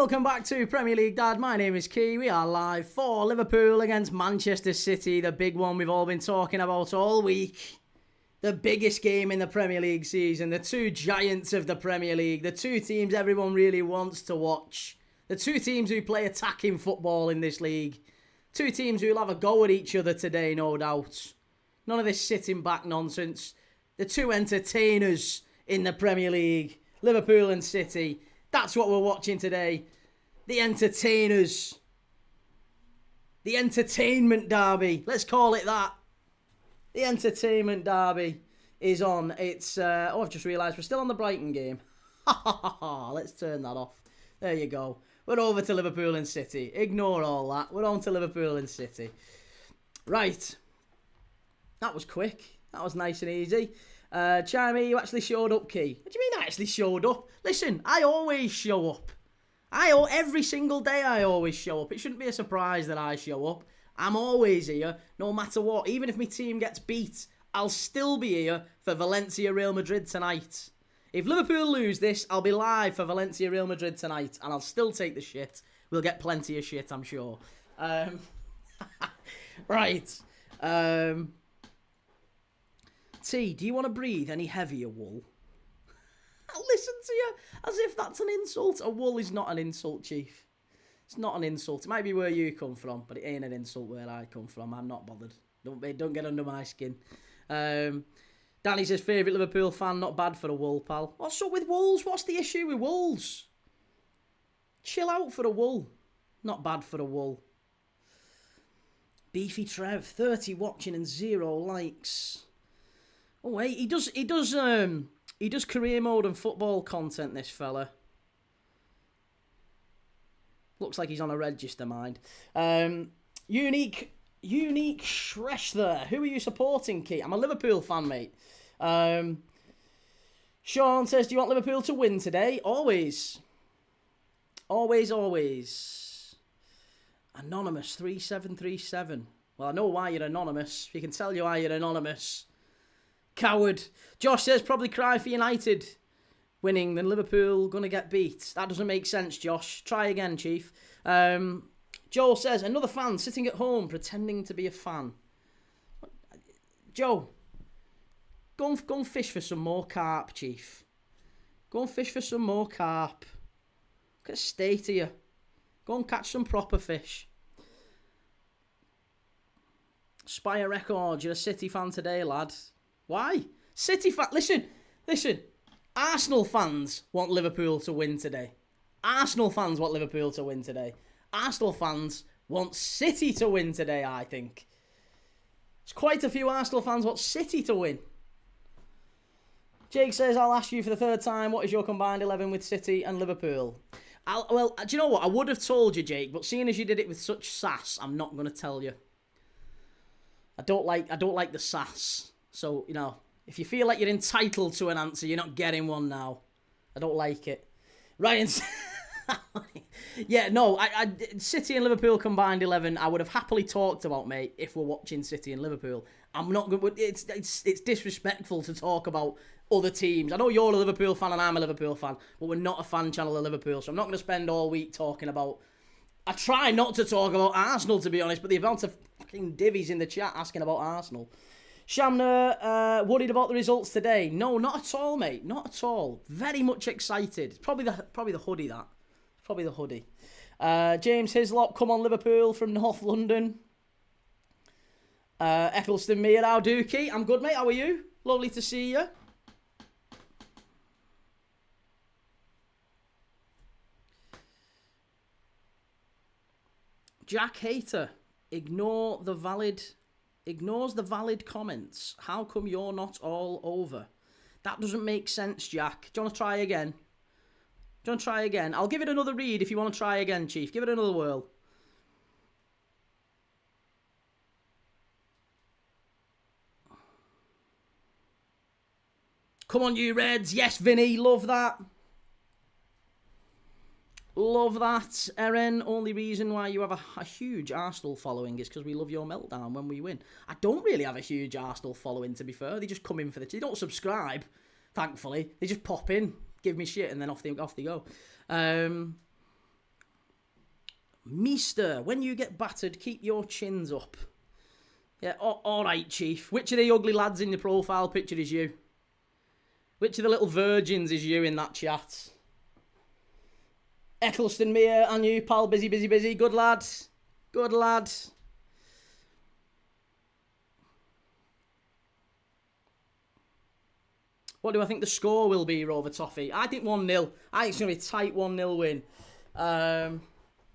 welcome back to Premier League Dad. My name is Key. We are live for Liverpool against Manchester City, the big one we've all been talking about all week. The biggest game in the Premier League season, the two giants of the Premier League, the two teams everyone really wants to watch, the two teams who play attacking football in this league, two teams who will have a go at each other today, no doubt. None of this sitting back nonsense. The two entertainers in the Premier League, Liverpool and City. That's what we're watching today. The entertainers. The entertainment derby. Let's call it that. The entertainment derby is on. It's, I've just realised we're still on the Brighton game. Let's turn that off. There you go. We're over to Liverpool and City. Ignore all that. We're on to Liverpool and City. Right. That was quick. That was nice and easy. Chimey, you actually showed up, Key. What do you mean I actually showed up? Listen, I always show up. Every single day I always show up. It shouldn't be a surprise that I show up. I'm always here, no matter what. Even if my team gets beat, I'll still be here for Valencia Real Madrid tonight. If Liverpool lose this, I'll be live for Valencia Real Madrid tonight, and I'll still take the shit. We'll get plenty of shit, I'm sure. Right. T, do you want to breathe any heavier, wool? I'll listen to you as if that's an insult. A wool is not an insult, Chief. It's not an insult. It might be where you come from, but it ain't an insult where I come from. I'm not bothered. Don't get under my skin. Danny says, favourite Liverpool fan, not bad for a wool, pal. What's up with Wolves? What's the issue with Wolves? Chill out for a wool. Not bad for a wool. Beefy Trev, 30 watching and 0 likes. Oh wait, he does career mode and football content, this fella. Looks like he's on a register, mind. Unique Shresh there. Who are you supporting, Key? I'm a Liverpool fan, mate. Sean says, do you want Liverpool to win today? Always. Always, always. Anonymous 3737. Well, I know why you're anonymous. We can tell you why you're anonymous. Coward. Josh says, probably cry for United winning, then Liverpool going to get beat. That doesn't make sense, Josh. Try again, Chief. Joel says, another fan sitting at home pretending to be a fan. Joe, go and fish for some more carp, Chief. Go and fish for some more carp. Look at the state of you. Go and catch some proper fish. Spire Records, you're a City fan today, lad. Why? City fan... Listen. Arsenal fans want Liverpool to win today. Arsenal fans want Liverpool to win today. Arsenal fans want City to win today, I think. There's quite a few Arsenal fans want City to win. Jake says, I'll ask you for the third time, what is your combined 11 with City and Liverpool? Well, do you know what? I would have told you, Jake, but seeing as you did it with such sass, I'm not going to tell you. I don't like the sass. So, you know, if you feel like you're entitled to an answer, you're not getting one now. I don't like it. Ryan, yeah, no, City and Liverpool combined 11, I would have happily talked about, mate, if we're watching City and Liverpool. I'm not going. It's disrespectful to talk about other teams. I know you're a Liverpool fan and I'm a Liverpool fan, but we're not a fan channel of Liverpool, so I'm not going to spend all week talking about. I try not to talk about Arsenal, to be honest, but the amount of fucking divvies in the chat asking about Arsenal. Shamner, worried about the results today? No, not at all, mate. Not at all. Very much excited. It's probably the hoodie, that. It's probably the hoodie. James Hislop, come on Liverpool from North London. Eccleston Mir, how dookie? I'm good, mate. How are you? Lovely to see you. Jack Hater, ignores the valid comments. How come you're not all over? That doesn't make sense, Jack. Do you want to try again? I'll give it another read if you want to try again, Chief. Give it another whirl. Come on, you Reds. Yes, Vinny. Love that. Love that, Erin. Only reason why you have a huge Arsenal following is because we love your meltdown when we win. I don't really have a huge Arsenal following, to be fair. They just come in for the... They don't subscribe, thankfully. They just pop in, give me shit, and then off they go. Meester, when you get battered, keep your chins up. Yeah, all right, Chief. Which of the ugly lads in the profile picture is you? Which of the little virgins is you in that chat? Eccleston, Mia, and you, pal. Busy. Good lad. Good lad. What do I think the score will be, Rover Toffee? I think 1-0. I think it's going to be a tight 1-0 win.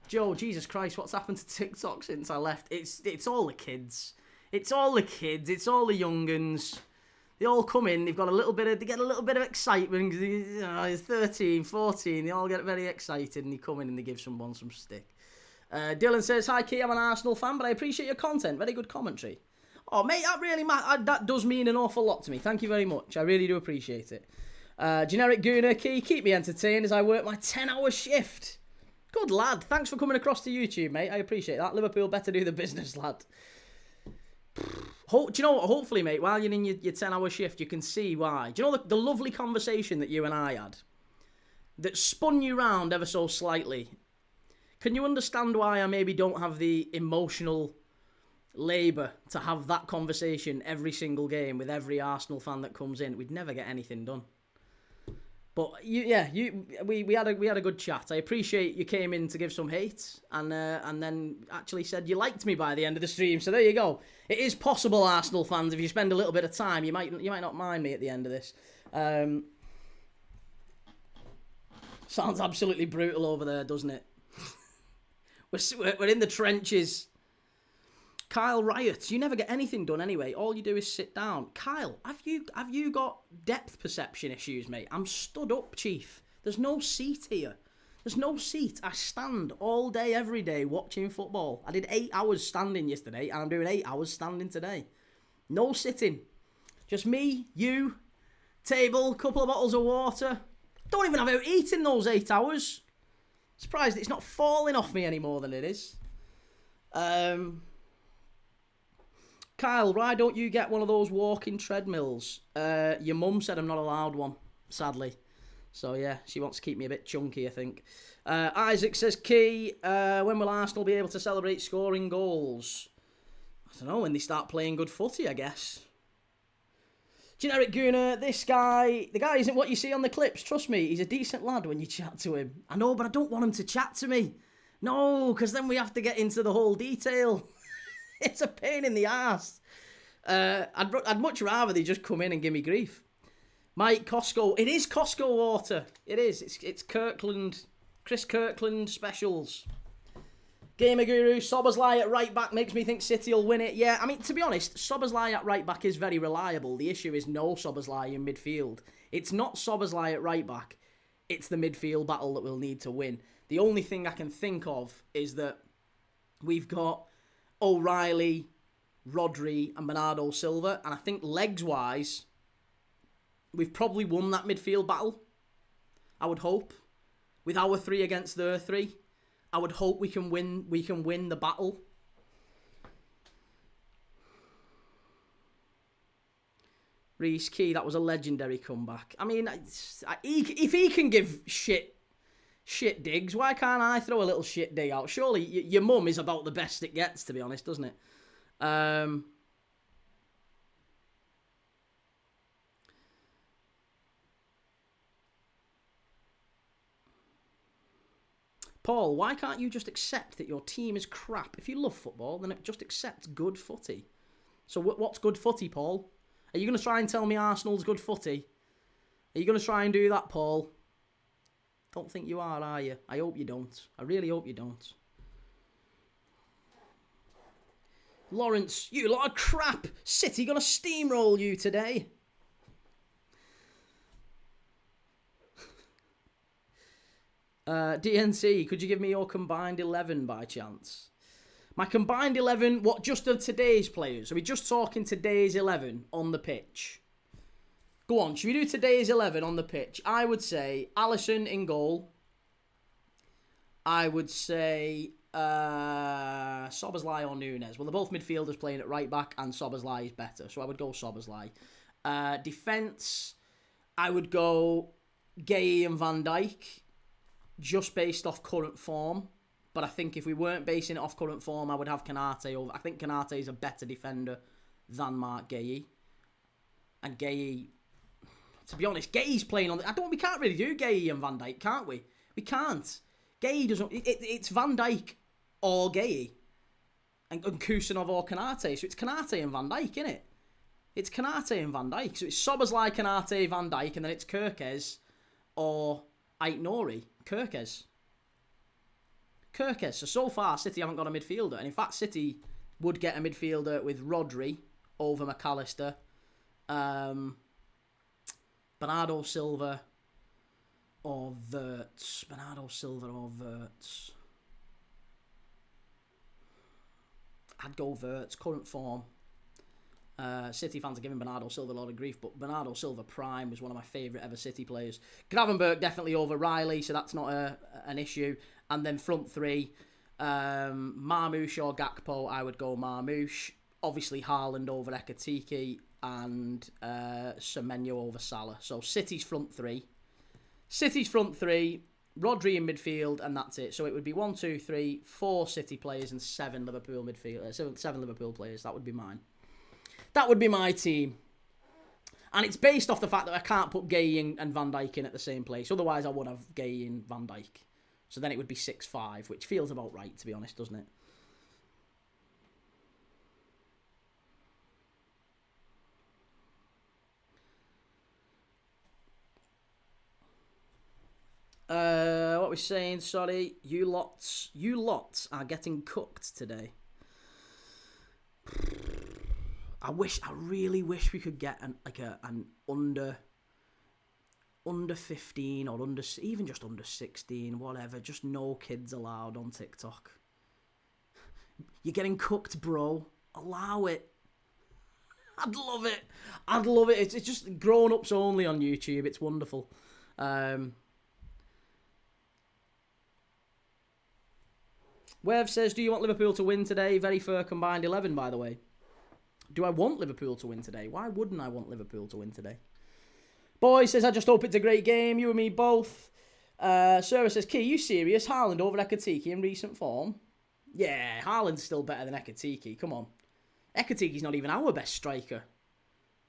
Joe, Jesus Christ, what's happened to TikTok since I left? It's all the kids. It's all the kids. It's all the young'uns. They all come in. They get a little bit of excitement. It's 13, 14. They all get very excited and they come in and they give someone some stick. Dylan says, "Hi, Key. I'm an Arsenal fan, but I appreciate your content. Very good commentary." Oh, mate, that does mean an awful lot to me. Thank you very much. I really do appreciate it. Generic Gooner, Key, keep me entertained as I work my 10-hour shift. Good lad. Thanks for coming across to YouTube, mate. I appreciate that. Liverpool better do the business, lad. Do you know what? Hopefully, mate, while you're in your 10-hour shift, you can see why. Do you know the lovely conversation that you and I had that spun you round ever so slightly? Can you understand why I maybe don't have the emotional labour to have that conversation every single game with every Arsenal fan that comes in? We'd never get anything done. But we had a good chat. I appreciate you came in to give some hate and then actually said you liked me by the end of the stream. So there you go. It is possible, Arsenal fans, if you spend a little bit of time, you might not mind me at the end of this. Sounds absolutely brutal over there, doesn't it? We're in the trenches. Kyle riots. You never get anything done anyway. All you do is sit down. Kyle, have you got depth perception issues, mate? I'm stood up, Chief. There's no seat here. There's no seat. I stand all day, every day, watching football. I did 8 hours standing yesterday, and I'm doing 8 hours standing today. No sitting. Just me, you, table, couple of bottles of water. Don't even have out eating those 8 hours. Surprised it's not falling off me any more than it is. Kyle, why don't you get one of those walking treadmills? Your mum said I'm not allowed one, sadly. So yeah, she wants to keep me a bit chunky, I think. Isaac says, Key, when will Arsenal be able to celebrate scoring goals? I don't know, when they start playing good footy, I guess. Generic Gooner, the guy isn't what you see on the clips. Trust me, he's a decent lad when you chat to him. I know, but I don't want him to chat to me. No, because then we have to get into the whole detail. It's a pain in the arse. I'd much rather they just come in and give me grief. Mike, Costco. It is Costco water. It is. It's Kirkland, Chris Kirkland specials. Gamer Guru, Szoboszlai at right back makes me think City will win it. Yeah, I mean, to be honest, Szoboszlai at right back is very reliable. The issue is no Szoboszlai in midfield. It's not Szoboszlai at right back. It's the midfield battle that we'll need to win. The only thing I can think of is that we've got O'Reilly, Rodri and Bernardo Silva, and I think legs-wise, we've probably won that midfield battle. I would hope. With our 3 against their 3, I would hope we can win the battle. Reece Key, that was a legendary comeback. I mean, if he can give shit digs, why can't I throw a little shit dig out? Surely your mum is about the best it gets, to be honest, doesn't it? Paul, why can't you just accept that your team is crap? If you love football, then just accept good footy. So what's good footy, Paul? Are you going to try and tell me Arsenal's good footy? Are you going to try and do that, Paul? Don't think you are you? I hope you don't. I really hope you don't. Lawrence, you lot of crap. City gonna steamroll you today. DNC, could you give me your combined 11 by chance? My combined 11, what, just of today's players? Are we just talking today's 11 on the pitch? Go on, should we do today's 11 on the pitch? I would say Alisson in goal. I would say Szoboszlai or Nunes. Well, they're both midfielders playing at right back, and Szoboszlai is better, so I would go Szoboszlai. Defence, I would go Gay and Van Dijk, just based off current form. But But I think if we weren't basing it off current form, I would have Konate over. I think Konate is a better defender than Mark Guéhi. And Guéhi, to be honest, Guéhi's playing on... We can't really do Guéhi and Van Dijk, can't we? We can't. Guéhi doesn't... It's Van Dijk or Guéhi. And Kusanov or Konate. So it's Konate and Van Dijk, innit? It's Konate and Van Dijk. So it's Szoboszlai, Konate, Van Dijk, and then it's Kerkez or Ait-Nouri. Kerkez. So far, City haven't got a midfielder. And in fact, City would get a midfielder with Rodri over McAllister. Bernardo Silva or Wirtz. I'd go Wirtz, current form. City fans are giving Bernardo Silva a lot of grief, but Bernardo Silva Prime was one of my favourite ever City players. Gravenberch definitely over Riley, so that's not an issue. And then front three, Marmoush or Gakpo, I would go Marmoush. Obviously Haaland over Ekitike and Semenyo over Salah. So City's front three, Rodri in midfield, and that's it. So it would be 1, 2, 3, 4 City players and 7 Liverpool midfield, 7 Liverpool players. That would be mine. That would be my team. And it's based off the fact that I can't put Guéhi and Van Dijk in at the same place. Otherwise, I would have Guéhi and Van Dijk. So then it would be 6-5, which feels about right, to be honest, doesn't it? What we're saying, sorry. You lots are getting cooked today. I really wish we could get an under 15 or even just under 16, whatever. Just no kids allowed on TikTok. You're getting cooked, bro. Allow it. I'd love it. It's just grown-ups only on YouTube. It's wonderful. Wev says, do you want Liverpool to win today? Very fair combined 11, by the way. Do I want Liverpool to win today? Why wouldn't I want Liverpool to win today? Boy says, I just hope it's a great game. You and me both. Sarah says, Key, you serious? Haaland over Ekitike in recent form? Yeah, Haaland's still better than Ekitike. Come on. Ekitike's not even our best striker.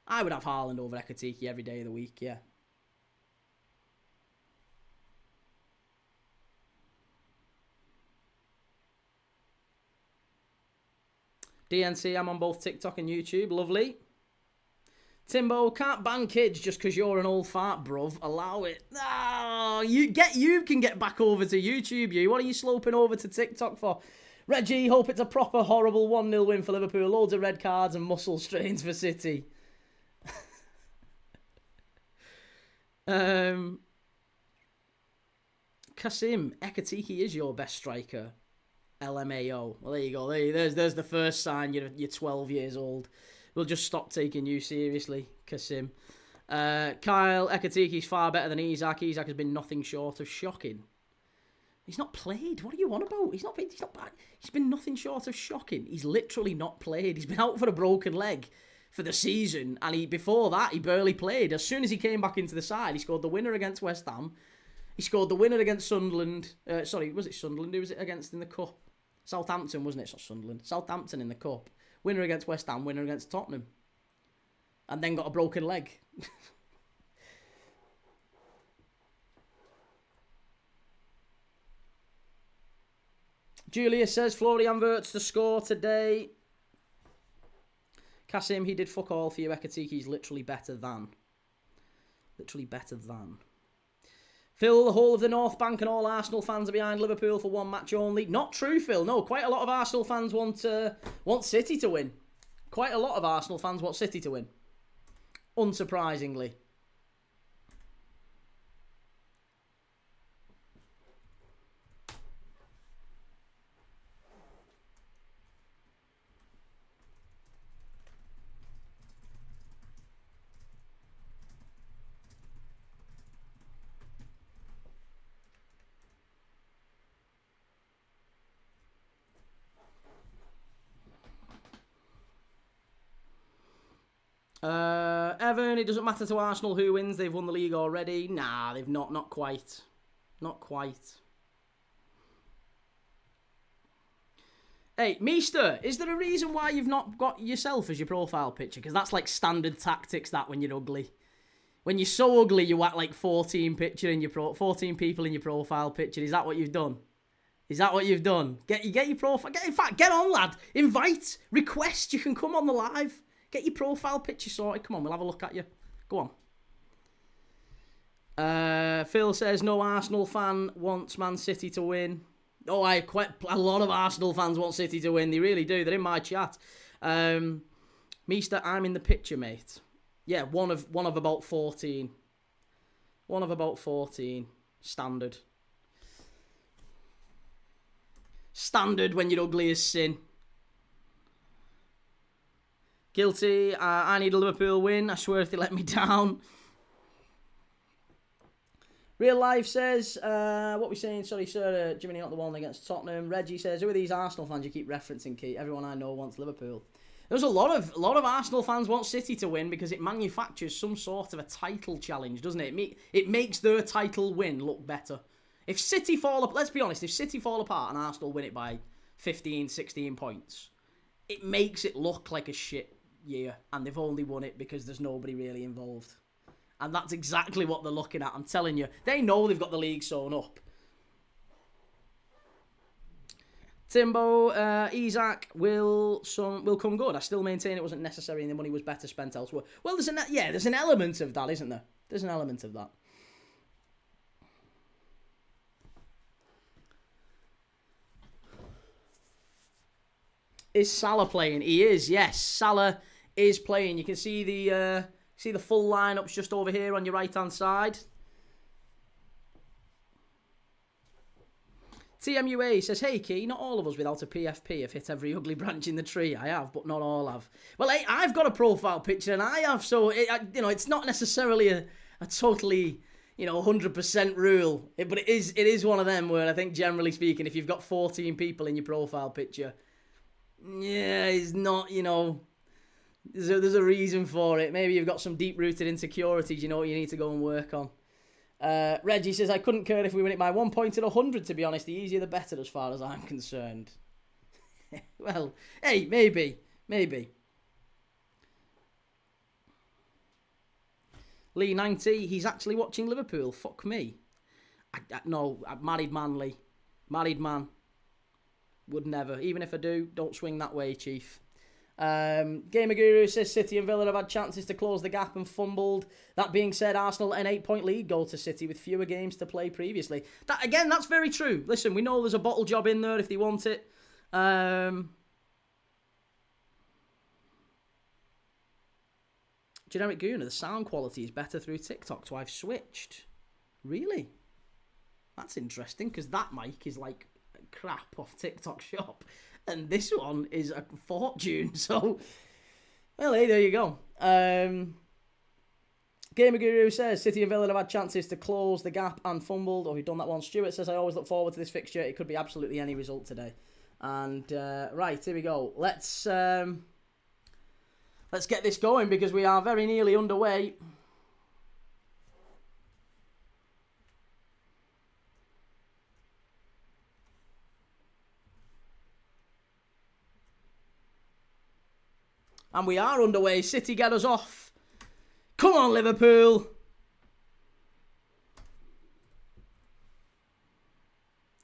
I would have Haaland over Ekitike every day of the week, yeah. DNC, I'm on both TikTok and YouTube. Lovely. Timbo, can't ban kids just because you're an old fart, bruv. Allow it. Oh, you can get back over to YouTube, you. What are you sloping over to TikTok for? Reggie, hope it's a proper horrible 1-0 win for Liverpool. Loads of red cards and muscle strains for City. Kasim, Ekitike is your best striker. LMAO. Well, there you go. There's the first sign you're 12 years old. We'll just stop taking you seriously, Kasim. Kyle, Ekitike's far better than Isak. Isak has been nothing short of shocking. He's not played. What are you on about? He's not bad. He's been nothing short of shocking. He's literally not played. He's been out for a broken leg for the season, and before that, he barely played. As soon as he came back into the side, he scored the winner against West Ham. He scored the winner against Sunderland. Sorry, was it Sunderland? Who was it against in the Cup? Southampton, wasn't it? It's not Sunderland. Southampton in the Cup. Winner against West Ham, winner against Tottenham. And then got a broken leg. Julia says, Florian Wirtz to score today. Kasim, he did fuck all for you. Ekitiki's literally better than. Literally better than. Phil, the whole of the North Bank and all Arsenal fans are behind Liverpool for one match only. Not true, Phil. No, quite a lot of Arsenal fans want City to win. Quite a lot of Arsenal fans want City to win. Unsurprisingly. Evan, it doesn't matter to Arsenal who wins. They've won the league already. Nah, they've not. Not quite. Not quite. Hey, Meester, is there a reason why you've not got yourself as your profile picture? Because that's like standard tactics, that, when you're ugly. When you're so ugly, you whack like 14 people in your profile picture. Is that what you've done? Is that what you've done? Get your profile. In fact, get on, lad. Invite, request. You can come on the live. Get your profile picture sorted. Come on, we'll have a look at you. Go on. Phil says no Arsenal fan wants Man City to win. Oh, a lot of Arsenal fans want City to win. They really do. They're in my chat. Meester, I'm in the picture, mate. Yeah, one of about 14. One of about 14. Standard. Standard when you're ugly as sin. Guilty. I need a Liverpool win. I swear if they let me down. Real Life says, what we saying? Sorry, sir. Jimmy not the one against Tottenham. Reggie says, who are these Arsenal fans you keep referencing, Keith? Everyone I know wants Liverpool. There's a lot of Arsenal fans want City to win because it manufactures some sort of a title challenge, doesn't it? It makes their title win look better. If City fall apart, let's be honest, if City fall apart and Arsenal win it by 15, 16 points, it makes it look like a shit year, and they've only won it because there's nobody really involved. And that's exactly what they're looking at, I'm telling you. They know they've got the league sewn up. Timbo, Isaac will come good. I still maintain it wasn't necessary and the money was better spent elsewhere. Well, there's an element of that, isn't there? There's an element of that. Is Salah playing? He is, yes. Salah is playing. You can see the full lineups just over here on your right-hand side. TMUA says, hey, Key, not all of us without a PFP have hit every ugly branch in the tree. I have, but not all have. Well, hey, I've got a profile picture and I have, so, it's not necessarily a totally, 100% rule. But it is one of them where I think, generally speaking, if you've got 14 people in your profile picture, yeah, it's not, there's a reason for it. Maybe you've got some deep-rooted insecurities, you need to go and work on. Reggie says, I couldn't care if we win it by 1 point at 100, to be honest. The easier the better as far as I'm concerned. Well, hey, maybe. Lee 90, he's actually watching Liverpool. Fuck me. No, married man, Lee. Married man. Would never. Even if I do, don't swing that way, Chief. Gamer Guru says City and Villa have had chances to close the gap and fumbled. That being said, Arsenal an 8-point lead goal to City with fewer games to play previously. That's very true. Listen, we know there's a bottle job in there if they want it. Generic Guna, the sound quality is better through TikTok, so I've switched. Really? That's interesting, because that mic is like crap off TikTok shop. And this one is a fortune, so... Well, hey, there you go. Gamer Guru says, City and Villa have had chances to close the gap and fumbled. Oh, we've done that one. Stuart says, I always look forward to this fixture. It could be absolutely any result today. And, right, here we go. Let's get this going, because we are very nearly underway. And we are underway. City get us off. Come on, Liverpool.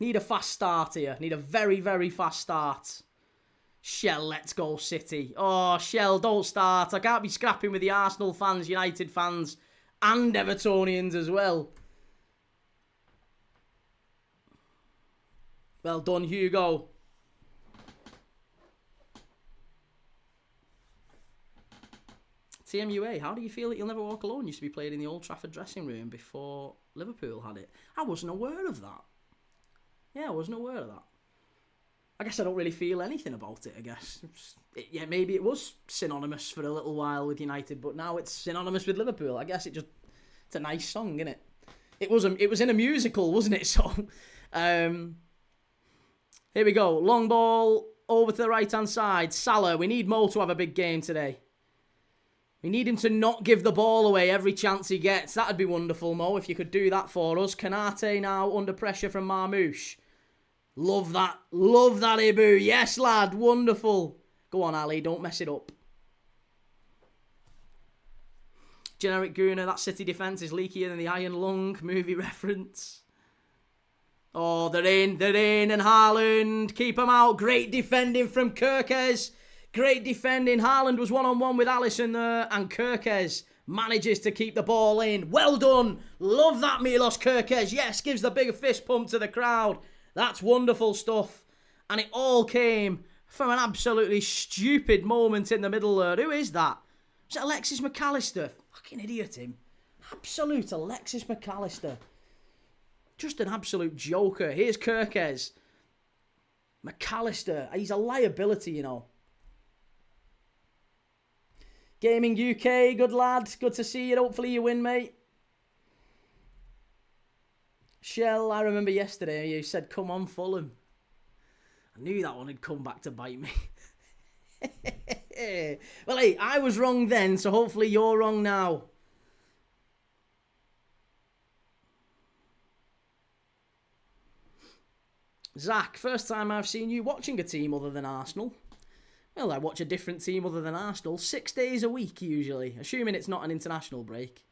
Need a fast start here. Need a very, very fast start. Shell, let's go, City. Oh, Shell, don't start. I can't be scrapping with the Arsenal fans, United fans, and Evertonians as well. Well done, Hugo. TMUA, how do you feel that You'll Never Walk Alone used to be played in the Old Trafford dressing room before Liverpool had it? I wasn't aware of that. Yeah, I wasn't aware of that. I guess I don't really feel anything about it, I guess. Yeah, maybe it was synonymous for a little while with United, but now it's synonymous with Liverpool. I guess it's a nice song, isn't it? It was in a musical, wasn't it? So, here we go. Long ball over to the right-hand side. Salah, we need Mo to have a big game today. We need him to not give the ball away every chance he gets. That'd be wonderful, Mo, if you could do that for us. Kanate now under pressure from Marmoush. Love that. Love that, Ibu. Yes, lad. Wonderful. Go on, Ali. Don't mess it up. Generic Gooner. That City defence is leakier than the Iron Lung movie reference. Oh, they're in. They're in. And Haaland. Keep them out. Great defending from Kerkez. Great defending. Haaland was one-on-one with Alisson there. And Kerkez manages to keep the ball in. Well done. Love that, Milos Kerkez. Yes, gives the big fist pump to the crowd. That's wonderful stuff. And it all came from an absolutely stupid moment in the middle there. Who is that? Was it Alexis McAllister? Fucking idiot, him. Absolute Alexis McAllister. Just an absolute joker. Here's Kerkez. McAllister. He's a liability, you know. Gaming UK, good lad. Good to see you. Hopefully you win, mate. Shell, I remember yesterday you said, come on, Fulham. I knew that one had come back to bite me. Well, hey, I was wrong then, so hopefully you're wrong now. Zach, first time I've seen you watching a team other than Arsenal. Well, I watch a different team other than Arsenal 6 days a week, usually. Assuming it's not an international break.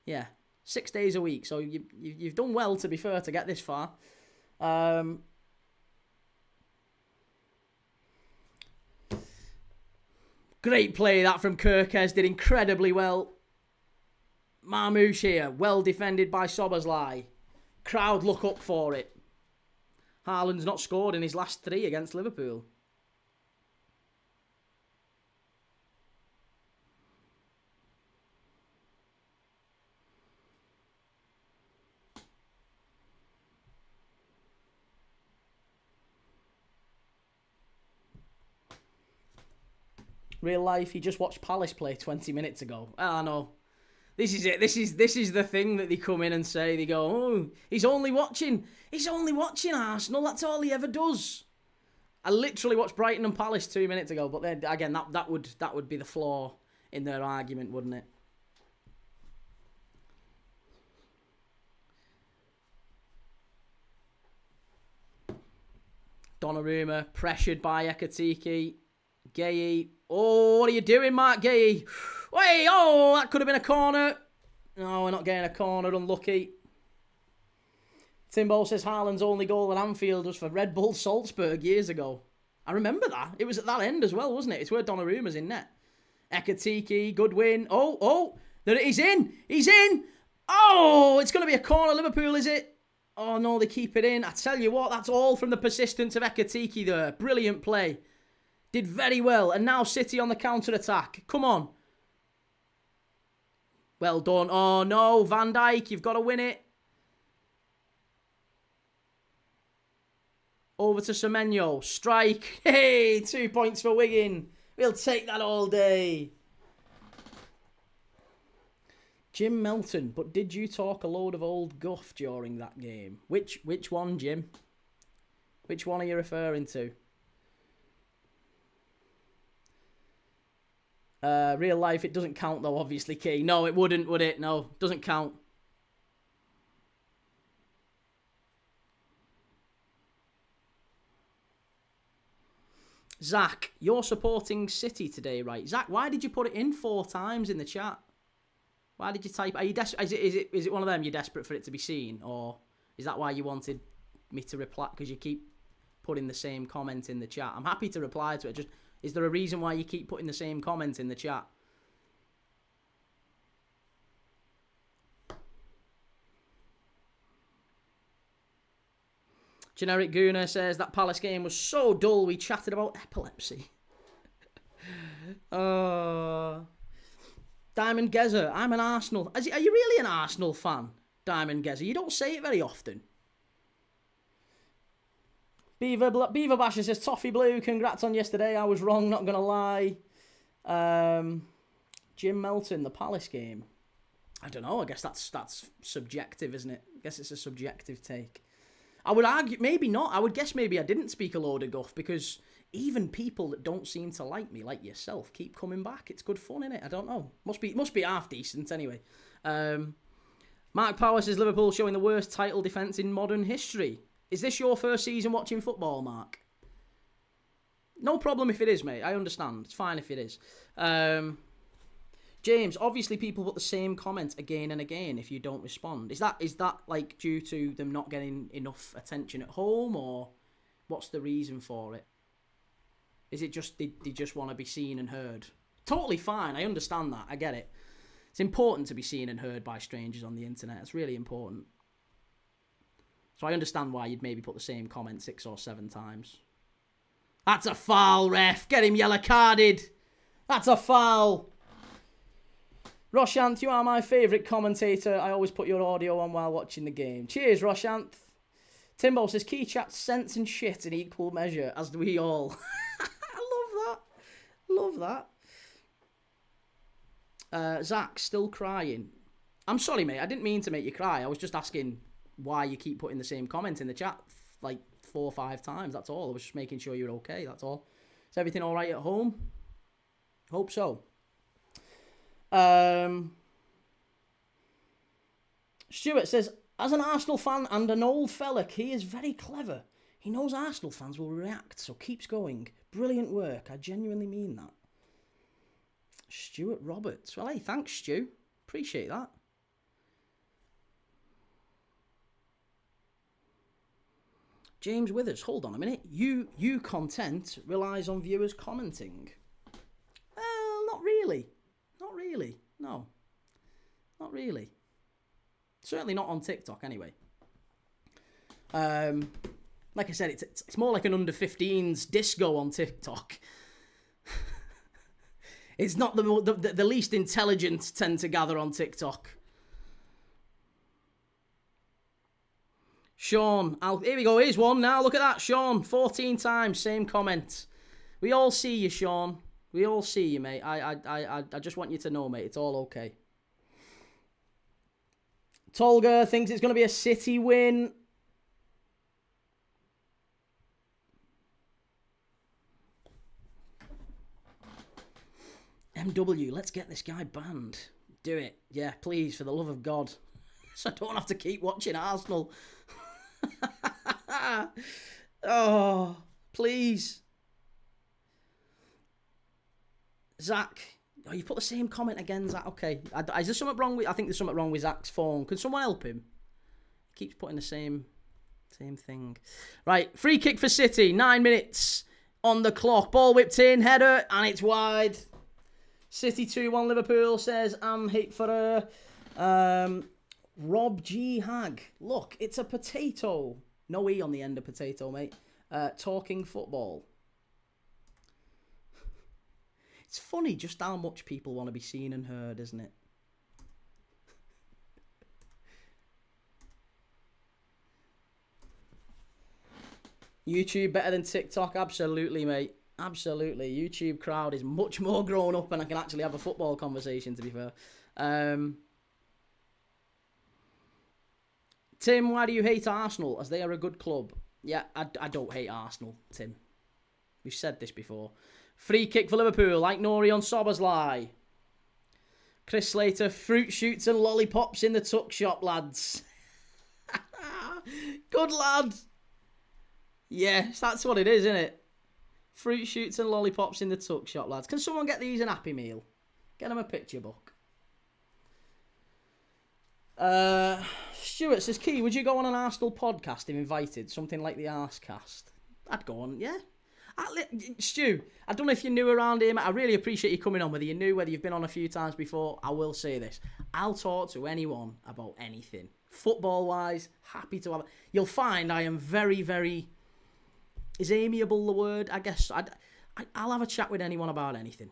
Yeah, 6 days a week. So you've done well, to be fair, to get this far. Great play, that from Kerkez. Did incredibly well. Marmouche here. Well defended by Szoboszlai. Crowd look up for it. Haaland's not scored in his last 3 against Liverpool. Real life, he just watched Palace play 20 minutes ago. I know. This is it. This is the thing that they come in and say. They go, oh, he's only watching Arsenal. That's all he ever does. I literally watched Brighton and Palace 2 minutes ago. But then again, that would be the flaw in their argument, wouldn't it? Donnarumma pressured by Ekatike. Gay. Oh, what are you doing, Mark Gay? Wait, oh, that could have been a corner. No, we're not getting a corner, unlucky. Timbo says Haaland's only goal at Anfield was for Red Bull Salzburg years ago. I remember that. It was at that end as well, wasn't it? It's where Donnarumma's in net. Ekatike, good win. Oh, there he's in. He's in. Oh, it's going to be a corner, Liverpool, is it? Oh, no, they keep it in. I tell you what, that's all from the persistence of Ekatike there. Brilliant play. Did very well. And now City on the counter-attack. Come on. Well done. Oh, no. Van Dijk, you've got to win it. Over to Semenyo. Strike. Hey, 2 points for Wigan. We'll take that all day. Jim Melton. But did you talk a load of old guff during that game? Which one, Jim? Which one are you referring to? Real life, it doesn't count though, obviously, Key. No, it wouldn't, would it? No, doesn't count. Zach, you're supporting City today, right? Zach, why did you put it in 4 times in the chat? Why did you type? Are you is it one of them? You're desperate for it to be seen, or is that why you wanted me to reply? Because you keep putting the same comment in the chat. I'm happy to reply to it. Just. Is there a reason why you keep putting the same comment in the chat? Generic Gooner says that Palace game was so dull we chatted about epilepsy. Diamond Geza, I'm an Arsenal. Are you really an Arsenal fan, Diamond Geza? You don't say it very often. Beaver Basher says, Toffee Blue, congrats on yesterday. I was wrong, not going to lie. Jim Melton, the Palace game. I don't know, I guess that's subjective, isn't it? I guess it's a subjective take. I would argue, maybe not. I would guess maybe I didn't speak a load of guff because even people that don't seem to like me, like yourself, keep coming back. It's good fun, innit? I don't know. Must be half decent anyway. Mark Power says, Liverpool showing the worst title defence in modern history. Is this your first season watching football, Mark? No problem if it is, mate. I understand. It's fine if it is. James, obviously people put the same comment again and again if you don't respond. Is that like due to them not getting enough attention at home, or what's the reason for it? Is it just they just want to be seen and heard? Totally fine. I understand that. I get it. It's important to be seen and heard by strangers on the internet. It's really important. So I understand why you'd maybe put the same comment 6 or 7 times. That's a foul, ref. Get him yellow carded. That's a foul. Roshanth, you are my favourite commentator. I always put your audio on while watching the game. Cheers, Roshanth. Timbo says, key chat's sense and shit in equal measure, as do we all. I love that. Zach, still crying. I'm sorry, mate. I didn't mean to make you cry. I was just asking why you keep putting the same comment in the chat like 4 or 5 times. That's all. I was just making sure you're okay. That's all. Is everything all right at home? Hope so. Stuart says, as an Arsenal fan and an old fella, he is very clever. He knows Arsenal fans will react, so keeps going. Brilliant work. I genuinely mean that. Stuart Roberts. Well, hey, thanks, Stu. Appreciate that. James Withers, hold on a minute. You content relies on viewers commenting. Well, not really. Not really. No. Not really. Certainly not on TikTok, anyway. Like I said, it's more like an under-15s disco on TikTok. It's not the least intelligent tend to gather on TikTok. Sean, here we go. Here's one now. Look at that, Sean. 14 times, same comment. We all see you, Sean. We all see you, mate. I just want you to know, mate, it's all okay. Tolga thinks it's going to be a City win. MW, let's get this guy banned. Do it. Yeah, please, for the love of God. So I don't have to keep watching Arsenal. Oh, please. Zach. Oh, you put the same comment again, Zach. Okay. Is there something wrong with... I think there's something wrong with Zach's phone. Can someone help him? He keeps putting the same thing. Right. Free kick for City. 9 minutes on the clock. Ball whipped in. Header. And it's wide. City 2-1 Liverpool, says I'm hate for her. Rob G. Hag. Look, it's a potato. No E on the end of potato, mate. Talking football. It's funny just how much people want to be seen and heard, isn't it? YouTube better than TikTok? Absolutely, mate. Absolutely. YouTube crowd is much more grown up and I can actually have a football conversation, to be fair. Tim, why do you hate Arsenal? As they are a good club. Yeah, I don't hate Arsenal, Tim. We've said this before. Free kick for Liverpool, like Nori on Sobersley. Chris Slater, fruit shoots and lollipops in the tuck shop, lads. Good lad. Yes, that's what it is, isn't it? Fruit shoots and lollipops in the tuck shop, lads. Can someone get these an Happy Meal? Get them a picture book. Stuart says, Key, would you go on an Arsenal podcast if invited? Something like the Arsecast. I'd go on, yeah. Stu, I don't know if you're new around here, mate. I really appreciate you coming on, whether you're new, whether you've been on a few times before. I will say this. I'll talk to anyone about anything. Football-wise, happy to have... You'll find I am very, very... Is amiable the word? I guess I'll have a chat with anyone about anything.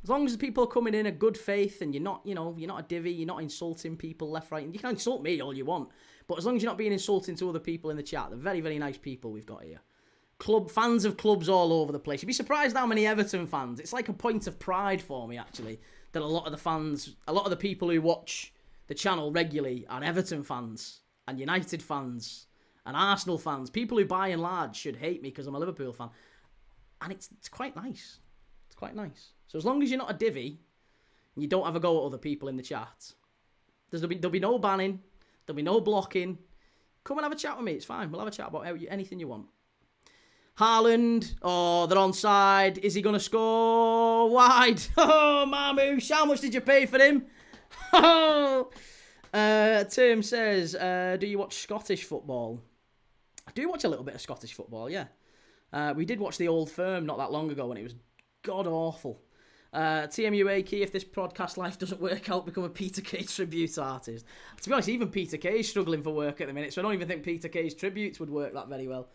As long as the people are coming in a good faith and you're not a divvy, you're not insulting people left, right. And you can insult me all you want. But as long as you're not being insulting to other people in the chat, they're very, very nice people we've got here. Fans of clubs all over the place. You'd be surprised how many Everton fans. It's like a point of pride for me, actually, that a lot of the people who watch the channel regularly are Everton fans and United fans and Arsenal fans. People who, by and large, should hate me because I'm a Liverpool fan. And it's quite nice. It's quite nice. So as long as you're not a divvy and you don't have a go at other people in the chat, there'll be no banning, there'll be no blocking. Come and have a chat with me. It's fine. We'll have a chat about anything you want. Haaland. Oh, they're onside. Is he going to score? Wide. Oh, Marmouche. How much did you pay for him? Oh. Tim says, do you watch Scottish football? I do watch a little bit of Scottish football, yeah. We did watch The Old Firm not that long ago and it was god-awful. TMUA Key, if this podcast life doesn't work out, become a Peter Kay tribute artist. To be honest, even Peter Kay is struggling for work at the minute, so I don't even think Peter Kay's tributes would work that very well.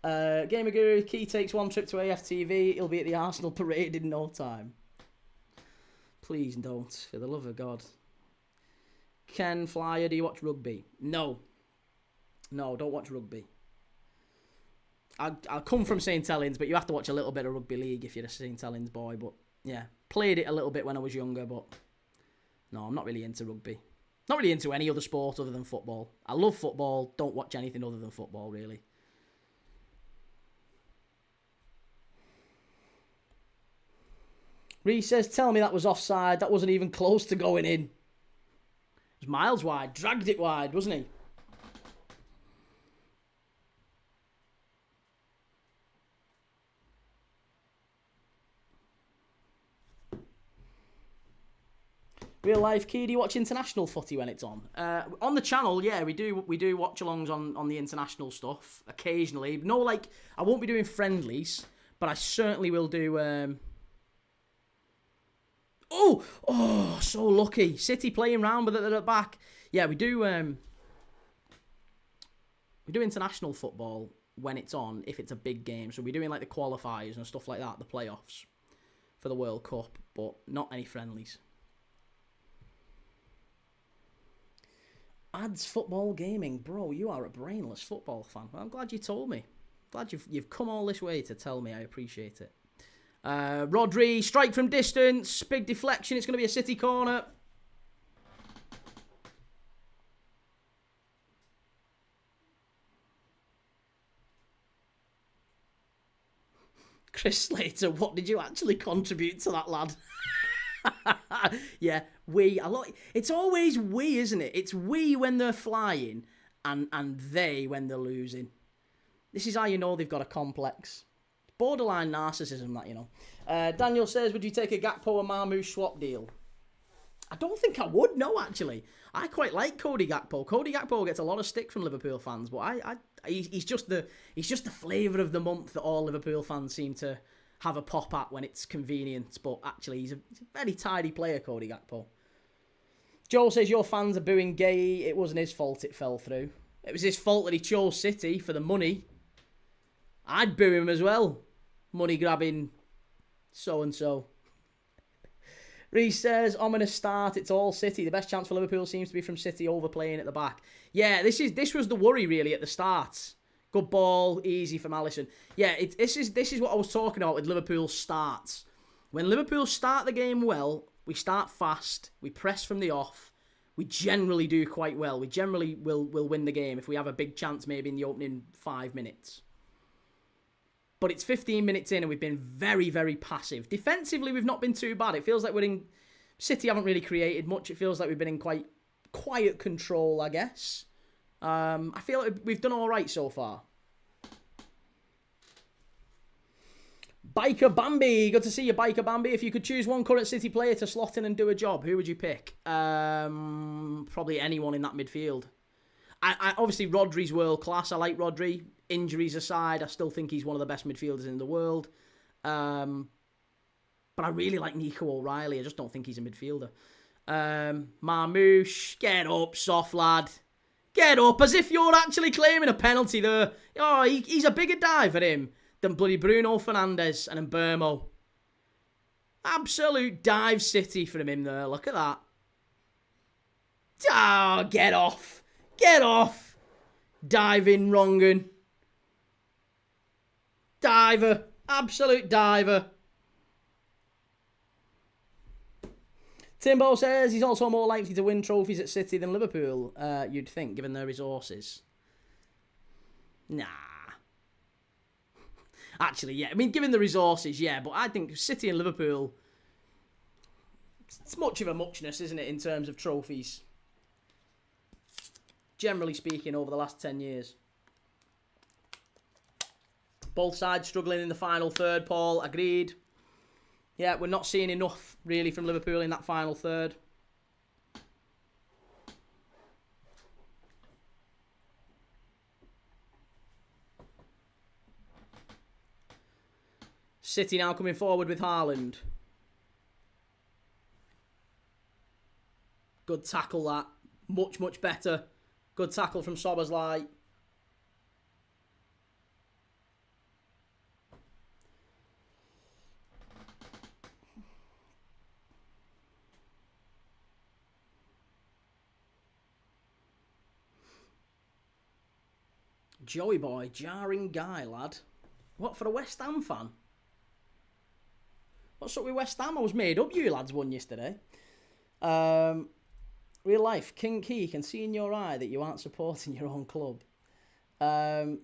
Gamer Guru, Key takes one trip to AFTV. He'll be at the Arsenal parade in no time. Please don't, for the love of God. Ken Flyer, do you watch rugby? No. No, don't watch rugby. I'll come from St Helens, but you have to watch a little bit of rugby league if you're a St Helens boy. But yeah, played it a little bit when I was younger, but no, I'm not really into rugby. Not really into any other sport other than football. I love football, don't watch anything other than football, really. Reece says, tell me that was offside. That wasn't even close to going in. It was miles wide. Dragged it wide, wasn't he? Real life Key, do you watch international footy when it's on? On the channel, yeah, we do watch-alongs on the international stuff occasionally. No, like, I won't be doing friendlies, but I certainly will do... Oh, so lucky. City playing round with it at the back. Yeah, we do international football when it's on, if it's a big game. So we're doing like the qualifiers and stuff like that, the playoffs for the World Cup, but not any friendlies. Ads Football Gaming. Bro, you are a brainless football fan. Well, I'm glad you told me. Glad you've come all this way to tell me. I appreciate it. Rodri, strike from distance. Big deflection. It's going to be a City corner. Chris Slater, what did you actually contribute to that, lad? Yeah, we. It's always we, isn't it? It's we when they're flying and they when they're losing. This is how you know they've got a complex. Borderline narcissism, that, you know. Daniel says, would you take a Gakpo and Marmouche swap deal? I don't think I would, no, actually. I quite like Cody Gakpo. Cody Gakpo gets a lot of stick from Liverpool fans, but he's just the flavour of the month that all Liverpool fans seem to have a pop at when it's convenient. But actually, he's a very tidy player, Cody Gakpo. Joel says, your fans are booing Gay. It wasn't his fault it fell through. It was his fault that he chose City for the money. I'd boo him as well. Money grabbing so-and-so. Reece says, ominous start, it's all City. The best chance for Liverpool seems to be from City overplaying at the back. Yeah, this was the worry really at the start. Good ball, easy from Alisson. Yeah, this is what I was talking about with Liverpool's starts. When Liverpool start the game well, we start fast, we press from the off, we generally do quite well. We generally will win the game if we have a big chance maybe in the opening 5 minutes. But it's 15 minutes in and we've been very, very passive. Defensively, we've not been too bad. It feels like City haven't really created much. It feels like we've been in quite quiet control, I guess. I feel like we've done all right so far. Biker Bambi. Good to see you, Biker Bambi. If you could choose one current City player to slot in and do a job, who would you pick? Probably anyone in that midfield. I obviously, Rodri's world class. I like Rodri. Injuries aside, I still think he's one of the best midfielders in the world. But I really like Nico O'Reilly. I just don't think he's a midfielder. Marmouche, get up, soft lad. Get up, as if you're actually claiming a penalty there. Oh, he's a bigger dive at him than bloody Bruno Fernandes and Mbermo. Absolute dive City from him there. Look at that. Oh, get off. Get off. Diving wrong'un. Diver. Absolute diver. Timbo says he's also more likely to win trophies at City than Liverpool, you'd think, given their resources. Nah. Actually, yeah. I mean, given the resources, yeah. But I think City and Liverpool, it's much of a muchness, isn't it, in terms of trophies? generally speaking, over the last 10 years. Both sides struggling in the final third, Paul. Agreed. Yeah, we're not seeing enough, really, from Liverpool in that final third. City now coming forward with Haaland. Good tackle, that. Much, much better. Good tackle from Szoboszlai. Joey boy, jarring guy, lad. What, for a West Ham fan? What's up with West Ham? I was made up you lads won yesterday. Real life, King Key, can see in your eye that you aren't supporting your own club.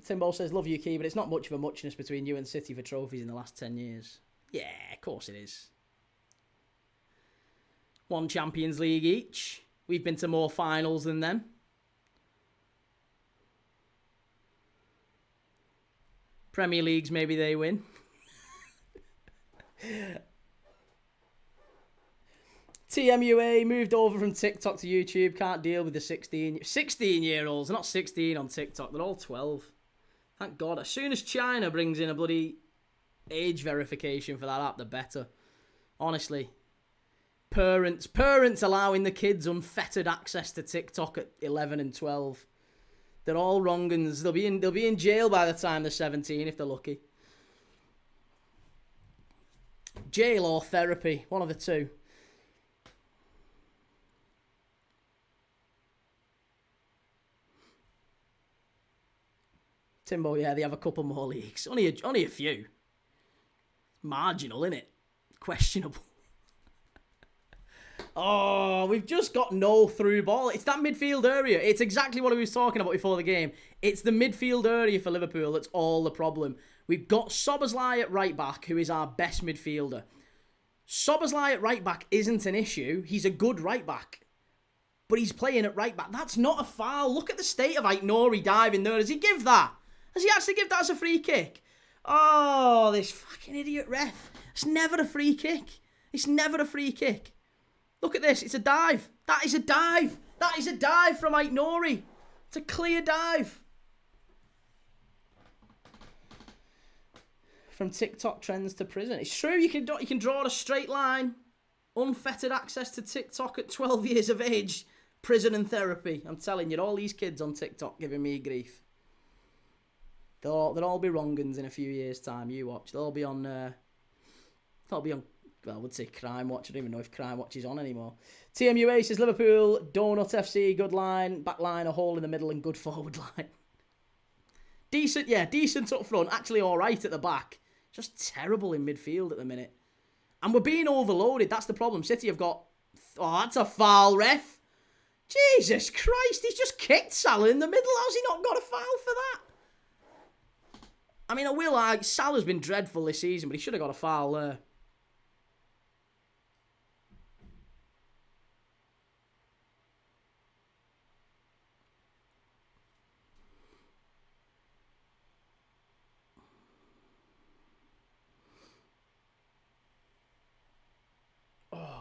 Timbo says, love you, Key, but it's not much of a muchness between you and City for trophies in the last 10 years. Yeah, of course it is. 1 Champions League each. We've been to more finals than them. Premier Leagues, maybe they win. TMUA moved over from TikTok to YouTube. Can't deal with the 16-year-olds. They're not 16 on TikTok. They're all 12. Thank God. As soon as China brings in a bloody age verification for that app, the better. Honestly. Parents allowing the kids unfettered access to TikTok at 11 and 12. They're all wrong, and they'll be in jail by the time they're 17 if they're lucky. Jail or therapy, one of the two. Timbo, yeah, they have a couple more leagues. Only a few. Marginal, innit? Questionable. Oh, we've just got no through ball. It's that midfield area. It's exactly what I was talking about before the game. It's the midfield area for Liverpool that's all the problem. We've got Szoboszlai at right back, who is our best midfielder. Szoboszlai at right back isn't an issue. He's a good right back. But he's playing at right back. That's not a foul. Look at the state of Aït-Nouri diving there. Does he give that? Does he actually give that as a free kick? Oh, this fucking idiot ref. It's never a free kick. It's never a free kick. Look at this. It's a dive. That is a dive. That is a dive from Aït-Nouri. It's a clear dive. From TikTok trends to prison. It's true. You can draw a straight line. Unfettered access to TikTok at 12 years of age. Prison and therapy. I'm telling you, all these kids on TikTok giving me grief. They'll all be wrong-uns in a few years' time. You watch. They'll be on. Well, I would say Crime Watch. I don't even know if Crime Watch is on anymore. TMUA says Liverpool, Donut FC, good line, back line, a hole in the middle, and good forward line. Decent, yeah, decent up front. Actually, all right at the back. Just terrible in midfield at the minute. And we're being overloaded. That's the problem. City have got. Oh, that's a foul, ref. Jesus Christ, he's just kicked Salah in the middle. How's he not got a foul for that? I mean, I will argue, Salah's been dreadful this season, but he should have got a foul there.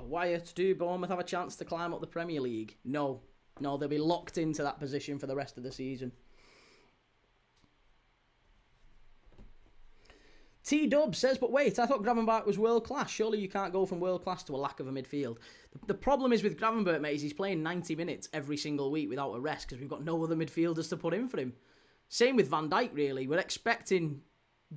Wyatt, do Bournemouth have a chance to climb up the Premier League? No. No, they'll be locked into that position for the rest of the season. T-Dub says, but wait, I thought Gravenberch was world-class. Surely you can't go from world-class to a lack of a midfield. The problem is with Gravenberch, mate, is he's playing 90 minutes every single week without a rest because we've got no other midfielders to put in for him. Same with Van Dijk, really. We're expecting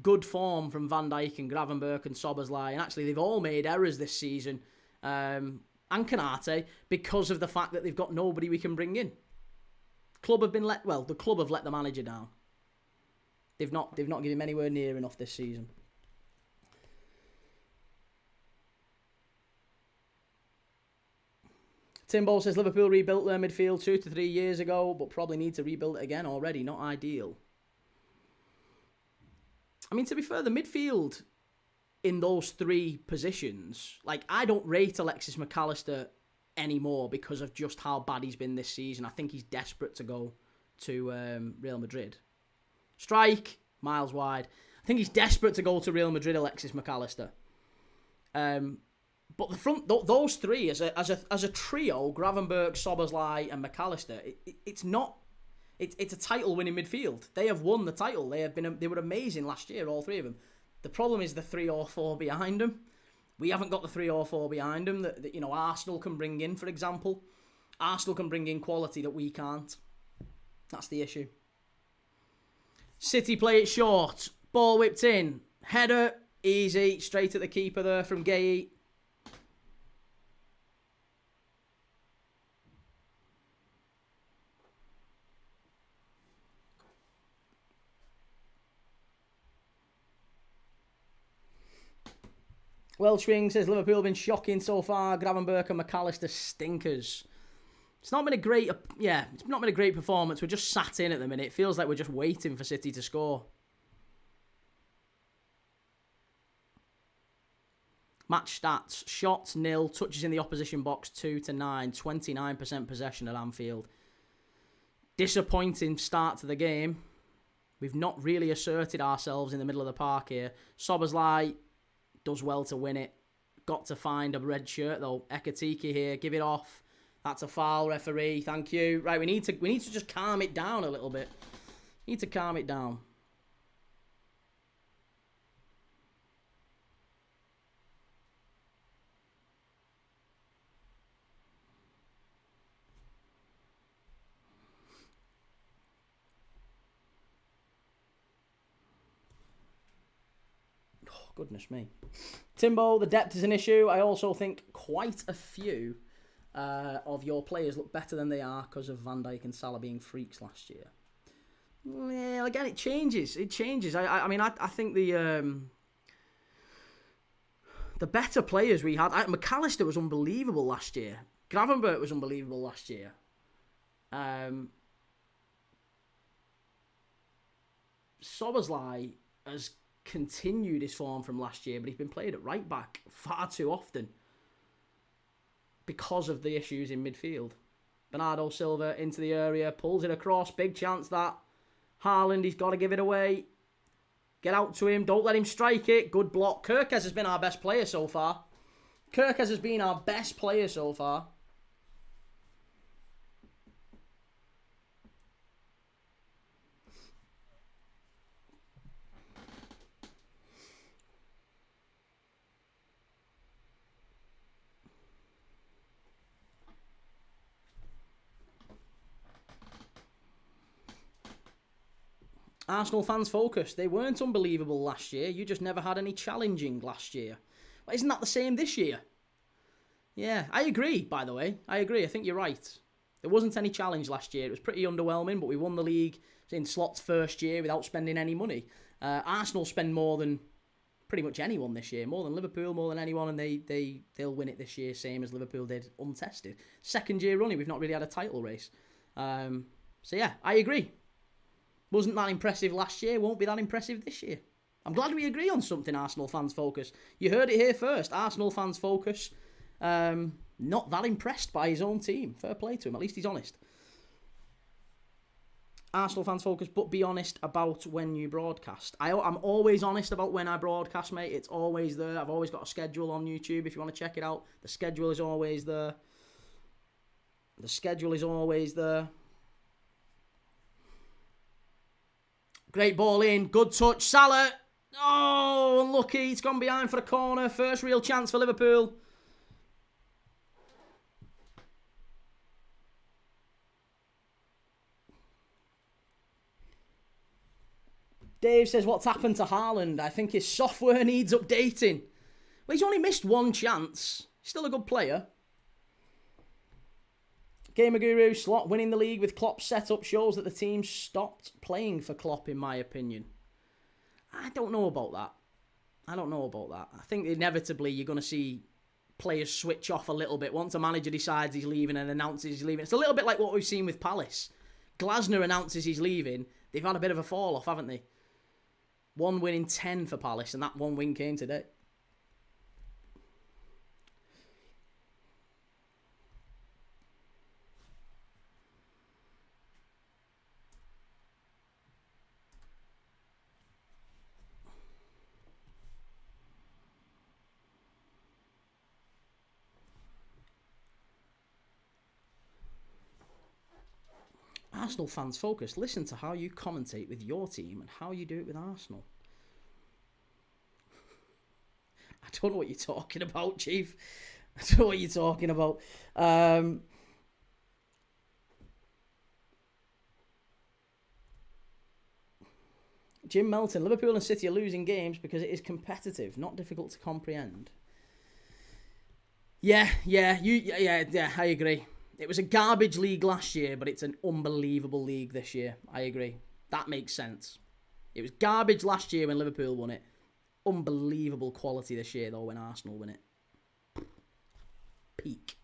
good form from Van Dijk and Gravenberch and Szoboszlai, and actually they've all made errors this season. And Canate, because of the fact that they've got nobody we can bring in. The club have let the manager down. They've not given him anywhere near enough this season. Tim Ball says Liverpool rebuilt their midfield 2 to 3 years ago, but probably need to rebuild it again already. Not ideal. I mean, to be fair, the midfield in those 3 positions, like, I don't rate Alexis McAllister anymore because of just how bad he's been this season. I think he's desperate to go. to Real Madrid. Strike, miles wide. I think he's desperate to go to Real Madrid, Alexis McAllister. But the front, those three as a trio, Gravenberch, Szoboszlai, and McAllister, it's a title-winning midfield. They have won the title. They were amazing last year, all three of them. The problem is the 3 or 4 behind them. We haven't got the 3 or 4 behind them that Arsenal can bring in, for example. Arsenal can bring in quality that we can't. That's the issue. City play it short. Ball whipped in. Header, easy. Straight at the keeper there from Gay. Welshwing says Liverpool have been shocking so far. Gravenberch and McAllister stinkers. It's not been a great performance. We're just sat in at the minute. It feels like we're just waiting for City to score. Match stats. Shots 0, touches in the opposition box 2-9, 29% possession at Anfield. Disappointing start to the game. We've not really asserted ourselves in the middle of the park here. Szoboszlai does well to win it. Got to find a red shirt though. Ekatike here, give it off. That's a foul, referee. Thank you. Right, we need to just calm it down a little bit. Need to calm it down. Goodness me. Timbo, the depth is an issue. I also think quite a few of your players look better than they are because of Van Dijk and Salah being freaks last year. Yeah, again, it changes. It changes. I mean, I think the better players we had... McAllister was unbelievable last year. Gravenberch was unbelievable last year. Szoboszlai has continued his form from last year, but he's been played at right back far too often because of the issues in midfield. Bernardo Silva into the area, pulls it across, big chance that. Haaland, he's got to give it away. Get out to him, don't let him strike it. Good block. Kerkez has been our best player so far. Kerkez has been our best player so far. Arsenal fans focus. They weren't unbelievable last year. You just never had any challenging last year. But isn't that the same this year? Yeah, I agree, by the way. I agree. I think you're right. There wasn't any challenge last year. It was pretty underwhelming, but we won the league in Slot's first year without spending any money. Arsenal spend more than pretty much anyone this year. More than Liverpool, more than anyone, and they'll win it this year, same as Liverpool did, untested. Second year running, we've not really had a title race. So yeah, I agree. Wasn't that impressive last year, won't be that impressive this year. I'm glad we agree on something, Arsenal fans focus. You heard it here first. Arsenal fans focus. Not that impressed by his own team. Fair play to him. At least he's honest. Arsenal fans focus, but be honest about when you broadcast. I'm always honest about when I broadcast, mate. It's always there. I've always got a schedule on YouTube if you want to check it out. The schedule is always there. The schedule is always there. Great ball in. Good touch. Salah. Oh, unlucky. It's gone behind for a corner. First real chance for Liverpool. Dave says, what's happened to Haaland? I think his software needs updating. Well, he's only missed one chance. He's still a good player. Gamer Guru, Slot winning the league with Klopp's setup shows that the team stopped playing for Klopp, in my opinion. I don't know about that. I think inevitably you're going to see players switch off a little bit once a manager decides he's leaving and announces he's leaving. It's a little bit like what we've seen with Palace. Glasner announces he's leaving. They've had a bit of a fall-off, haven't they? 1 win in 10 for Palace, and that 1 win came today. Arsenal fans focused. Listen to how you commentate with your team and how you do it with Arsenal. I don't know what you're talking about, Chief. I don't know what you're talking about. Jim Melton, Liverpool and City are losing games because it is competitive, not difficult to comprehend. Yeah, I agree. It was a garbage league last year, but it's an unbelievable league this year. I agree. That makes sense. It was garbage last year when Liverpool won it. Unbelievable quality this year, though, when Arsenal win it. Peak.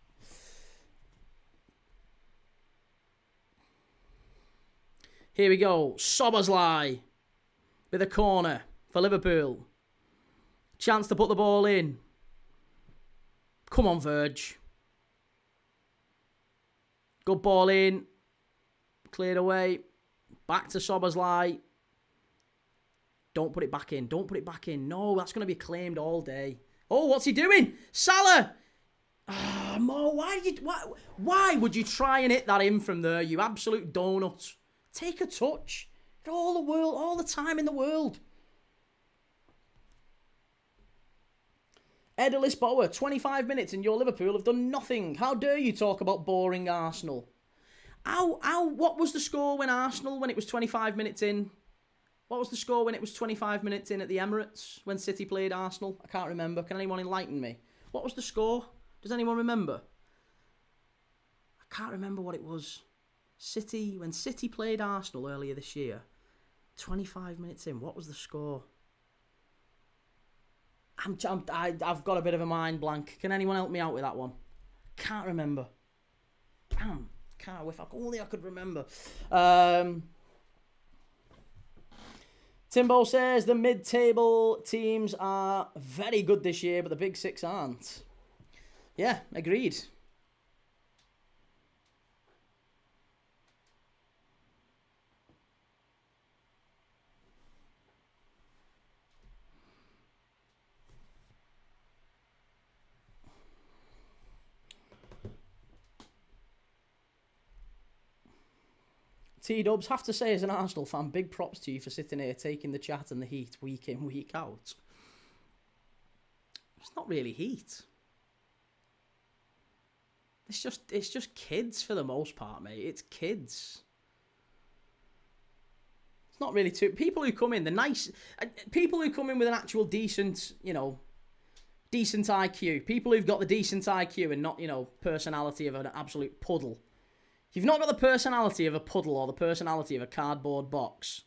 Here we go. Szoboszlai with a corner for Liverpool. Chance to put the ball in. Come on, Verge. Good ball in. Cleared away. Back to Szoboszlai. Don't put it back in. Don't put it back in. No, that's going to be claimed all day. Oh, what's he doing? Salah! Ah, Mo, why would you try and hit that in from there, you absolute donut? Take a touch. Get all the time in the world. Ed Lisboa, 25 minutes and your Liverpool have done nothing. How dare you talk about boring Arsenal? What was the score when it was 25 minutes in? What was the score when it was 25 minutes in at the Emirates when City played Arsenal? I can't remember. Can anyone enlighten me? What was the score? Does anyone remember? I can't remember what it was. When City played Arsenal earlier this year, 25 minutes in, what was the score? I've got a bit of a mind blank. Can anyone help me out with that one? Can't remember. Damn. If only I could remember. Timbo says the mid-table teams are very good this year, but the big six aren't. Yeah, agreed. T-Dubs, have to say as an Arsenal fan, big props to you for sitting here taking the chat and the heat week in, week out. It's not really heat. It's just kids for the most part, mate. It's kids. It's not really too... People who come in, the nice... People who come in with an actual decent, decent IQ. People who've got the decent IQ and not, personality of an absolute puddle. If you've not got the personality of a puddle or the personality of a cardboard box,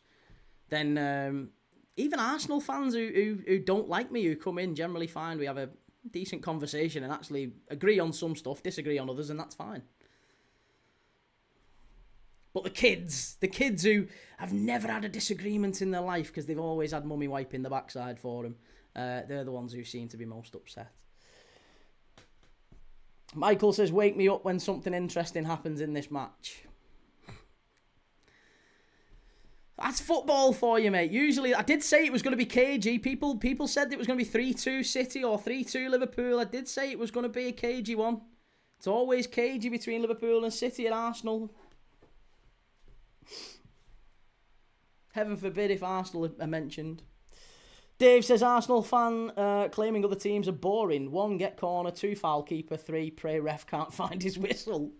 then even Arsenal fans who don't like me, who come in, generally find we have a decent conversation and actually agree on some stuff, disagree on others, and that's fine. But the kids who have never had a disagreement in their life because they've always had mummy wiping the backside for them, they're the ones who seem to be most upset. Michael says, wake me up when something interesting happens in this match. That's football for you, mate. Usually, I did say it was going to be cagey. People said it was going to be 3-2 City or 3-2 Liverpool. I did say it was going to be a cagey one. It's always cagey between Liverpool and City and Arsenal. Heaven forbid if Arsenal are mentioned. Dave says, Arsenal fan claiming other teams are boring. 1, get corner. 2, foul keeper. 3, pray ref can't find his whistle.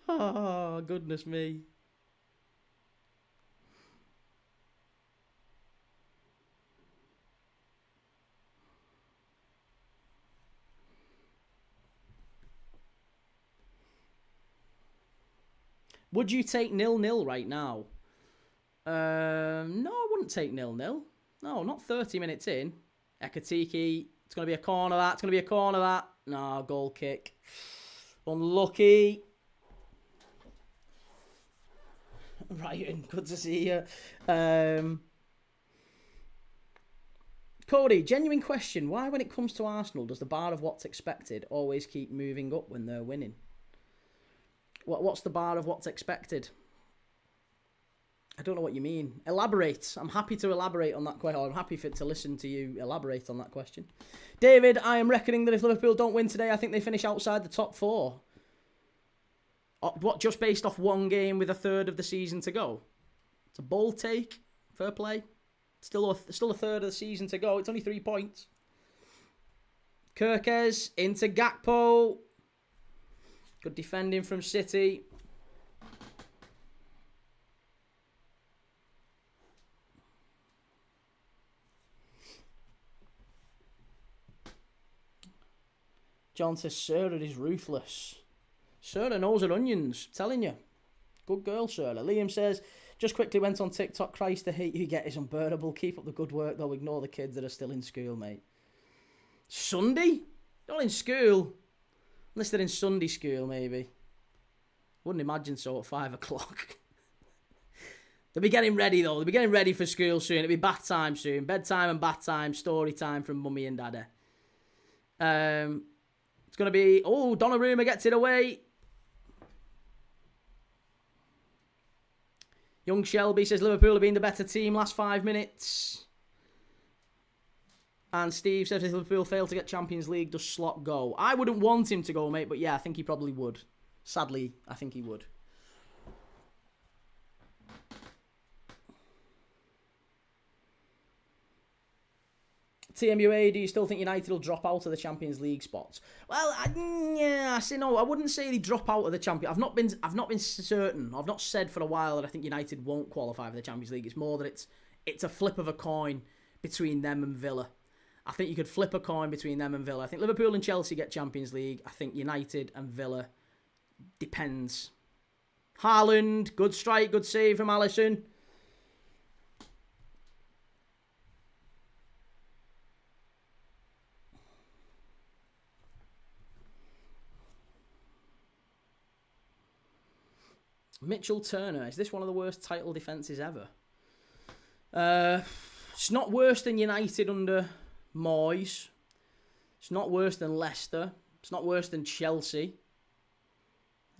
Oh, goodness me. Would you take 0-0 right now? No, I wouldn't take 0-0. No, not 30 minutes in. Ekatiki, it's going to be a corner that. It's going to be a corner that. No, goal kick. Unlucky. Right, good to see you. Cody, genuine question. Why, when it comes to Arsenal, does the bar of what's expected always keep moving up when they're winning? What's the bar of what's expected? I don't know what you mean. Elaborate. I'm happy to elaborate on that question. I'm happy to listen to you elaborate on that question. David, I am reckoning that if Liverpool don't win today, I think they finish outside the top 4. What, just based off one game with a third of the season to go? It's a bold take. Fair play. Still a third of the season to go. It's only 3 points. Kirkes into Gakpo. Good defending from City. John says, Sarah is ruthless. Sarah knows her onions. Telling you. Good girl, Sarah. Liam says, just quickly went on TikTok. Christ, the hate you get is unbearable. Keep up the good work, though. Ignore the kids that are still in school, mate. Sunday? Not in school. Unless they're in Sunday school, maybe. Wouldn't imagine so at 5 o'clock. They'll be getting ready, though. They'll be getting ready for school soon. It'll be bath time soon. Bedtime and bath time. Story time from mummy and daddy. It's going to be... Oh, Donnarumma gets it away. Young Shelby says Liverpool have been the better team last 5 minutes. And Steve says if Liverpool fail to get Champions League, does Slot go? I wouldn't want him to go, mate, but yeah, I think he probably would. Sadly, I think he would. TMUA, do you still think United will drop out of the Champions League spots? Well, I say no. I wouldn't say they drop out of the Champions. I've not been certain. I've not said for a while that I think United won't qualify for the Champions League. It's more that it's a flip of a coin between them and Villa. I think you could flip a coin between them and Villa. I think Liverpool and Chelsea get Champions League. I think United and Villa depends. Haaland, good strike, good save from Alisson. Mitchell Turner, is this one of the worst title defences ever? It's not worse than United under Moyes. It's not worse than Leicester. It's not worse than Chelsea.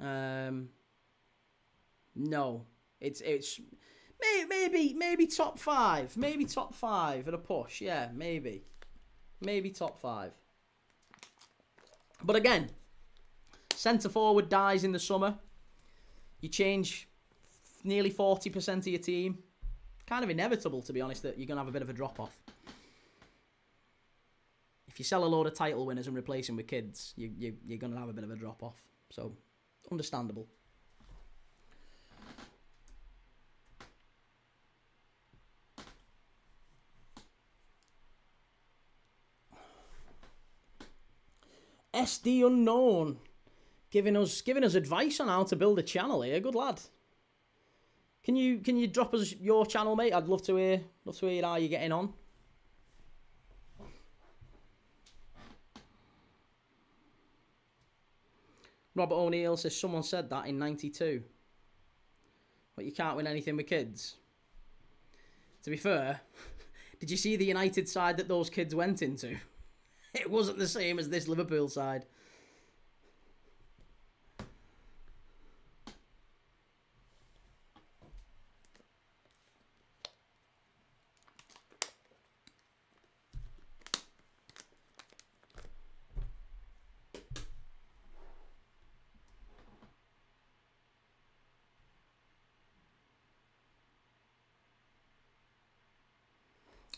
No. It's maybe top 5. Maybe top 5 at a push. Yeah, maybe. Maybe top 5. But again, centre forward dies in the summer. You change nearly 40% of your team. Kind of inevitable, to be honest, that you're going to have a bit of a drop-off. If you sell a load of title winners and replace them with kids, you're going to have a bit of a drop-off. So, understandable. SD Unknown. Giving us advice on how to build a channel here. Good lad. Can you drop us your channel, mate? I'd love to hear how you're getting on. Robert O'Neill says someone said that in '92. But you can't win anything with kids. To be fair, did you see the United side that those kids went into? It wasn't the same as this Liverpool side.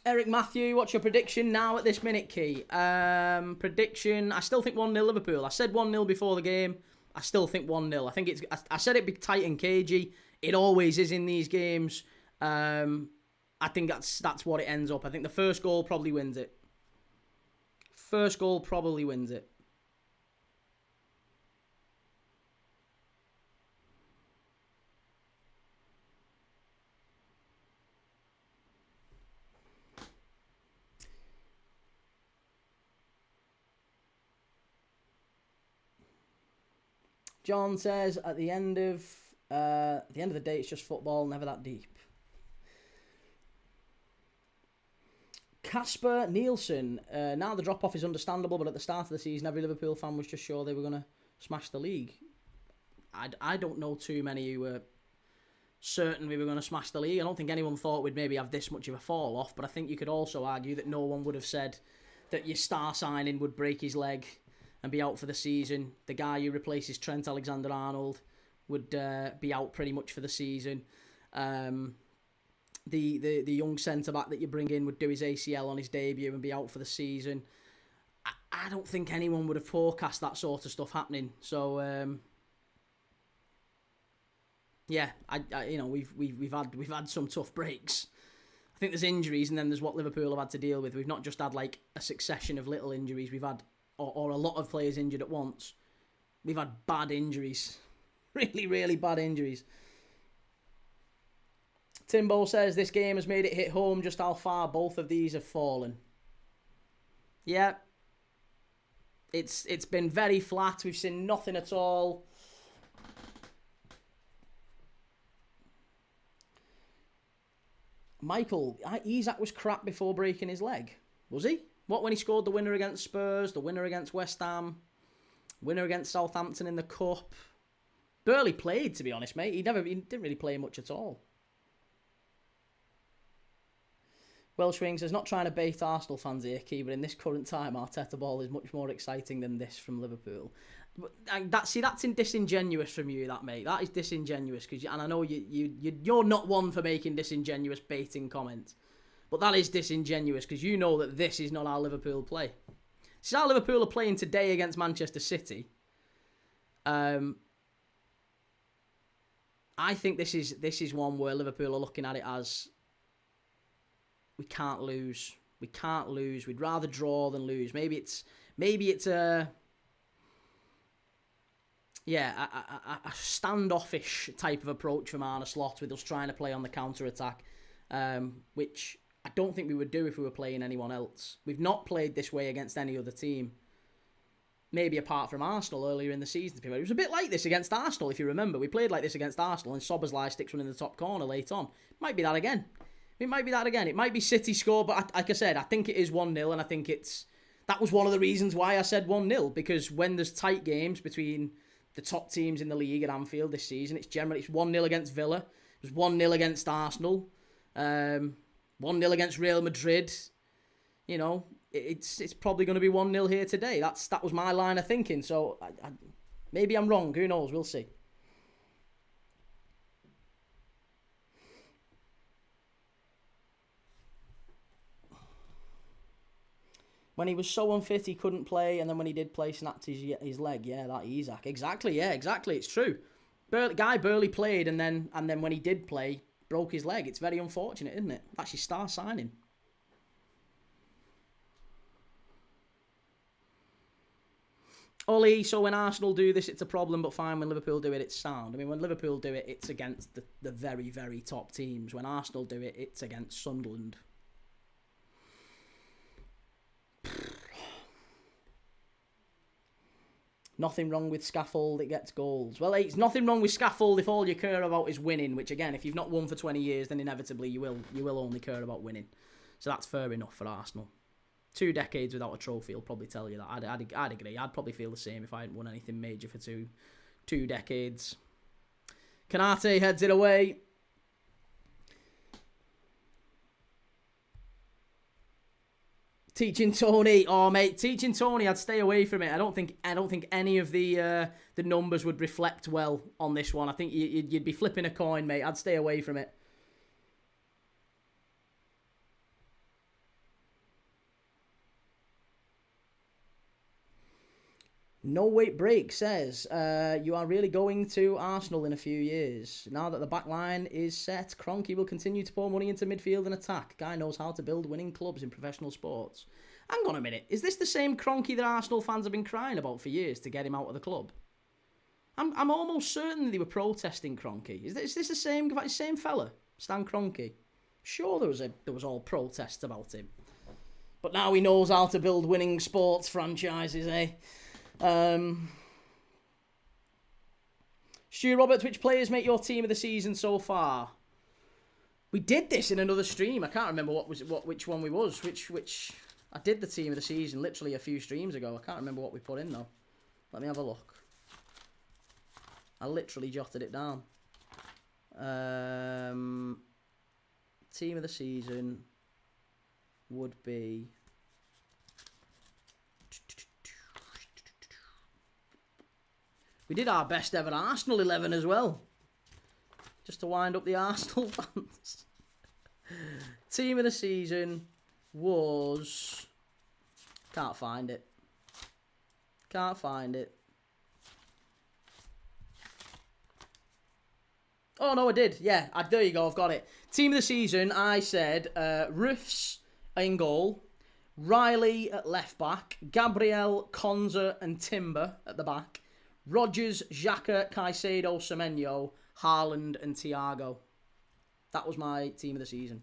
Eric Matthew, what's your prediction now at this minute, Key? Prediction, I still think 1-0 Liverpool. I said 1-0 before the game. I still think 1-0. I said it'd be tight and cagey. It always is in these games. I think that's what it ends up. I think the first goal probably wins it. John says, at the end of the day, it's just football, never that deep. Casper Nielsen, now the drop-off is understandable, but at the start of the season, every Liverpool fan was just sure they were going to smash the league. I don't know too many who were certain we were going to smash the league. I don't think anyone thought we'd maybe have this much of a fall-off, but I think you could also argue that no one would have said that your star signing would break his leg and be out for the season. The guy who replaces Trent Alexander-Arnold would be out pretty much for the season. The young centre-back that you bring in would do his ACL on his debut and be out for the season. I don't think anyone would have forecast that sort of stuff happening. So yeah, we've had some tough breaks. I think there's injuries, and then there's what Liverpool have had to deal with. We've not just had like a succession of little injuries. We've had or a lot of players injured at once. We've had bad injuries, really, really bad injuries. Timbo says this game has made it hit home just how far both of these have fallen. Yeah. It's been very flat. We've seen nothing at all. Michael, Isak was crap before breaking his leg. Was he? What, when he scored the winner against Spurs, the winner against West Ham, winner against Southampton in the Cup? Barely played, to be honest, mate. He didn't really play much at all. Welsh Wing says, not trying to bait Arsenal fans here, Key, but in this current time, Arteta ball is much more exciting than this from Liverpool. That's disingenuous from you, that, mate. That is disingenuous, and I know you're not one for making disingenuous baiting comments, but that is disingenuous because you know that this is not how Liverpool play. This is how Liverpool are playing today against Manchester City. I think this is one where Liverpool are looking at it as, we can't lose. We can't lose. We'd rather draw than lose. Maybe it's a standoffish type of approach from Arne Slot with us trying to play on the counter-attack, which I don't think we would do if we were playing anyone else. We've not played this way against any other team. Maybe apart from Arsenal earlier in the season. It was a bit like this against Arsenal, if you remember. We played like this against Arsenal and Szoboszlai sticks one in the top corner late on. Might be that again. It might be that again. It might be City score, but like I said, I think it is 1-0, and I think that was one of the reasons why I said 1-0, because when there's tight games between the top teams in the league at Anfield this season, it's 1-0 against Villa, it was 1-0 against Arsenal, 1-0 against Real Madrid. You know, it's probably going to be 1-0 here today. That was my line of thinking, so maybe I'm wrong. Who knows? We'll see. When he was so unfit he couldn't play, and then when he did play, snapped his leg. Yeah, that Isak. Exactly, yeah, exactly. It's true. Guy barely played, and then when he did play, broke his leg. It's very unfortunate, isn't it? That's your star signing. Ollie, so when Arsenal do this, it's a problem, but fine. When Liverpool do it, it's sound. I mean, when Liverpool do it, it's against the very, very top teams. When Arsenal do it, it's against Sunderland. Nothing wrong with Scaffold, it gets goals. Well, it's nothing wrong with Scaffold if all you care about is winning, which again, if you've not won for 20 years, then inevitably you will only care about winning. So that's fair enough for Arsenal. 2 decades without a trophy will probably tell you that. I'd agree. I'd probably feel the same if I hadn't won anything major for two decades. Kanate heads it away. Teaching Tony, oh mate, Teaching Tony, I'd stay away from it. I don't think any of the numbers would reflect well on this one. I think you'd be flipping a coin, mate. I'd stay away from it. No Weight Break says, you are really going to Arsenal in a few years. Now that the back line is set, Kroenke will continue to pour money into midfield and attack. Guy knows how to build winning clubs in professional sports. Hang on a minute. Is this the same Kroenke that Arsenal fans have been crying about for years to get him out of the club? I'm almost certain they were protesting Kroenke. Is this the same fella, Stan Kroenke? Sure there was all protests about him. But now he knows how to build winning sports franchises, eh? Stu Roberts, which players make your team of the season so far? We did this in another stream. I can't remember which one we was. Which I did the team of the season literally a few streams ago. I can't remember what we put in though. Let me have a look. I literally jotted it down. Team of the season would be We did our best ever Arsenal 11 as well. Just to wind up the Arsenal fans. Team of the season was... Can't find it. Can't find it. Oh, no, I did. Yeah, there you go. I've got it. Team of the season, I said Roofs in goal, Riley at left back, Gabriel, Konza and Timber at the back, Rodgers, Xhaka, Caicedo, Semenyo, Haaland and Thiago. That was my team of the season.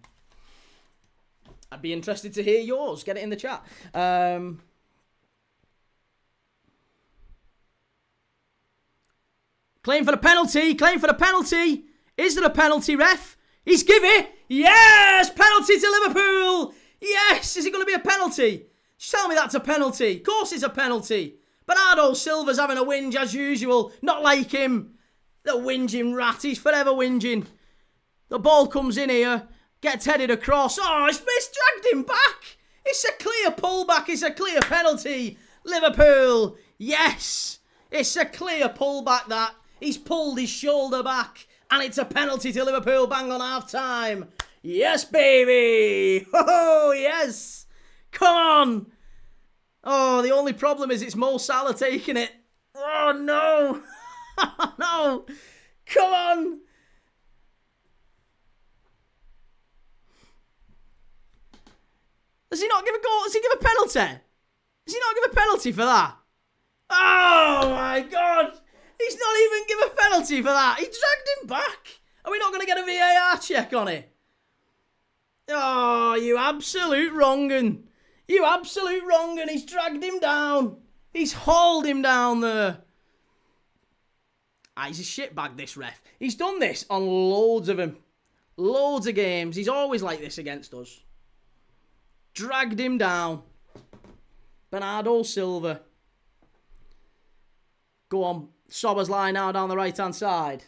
I'd be interested to hear yours. Get it in the chat. Claim for the penalty. Claim for the penalty. Is there a penalty, ref? He's give it. Yes! Penalty to Liverpool. Yes! Is it going to be a penalty? Just tell me that's a penalty. Of course it's a penalty. Bernardo Silva's having a whinge as usual. Not like him. The whinging rat. He's forever whinging. The ball comes in here. Gets headed across. Oh, it's dragged him back. It's a clear pullback. It's a clear penalty. Liverpool. Yes. It's a clear pullback that. He's pulled his shoulder back. And it's a penalty to Liverpool. Bang on half time. Yes, baby. Oh, yes. Come on. Oh, the only problem is it's Mo Salah taking it. Oh, no. No. Come on. Does he not give a goal? Does he give a penalty? Does he not give a penalty for that? Oh, my God. He's not even give a penalty for that. He dragged him back. Are we not going to get a VAR check on it? Oh, you absolute wrong'un. You absolute wrong'un. He's dragged him down. He's hauled him down there. Ah, he's a shitbag, this ref. He's done this on loads of them. Loads of games. He's always like this against us. Dragged him down. Bernardo Silva. Go on. Sober's line now down the right-hand side.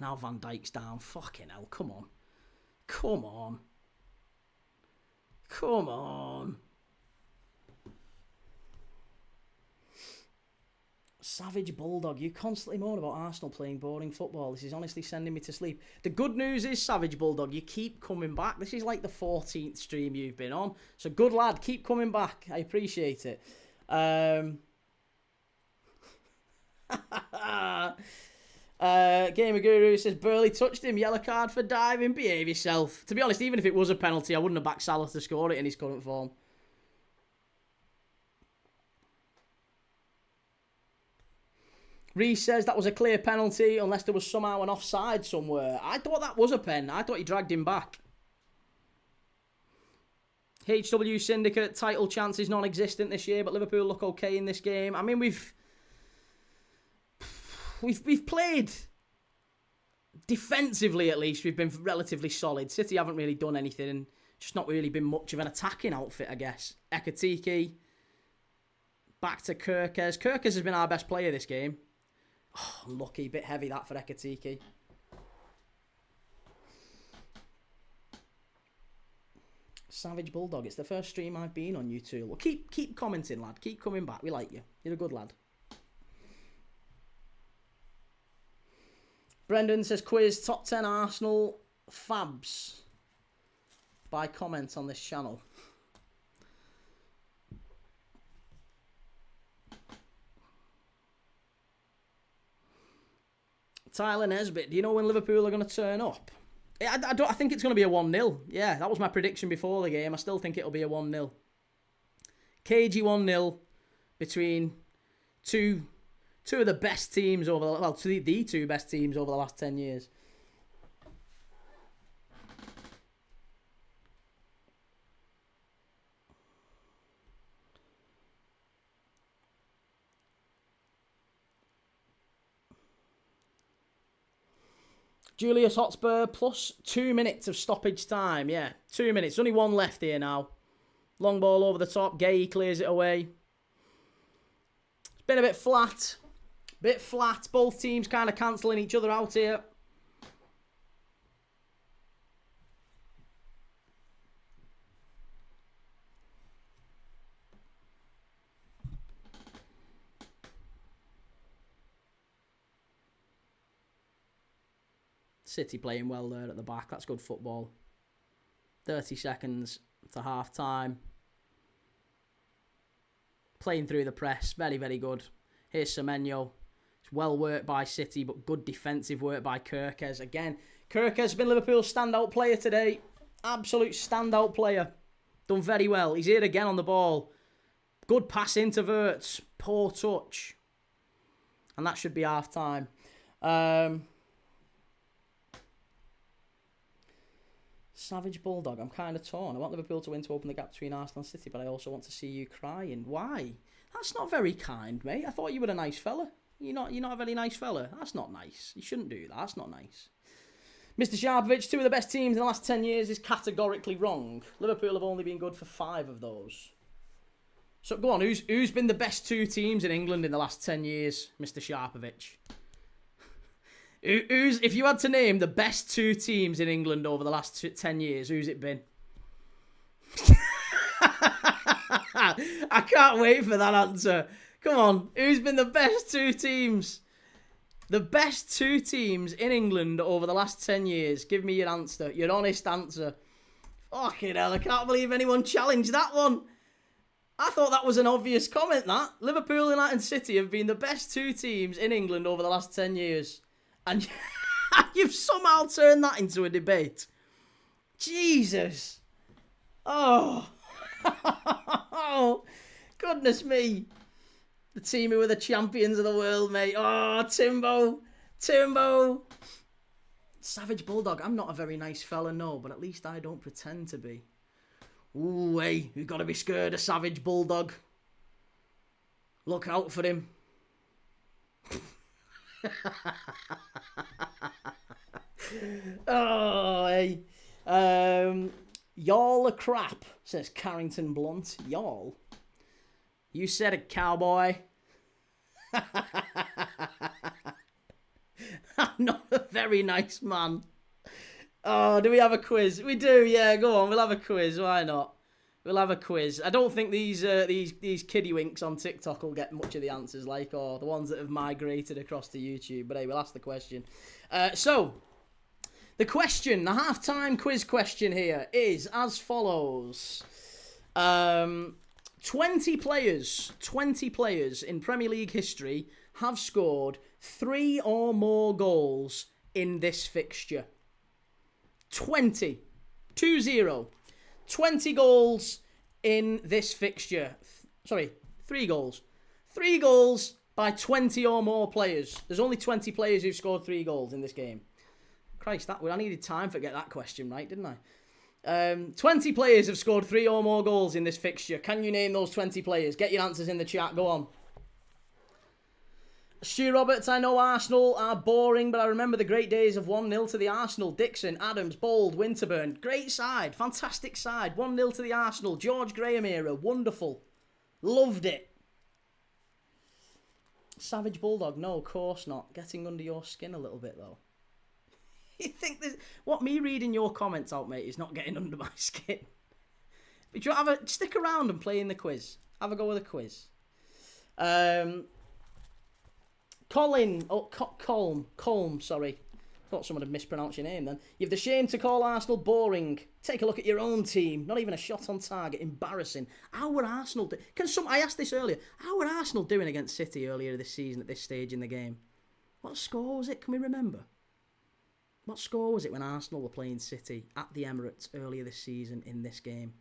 Now Van Dijk's down. Fucking hell. Come on. Come on. Come on. Savage Bulldog, you constantly moan about Arsenal playing boring football. This is honestly sending me to sleep. The good news is, Savage Bulldog, you keep coming back. This is like the 14th stream you've been on. So good lad, keep coming back. I appreciate it. Gamer Guru says, Burley touched him. Yellow card for diving. Behave yourself. To be honest, even if it was a penalty, I wouldn't have backed Salah to score it in his current form. Reece says that was a clear penalty unless there was somehow an offside somewhere. I thought that was a pen. I thought he dragged him back. HW Syndicate, title chances non-existent this year, but Liverpool look okay in this game. I mean, we've played defensively, at least. We've been relatively solid. City haven't really done anything and just not really been much of an attacking outfit, I guess. Ekatike. Back to Kirkes. Kirkes has been our best player this game. Oh, lucky. Bit heavy that for Ekatike. Savage Bulldog. It's the first stream I've been on, you two. Well, keep commenting, lad. Keep coming back. We like you. You're a good lad. Brendan says, quiz top 10 Arsenal fabs by comment on this channel. Tyler Nesbitt, do you know when Liverpool are going to turn up? I think it's going to be a 1-0. Yeah, that was my prediction before the game. I still think it'll be a 1-0. Cagey 1-0 between two of the best teams over the two best teams over the last 10 years. Julius Hotspur plus 2 minutes of stoppage time. Yeah, 2 minutes. Only one left here now. Long ball over the top. Gay clears it away. It's been a bit flat. Bit flat. Both teams kind of cancelling each other out here. City playing well there at the back. That's good football. 30 seconds to half time. Playing through the press. Very, very good. Here's Semenyo. It's well worked by City, but good defensive work by Kirkes. Again, Kirkes has been Liverpool's standout player today. Absolute standout player. Done very well. He's here again on the ball. Good pass into Wirtz. Poor touch. And that should be half time. Savage Bulldog. I'm kind of torn. I want Liverpool to win to open the gap between Arsenal and City, but I also want to see you crying. Why? That's not very kind, mate. I thought you were a nice fella. You're not a very nice fella. That's not nice. You shouldn't do that. That's not nice. Mr. Sharpovich, 2 of the best teams in the last 10 years is categorically wrong. Liverpool have only been good for 5 of those. So go on, who's been the best 2 teams in England in the last 10 years, Mr. Sharpovich? If you had to name the best 2 teams in England over the last 10 years, who's it been? I can't wait for that answer. Come on, who's been the best 2 teams? The best 2 teams in England over the last 10 years. Give me your answer, your honest answer. Fucking hell, I can't believe anyone challenged that one. I thought that was an obvious comment, that. Liverpool, United and City have been the best 2 teams in England over the last 10 years. And you've somehow turned that into a debate. Jesus. Oh. Oh. Goodness me. The team who were the champions of the world, mate. Oh, Timbo. Savage Bulldog. I'm not a very nice fella, no, but at least I don't pretend to be. Ooh, hey, you've got to be scared of Savage Bulldog. Look out for him. Oh, hey. Y'all are crap, says Carrington Blunt. Y'all? You said it, cowboy. I'm not a very nice man. Oh, do we have a quiz? We do, yeah, go on, we'll have a quiz, why not? We'll have a quiz. I don't think these kiddie winks on TikTok will get much of the answers, like, or the ones that have migrated across to YouTube, but hey, we'll ask the question. So, the question, the half-time quiz question here is as follows. 20 players in Premier League history have scored 3 or more goals in this fixture. 20 goals in this fixture. Sorry, 3 goals. 3 goals by 20 or more players. There's only 20 players who've scored 3 goals in this game. Christ, I needed time to get that question right, didn't I? 20 players have scored 3 or more goals in this fixture. Can you name those 20 players? Get your answers in the chat. Go on. Stu Roberts, I know Arsenal are boring, but I remember the great days of 1-0 to the Arsenal. Dixon, Adams, Bold, Winterburn. Great side. Fantastic side. 1-0 to the Arsenal. George Graham era. Wonderful. Loved it. Savage Bulldog. No, of course not. Getting under your skin a little bit, though. You think this? What, me reading your comments out, mate, is not getting under my skin? But you stick around and play in the quiz. Have a go with the quiz. Colin, Colm, sorry. Thought someone had mispronounced your name then. You've the shame to call Arsenal boring. Take a look at your own team. Not even a shot on target. Embarrassing. How were Arsenal I asked this earlier. How were Arsenal doing against City earlier this season at this stage in the game? What score was it? Can we remember? What score was it when Arsenal were playing City at the Emirates earlier this season in this game?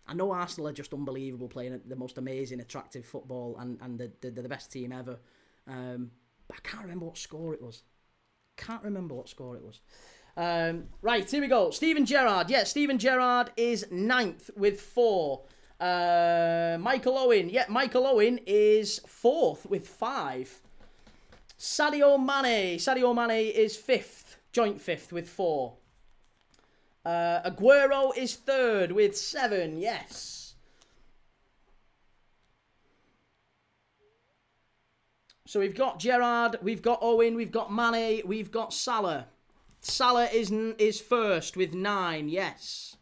I know Arsenal are just unbelievable, playing the most amazing, attractive football, and they're the best team ever. But I can't remember what score it was. Right, here we go. Steven Gerrard. Yeah, Steven Gerrard is 9th with 4. Michael Owen is 4th with 5. Sadio Mane is 5th, joint 5th with 4. Aguero is 3rd with 7, yes. So we've got Gerrard, we've got Owen, we've got Mane, we've got Salah. Salah is 1st with 9, yes.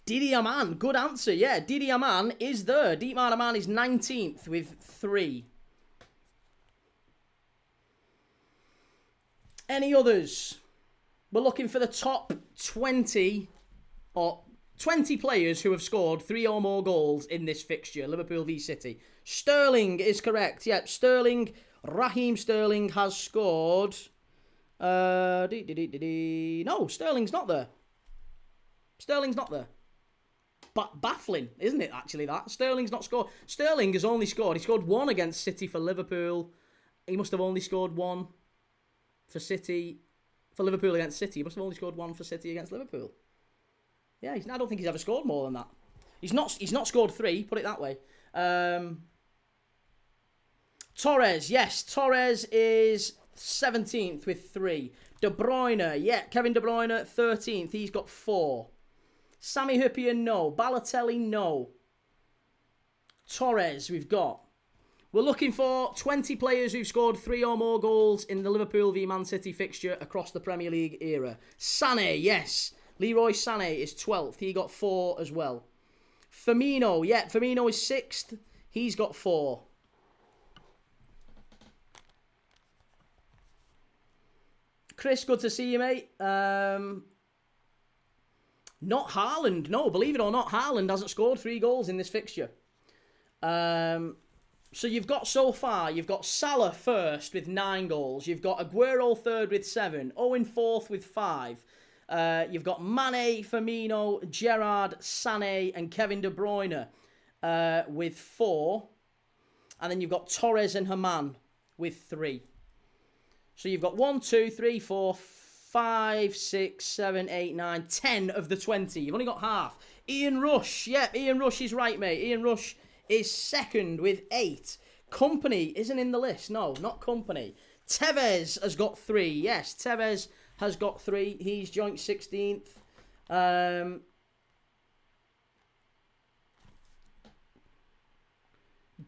Didi Aman, good answer. Yeah, Didi Aman is there. Dietmar Aman is 19th with 3. Any others? We're looking for the top 20 or 20 players who have scored 3 or more goals in this fixture. Liverpool v City. Sterling is correct. Yep, Sterling, Raheem Sterling has scored. No, Sterling's not there. Sterling's not there. But baffling, isn't it, actually, that? Sterling's not scored. Sterling has only scored. He scored 1 against City for Liverpool. He must have only scored 1 for City. For Liverpool against City. He must have only scored 1 for City against Liverpool. Yeah, I don't think he's ever scored more than that. He's not scored 3, put it that way. Torres, yes. Torres is 17th with 3. De Bruyne, yeah. Kevin De Bruyne, 13th. He's got 4. Sami Hyypiä, no. Balotelli, no. Torres, we've got. We're looking for 20 players who've scored 3 or more goals in the Liverpool v Man City fixture across the Premier League era. Sané, yes. Leroy Sané is 12th. He got 4 as well. Firmino, yeah. Firmino is 6th. He's got 4. Chris, good to see you, mate. Not Haaland. No, believe it or not, Haaland hasn't scored 3 goals in this fixture. So you've got so far, you've got Salah first with 9 goals. You've got Aguero third with 7. Owen fourth with 5. You've got Mane, Firmino, Gerrard, Sané and Kevin De Bruyne with 4. And then you've got Torres and Haman with 3. So you've got 1, 2, 3, 4, 5, 6, 7, 8, 9, 10 of the 20. You've only got half. Ian Rush. Yep, Ian Rush is right, mate. Ian Rush is 2nd with 8. Company isn't in the list. No, not Company. Tevez has got 3. Yes, Tevez has got 3. He's joint 16th.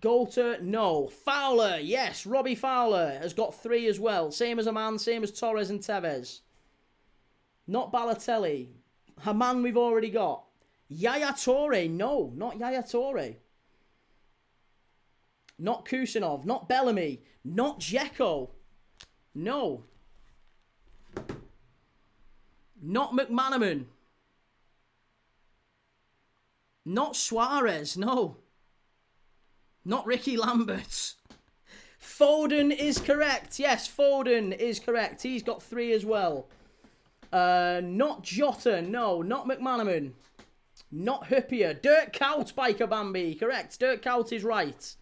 Golter, no. Fowler, yes. Robbie Fowler has got 3 as well. Same as Aman, same as Torres and Tevez. Not Balotelli. Haman we've already got. Yaya Toure, no. Not Yaya Toure. Not Kusanov. Not Bellamy. Not Dzeko. No. Not McManaman. Not Suarez, no. Not Ricky Lambert. Foden is correct. Yes, Foden is correct. He's got 3 as well. Not Jota. No, not McManaman. Not Hyypiä. Dirk Kuyt, Biker Bambi. Correct. Dirk Kuyt is right.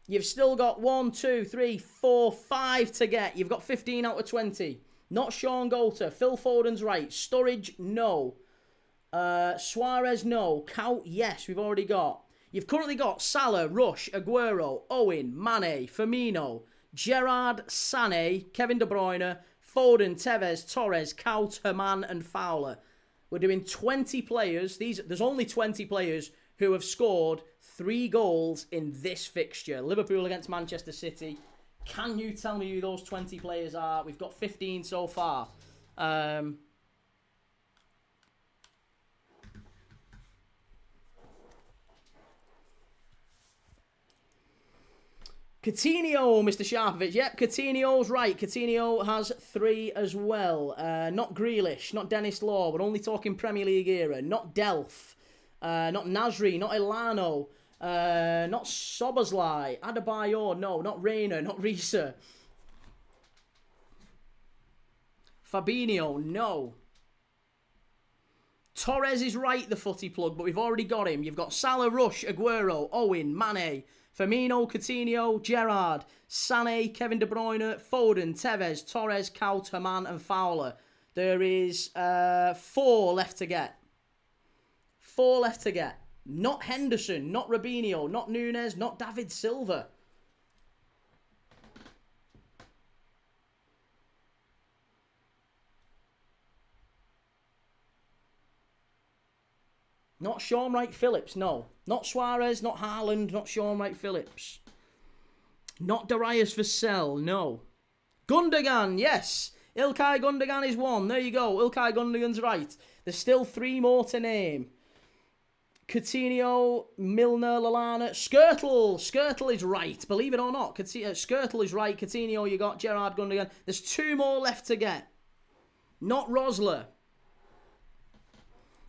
You've still got 1, 2, 3, 4, 5 to get. You've got 15 out of 20. Not Sean Golter. Phil Foden's right. Sturridge, no. Suarez, no. Kuyt, yes, we've already got. You've currently got Salah, Rush, Aguero, Owen, Mane, Firmino, Gerrard, Sané, Kevin De Bruyne, Foden, Tevez, Torres, Kuyt, Haman and Fowler. We're doing 20 players. There's only 20 players who have scored 3 goals in this fixture. Liverpool against Manchester City. Can you tell me who those 20 players are? We've got 15 so far. Coutinho, Mr. Sharpovich. Yep, Coutinho's right. Coutinho has 3 as well. Not Grealish, not Dennis Law. We're only talking Premier League era. Not Delph. Not Nasri, not Elano. Not Soboslai. Adebayor, no. Not Reina, not Risa. Fabinho, no. Torres is right, the footy plug, but we've already got him. You've got Salah, Rush, Aguero, Owen, Mane, Firmino, Coutinho, Gerrard, Sané, Kevin De Bruyne, Foden, Tevez, Torres, Kuyt, Haman and Fowler. There is 4 left to get. 4 left to get. Not Henderson, not Robinho, not Nunes, not David Silva. Not Sean Wright-Phillips, no. Not Suarez, not Haaland, not Sean Wright-Phillips. Not Darius Vassell, no. Gundogan, yes. Ilkay Gundogan is 1. There you go. Ilkay Gundogan's right. There's still 3 more to name. Coutinho, Milner, Lallana, Skirtle. Skirtle is right. Believe it or not, Skirtle is right. Coutinho, you got Gerrard, Gundogan. There's 2 more left to get. Not Rosler.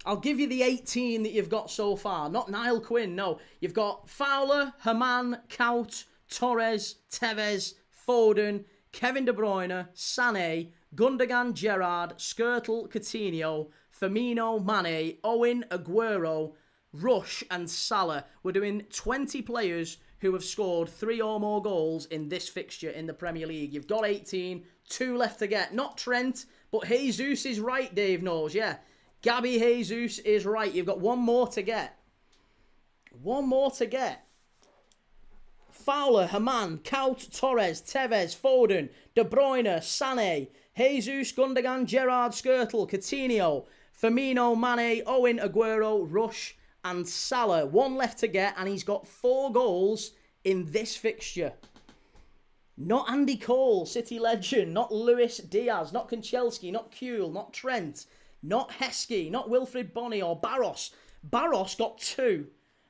I'll give you the 18 that you've got so far. Not Niall Quinn, no. You've got Fowler, Haman, Kaut, Torres, Tevez, Foden, Kevin De Bruyne, Sané, Gundogan, Gerrard, Skirtle, Coutinho, Firmino, Mane, Owen, Aguero, Rush and Salah. We're doing 20 players who have scored 3 or more goals in this fixture in the Premier League. You've got 18, 2 left to get. Not Trent, but Jesus is right, Dave knows, yeah. Gabby Jesus is right. You've got 1 more to get. 1 more to get. Fowler, Haman, Kaut, Torres, Tevez, Foden, De Bruyne, Sané, Jesus, Gundogan, Gerrard, Skirtle, Coutinho, Firmino, Mane, Owen, Aguero, Rush and Salah. 1 left to get, and he's got 4 goals in this fixture. Not Andy Cole, City legend. Not Luis Diaz. Not Konchesky. Not Kuhl. Not Trent. Not Heskey. Not Wilfried Bony or Barros. Barros got 2.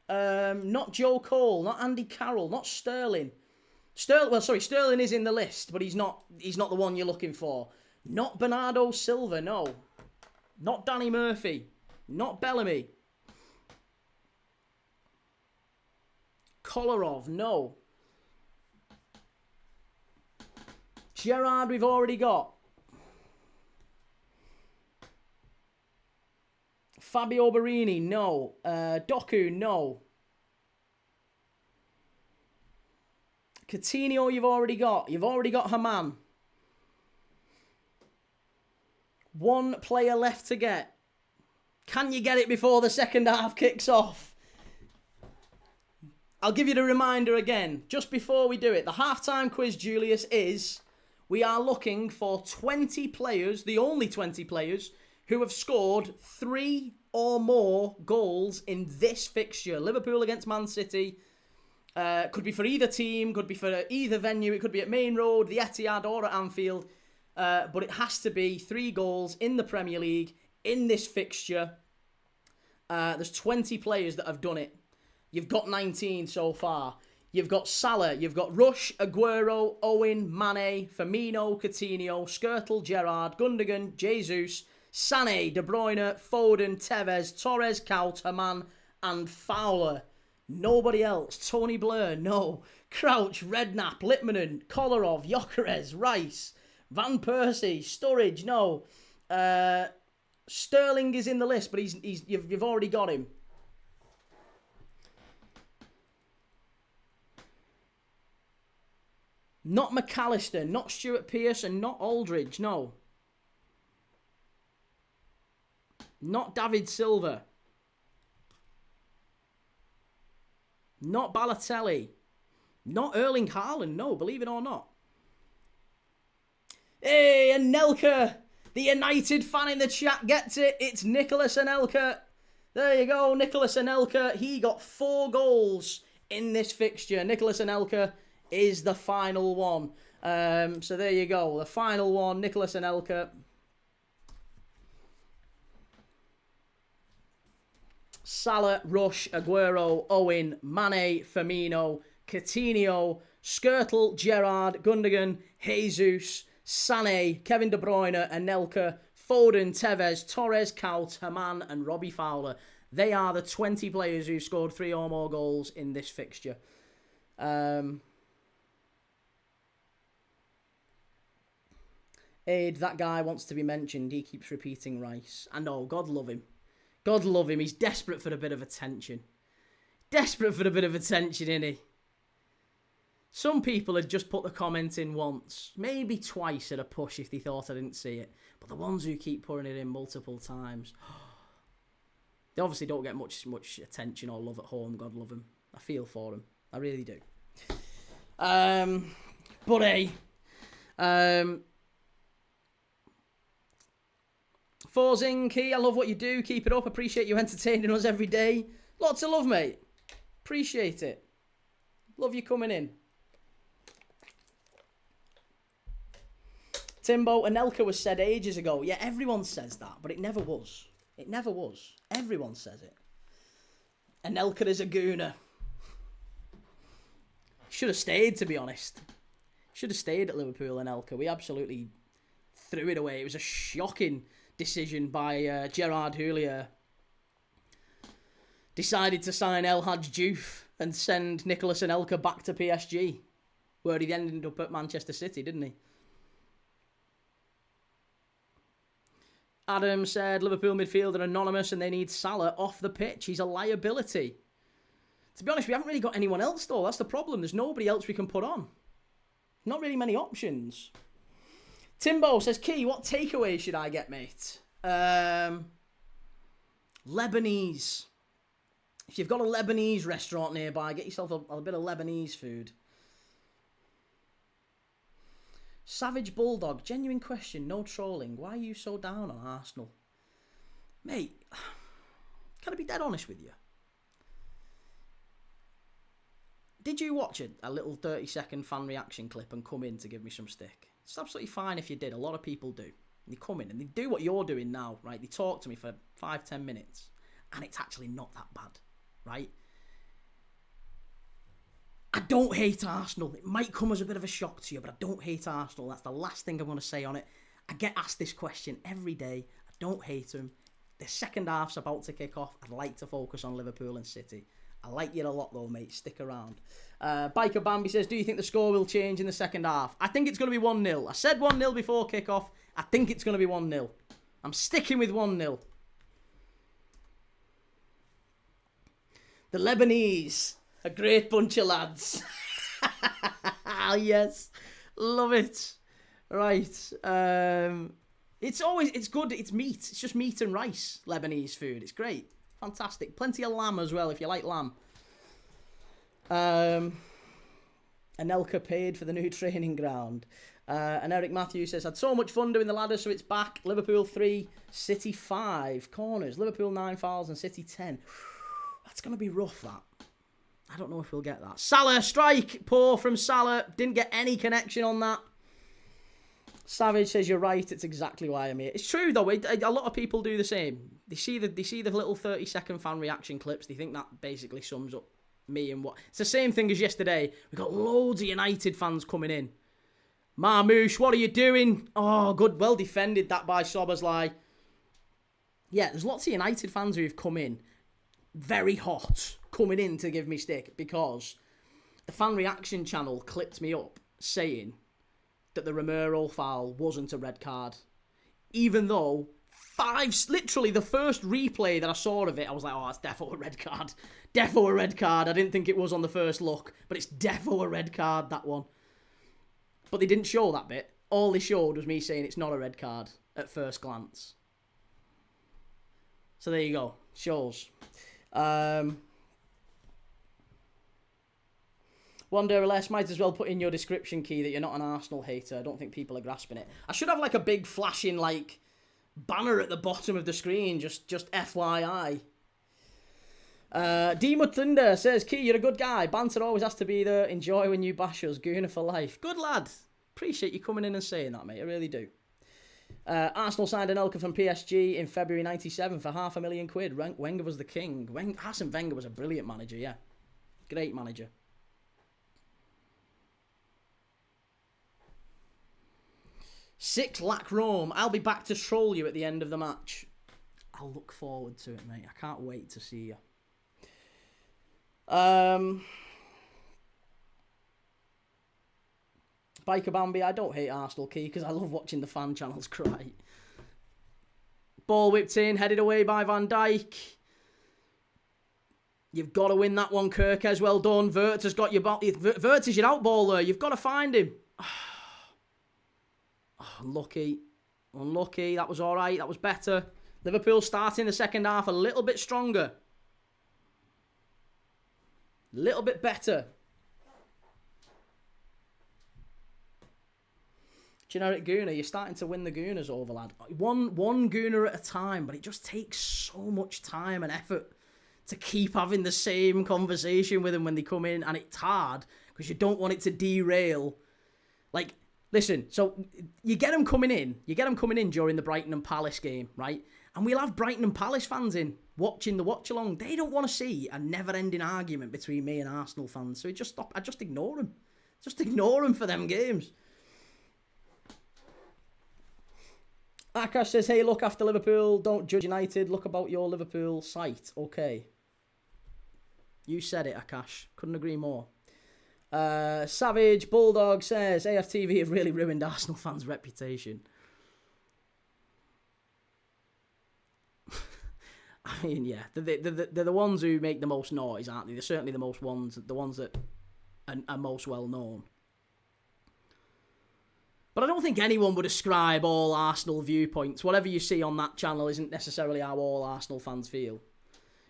Not Joe Cole. Not Andy Carroll. Not Sterling. Sterling is in the list, but he's not the one you're looking for. Not Bernardo Silva, no. Not Danny Murphy. Not Bellamy. Kolarov, no. Gerrard, we've already got. Fabio Borini, no. Doku, no. Coutinho, you've already got. You've already got Haman. 1 player left to get. Can you get it before the second half kicks off? I'll give you the reminder again, just before we do it. The halftime quiz, Julius, is we are looking for 20 players, the only 20 players, who have scored 3 or more goals in this fixture. Liverpool against Man City. Could be for either team, could be for either venue. It could be at Main Road, the Etihad or at Anfield. But it has to be 3 goals in the Premier League in this fixture. There's 20 players that have done it. You've got 19 so far. You've got Salah, you've got Rush, Aguero, Owen, Mane, Firmino, Coutinho, Skirtle, Gerrard, Gundogan, Jesus, Sané, De Bruyne, Foden, Tevez, Torres, Kaut, Haman and Fowler. Nobody else. Tony Blair, no. Crouch, Redknapp, Litmanen, Kolarov, Gyökeres, Rice, Van Persie, Sturridge, no. Sterling is in the list, but you've already got him. Not McAllister, not Stuart Pearce, and not Aldridge, no. Not David Silva. Not Balotelli. Not Erling Haaland, no, believe it or not. Hey, Anelka, the United fan in the chat gets it. It's Nicholas Anelka. There you go, Nicholas Anelka. He got 4 goals in this fixture. Nicholas Anelka is the final one. So there you go. The final one, Nicholas Anelka. Salah, Rush, Aguero, Owen, Mane, Firmino, Coutinho, Skirtle, Gerrard, Gundogan, Jesus, Sané, Kevin De Bruyne, Anelka, Foden, Tevez, Torres, Kaut, Haman and Robbie Fowler. They are the 20 players who scored 3 or more goals in this fixture. Aid, that guy wants to be mentioned. He keeps repeating Rice. I know, God love him. God love him. He's desperate for a bit of attention. Desperate for a bit of attention, isn't he? Some people had just put the comment in once. Maybe twice at a push if they thought I didn't see it. But the ones who keep putting it in multiple times, they obviously don't get much attention or love at home. God love them. I feel for them. I really do. But hey. Forzinky, I love what you do. Keep it up. Appreciate you entertaining us every day. Lots of love, mate. Appreciate it. Love you coming in. Timbo, Anelka was said ages ago. Yeah, everyone says that, but it never was. It never was. Everyone says it. Anelka is a gooner. Should have stayed, to be honest. Should have stayed at Liverpool, Anelka. We absolutely threw it away. It was a shocking decision by Gerard Houllier. Decided to sign El Hadj Diouf and send Nicolas Anelka back to PSG, where he then ended up at Manchester City, didn't he? Adam said, Liverpool midfielder anonymous and they need Salah off the pitch. He's a liability. To be honest, we haven't really got anyone else, though. That's the problem. There's nobody else we can put on. Not really many options. Timbo says, Key, what takeaway should I get, mate? Lebanese. If you've got a Lebanese restaurant nearby, get yourself a bit of Lebanese food. Savage Bulldog, genuine question, no trolling. Why are you so down on Arsenal? Mate, can I be dead honest with you? Did you watch a little 30-second fan reaction clip and come in to give me some stick? It's absolutely fine if you did. A lot of people do. They come in and they do what you're doing now, right? They talk to me for 5-10 minutes and it's actually not that bad, right? I don't hate Arsenal. It might come as a bit of a shock to you, but I don't hate Arsenal. That's the last thing I'm going to say on it. I get asked this question every day. I don't hate them. The second half's about to kick off. I'd like to focus on Liverpool and City. I like you a lot though, mate. Stick around. Biker Bambi says, do you think the score will change in the second half? I think it's going to be 1-0. I said 1-0 before kick-off. I think it's going to be 1-0. I'm sticking with 1-0. The Lebanese. A great bunch of lads. Yes. Love it. Right. It's good. It's meat. It's just meat and rice. Lebanese food. It's great. Fantastic. Plenty of lamb as well if you like lamb. Anelka paid for the new training ground. And Eric Matthews says, had so much fun doing the ladder, so it's back. Liverpool 3, City 5. Corners. Liverpool 9 fouls and City 10. That's going to be rough, that. I don't know if we'll get that. Salah, strike. Poor from Salah. Didn't get any connection on that. Savage says, you're right. It's exactly why I'm here. It's true, though. A lot of people do the same. They see the little 30-second fan reaction clips. They think that basically sums up me and what... It's the same thing as yesterday. We got loads of United fans coming in. Marmouche, what are you doing? Oh, good. Well defended, that by Sobersley. Yeah, there's lots of United fans who've come in very hot, coming in to give me stick because the fan reaction channel clipped me up saying that the Romero foul wasn't a red card. Even though literally the first replay that I saw of it, I was like, oh, it's defo a red card. Defo a red card. I didn't think it was on the first look, but it's defo a red card, that one. But they didn't show that bit. All they showed was me saying it's not a red card at first glance. So there you go. Shows. One day or less, might as well put in your description key that you're not an Arsenal hater. I don't think people are grasping it. I should have like a big flashing like banner at the bottom of the screen, just FYI. D Mutlunder says, Key, you're a good guy. Banter always has to be there. Enjoy when you bash us. Gooner for life. Good lad. Appreciate you coming in and saying that, mate. I really do. Arsenal signed Anelka from PSG in February 97 for £500,000. Wenger was the king. Arsene Wenger was a brilliant manager, yeah. Great manager. Six lack Rome. I'll be back to troll you at the end of the match. I'll look forward to it, mate. I can't wait to see you. Biker Bambi, I don't hate Arsenal, Key, because I love watching the fan channels cry. Ball whipped in, headed away by Van Dijk. You've got to win that one, Kirkes. Well done. Vert has got your ball. Vert is your outballer. You've got to find him. Oh, unlucky. Unlucky. That was all right. That was better. Liverpool starting the second half a little bit stronger. A little bit better. Generic Gooner, you're starting to win the Gooners over, lad. One Gooner at a time, but it just takes so much time and effort to keep having the same conversation with them when they come in, and it's hard because you don't want it to derail. Like, Listen, so you get them coming in. You get them coming in during the Brighton and Palace game, right? And we'll have Brighton and Palace fans in watching the watch-along. They don't want to see a never-ending argument between me and Arsenal fans. So I just ignore them. Just ignore them for them games. Akash says, hey, look after Liverpool. Don't judge United. Look about your Liverpool site. Okay. You said it, Akash. Couldn't agree more. Savage Bulldog says, AFTV have really ruined Arsenal fans' reputation. I mean, yeah, they're the ones who make the most noise, aren't they? They're certainly the ones that are most well known. But I don't think anyone would ascribe all Arsenal viewpoints. Whatever you see on that channel isn't necessarily how all Arsenal fans feel.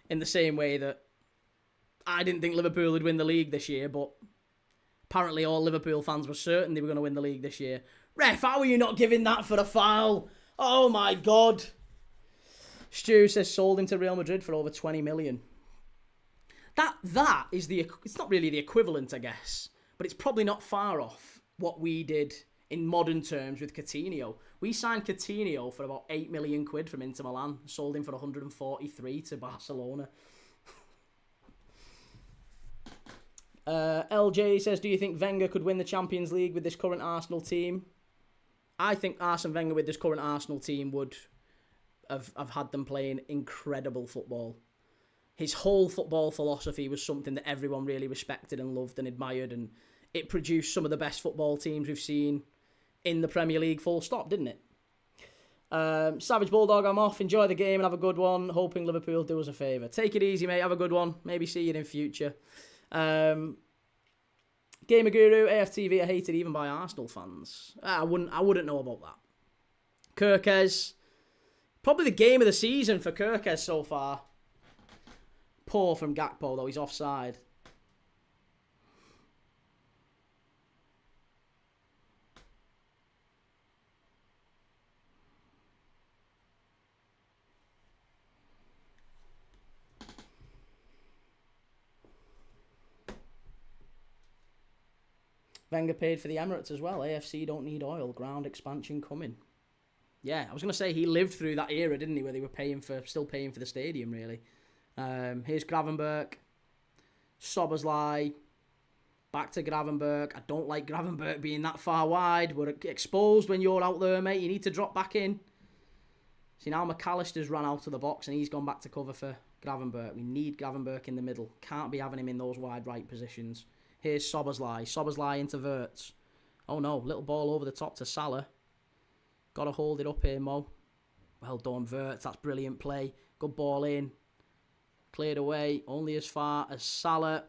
In the same way that I didn't think Liverpool would win the league this year, but apparently all Liverpool fans were certain they were going to win the league this year. Ref, how are you not giving that for a foul? Oh my God. Stu says sold him to Real Madrid for over 20 million. That is it's not really the equivalent, I guess, but it's probably not far off what we did in modern terms with Coutinho. We signed Coutinho for about 8 million quid from Inter Milan, sold him for 143 to Barcelona. LJ says, do you think Wenger could win the Champions League with this current Arsenal team? I think Arsene Wenger with this current Arsenal team would have had them playing incredible football. His whole football philosophy was something that everyone really respected and loved and admired, and it produced some of the best football teams we've seen in the Premier League, full stop, didn't it? Savage Bulldog, I'm off. Enjoy the game and have a good one. Hoping Liverpool do us a favour. Take it easy, mate. Have a good one. Maybe see you in future. Gamer Guru, AFTV are hated even by Arsenal fans. I wouldn't know about that. Kirkes, probably the game of the season for Kirkes so far. Poor from Gakpo, though. He's offside. Wenger paid for the Emirates as well. AFC don't need oil. Ground expansion coming. Yeah, I was going to say he lived through that era, didn't he, where they were still paying for the stadium, really. Here's Gravenberch. Sobersley. Back to Gravenberch. I don't like Gravenberch being that far wide. We're exposed when you're out there, mate. You need to drop back in. See, now McAllister's run out of the box and he's gone back to cover for Gravenberch. We need Gravenberch in the middle. Can't be having him in those wide right positions. Here's Sobersley. Sobersley into Wirtz. Oh no, little ball over the top to Salah. Got to hold it up here, Mo. Well done, Wirtz. That's brilliant play. Good ball in. Cleared away. Only as far as Salah.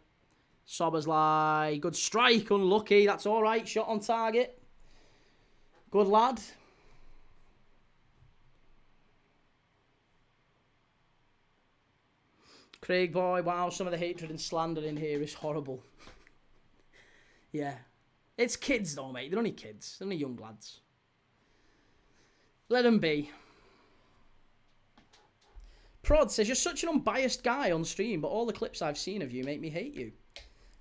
Sobersley. Good strike. Unlucky. That's all right. Shot on target. Good lad. Craig boy. Wow, some of the hatred and slander in here is horrible. Yeah. It's kids though, mate. They're only kids. They're only young lads. Let them be. Prod says, you're such an unbiased guy on stream, but all the clips I've seen of you make me hate you.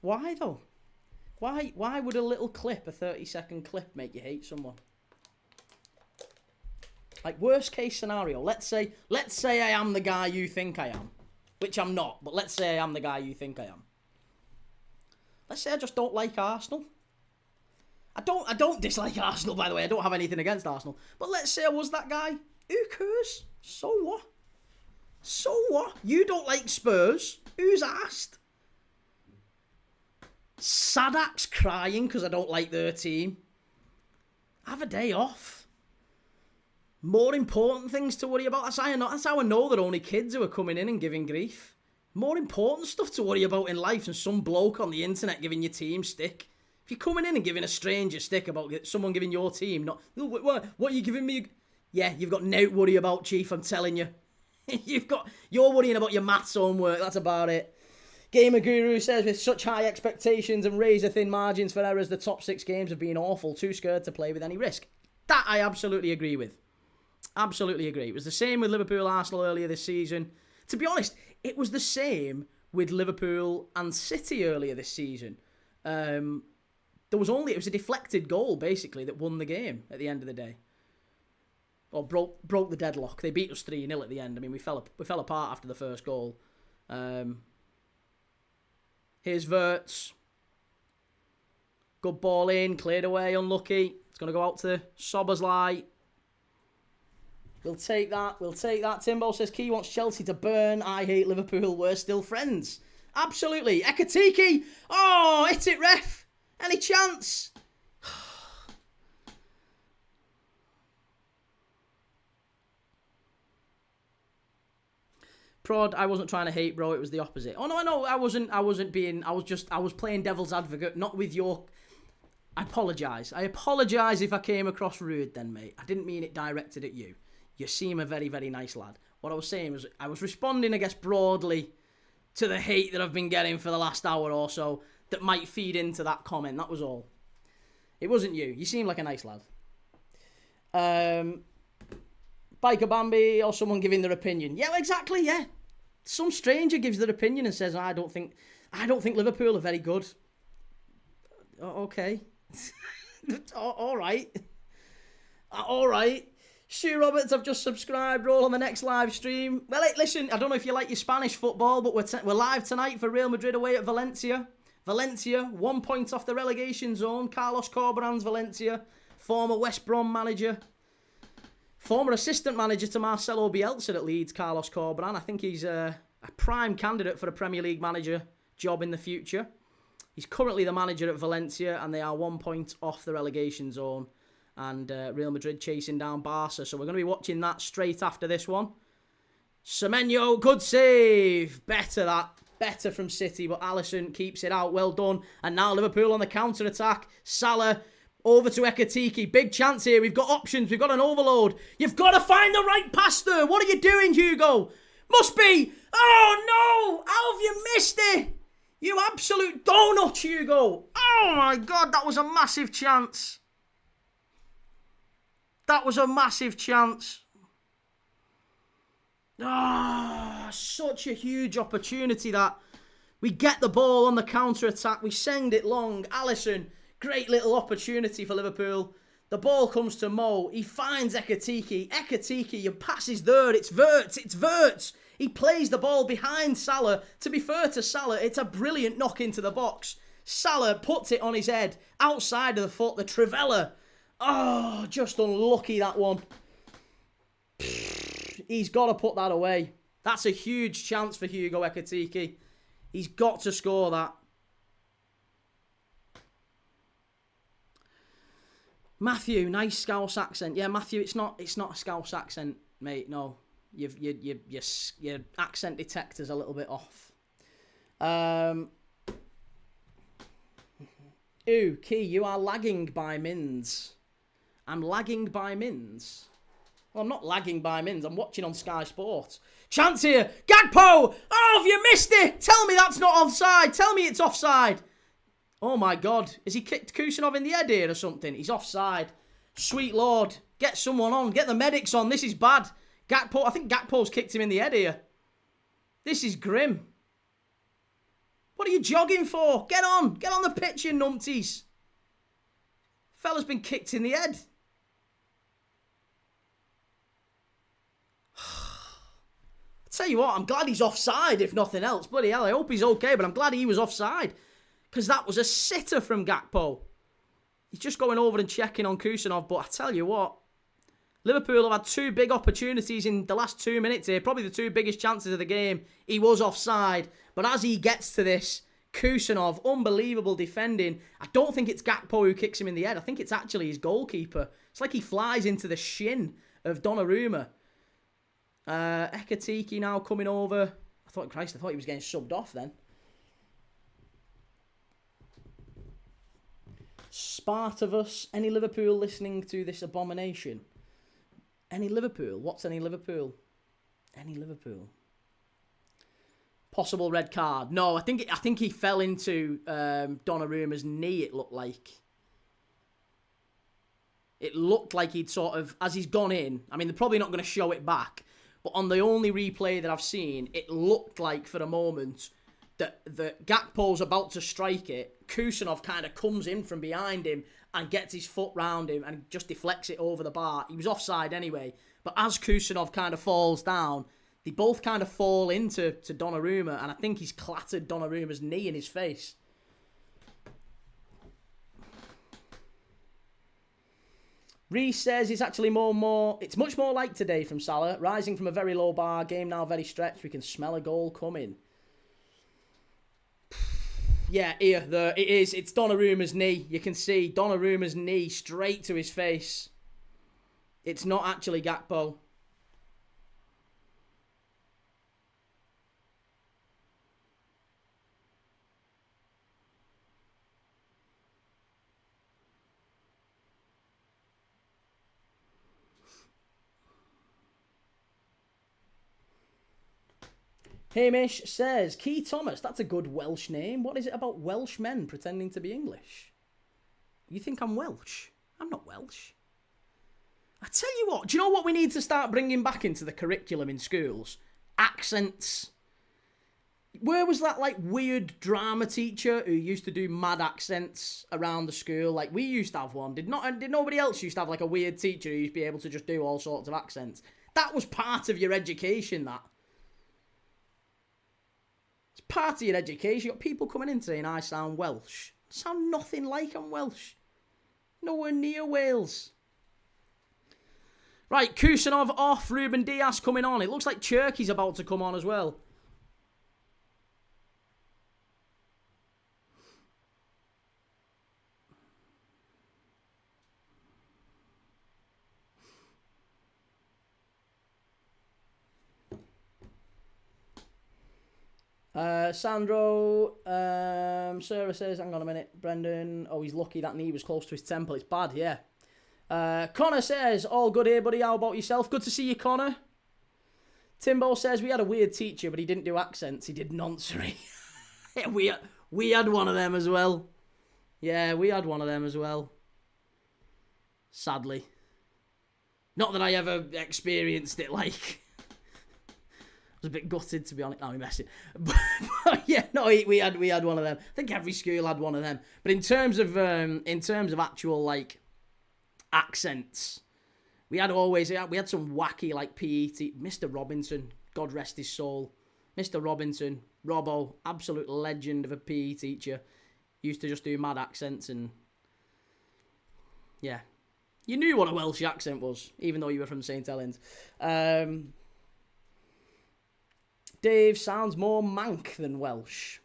Why though? Why would a little clip, a 30-second clip, make you hate someone? Like, worst case scenario, let's say I am the guy you think I am. Which I'm not, but let's say I am the guy you think I am. Let's say I just don't like Arsenal. I don't dislike Arsenal, by the way. I don't have anything against Arsenal. But let's say I was that guy. Who cares? So what? So what? You don't like Spurs. Who's asked? Sadak's crying because I don't like their team. Have a day off. More important things to worry about. That's how I know they're only kids who are coming in and giving grief. More important stuff to worry about in life than some bloke on the internet giving your team stick. If you're coming in and giving a stranger stick about someone giving your team, what are you giving me? Yeah, you've got no worry about, Chief, I'm telling you. You're worrying about your maths homework, that's about it. Gamer Guru says, with such high expectations and razor-thin margins for errors, the top 6 games have been awful, too scared to play with any risk. That I absolutely agree with. Absolutely agree. It was the same with Liverpool Arsenal earlier this season. To be honest, it was the same with Liverpool and City earlier this season. There It was a deflected goal, basically, that won the game at the end of the day. Or broke the deadlock. They beat us 3-0 at the end. I mean, we fell apart after the first goal. Here's Wirtz. Good ball in, cleared away, unlucky. It's going to go out to Szoboszlai. We'll take that. Timbo says, Key wants Chelsea to burn. I hate Liverpool. We're still friends. Absolutely. Ekatike. Oh, hit it, ref. Any chance? Prod, I wasn't trying to hate, bro. It was the opposite. Oh, no, I know. I was playing devil's advocate, not with your... I apologise. I apologise if I came across rude then, mate. I didn't mean it directed at you. You seem a very, very nice lad. What I was saying was, I was responding, I guess, broadly to the hate that I've been getting for the last hour or so that might feed into that comment. That was all. It wasn't you. You seem like a nice lad. Biker Bambi or someone giving their opinion. Yeah, exactly, yeah. Some stranger gives their opinion and says, I don't think Liverpool are very good. Okay. All right. All right. Stu Roberts, I've just subscribed. Roll on the next live stream. Well, hey, listen, I don't know if you like your Spanish football, but we're live tonight for Real Madrid away at Valencia. Valencia, 1 point off the relegation zone. Carlos Corberan's Valencia, former West Brom manager. Former assistant manager to Marcelo Bielsa at Leeds, Carlos Corberan. I think he's a prime candidate for a Premier League manager job in the future. He's currently the manager at Valencia, and they are 1 point off the relegation zone. And Real Madrid chasing down Barca. So we're going to be watching that straight after this one. Semenyo, good save. Better from City, but Alisson keeps it out. Well done. And now Liverpool on the counter-attack. Salah over to Ekatike. Big chance here. We've got options. We've got an overload. You've got to find the right pass there. What are you doing, Hugo? Must be. Oh, no. How have you missed it? You absolute donut, Hugo. Oh, my God. That was a massive chance. That was a massive chance. Ah, such a huge opportunity that. We get the ball on the counter-attack. We send it long. Alisson, great little opportunity for Liverpool. The ball comes to Mo. He finds Ekatike. Ekatike, your pass is there. It's Wirtz. He plays the ball behind Salah. To be fair to Salah, it's a brilliant knock into the box. Salah puts it on his head. Outside of the foot, the Trivela. Oh, just unlucky, that one. He's got to put that away. That's a huge chance for Hugo Ekatike. He's got to score that. Matthew, nice Scouse accent. Yeah, Matthew, it's not a Scouse accent, mate. No, your accent detector's a little bit off. Ooh, Key, you are lagging by mins. I'm lagging by mins. Well, I'm not lagging by mins. I'm watching on Sky Sports. Chance here. Gakpo! Oh, have you missed it? Tell me that's not offside. Tell me it's offside. Oh, my God. Has he kicked Kusanov in the head here or something? He's offside. Sweet Lord. Get someone on. Get the medics on. This is bad. Gakpo, I think Gakpo's kicked him in the head here. This is grim. What are you jogging for? Get on. Get on the pitch, you numpties. Fella's been kicked in the head. Tell you what, I'm glad he's offside, if nothing else. Bloody hell, I hope he's okay, but I'm glad he was offside. Because that was a sitter from Gakpo. He's just going over and checking on Kusanov, but I tell you what, Liverpool have had two big opportunities in the last 2 minutes here, probably the two biggest chances of the game. He was offside, but as he gets to this, Kusanov, unbelievable defending. I don't think it's Gakpo who kicks him in the head. I think it's actually his goalkeeper. It's like he flies into the shin of Donnarumma. Ekatike now coming over. I thought he was getting subbed off then. Spartavus, any Liverpool listening to this abomination? Any Liverpool? What's any Liverpool? Any Liverpool? Possible red card. No, I think he fell into Donnarumma's knee, it looked like. It looked like he'd sort of, as he's gone in, I mean, they're probably not going to show it back, but on the only replay that I've seen, it looked like for a moment that Gakpo's about to strike it. Kusanov kind of comes in from behind him and gets his foot round him and just deflects it over the bar. He was offside anyway. But as Kusanov kind of falls down, they both kind of fall into Donnarumma, and I think he's clattered Donnarumma's knee in his face. Reese says it's actually it's much more like today from Salah. Rising from a very low bar, game now very stretched. We can smell a goal coming. Yeah, there it is. It's Donnarumma's knee. You can see Donnarumma's knee straight to his face. It's not actually Gakpo. Hamish says, Key Thomas, that's a good Welsh name. What is it about Welsh men pretending to be English? You think I'm Welsh? I'm not Welsh. I tell you what, do you know what we need to start bringing back into the curriculum in schools? Accents. Where was that, like, weird drama teacher who used to do mad accents around the school? Like, we used to have one. Did nobody else used to have, like, a weird teacher who used to be able to just do all sorts of accents? That was part of your education, that. It's part of your education. You got people coming in saying I sound Welsh. I sound nothing like I'm Welsh. Nowhere near Wales. Right, Kusanov off, Ruben Diaz coming on. It looks like Cherky's about to come on as well. Sandro, Sarah says, hang on a minute, Brendan, oh, he's lucky that knee was close to his temple. It's bad, yeah. Connor says, all good here, buddy. How about yourself? Good to see you, Connor. Timbo says, we had a weird teacher, but he didn't do accents. He did noncery. Yeah, we had one of them as well. Yeah, we had one of them as well. Sadly. Not that I ever experienced it, like... I was a bit gutted, to be honest. No, I'm messing. But yeah, no, we had one of them. I think every school had one of them. But in terms of actual, like, accents, we had some wacky, like, PE Mr. Robinson, God rest his soul. Mr. Robinson, Robbo, absolute legend of a PE teacher, used to just do mad accents, and yeah, you knew what a Welsh accent was, even though you were from St. Helens. Dave sounds more Manc than Welsh.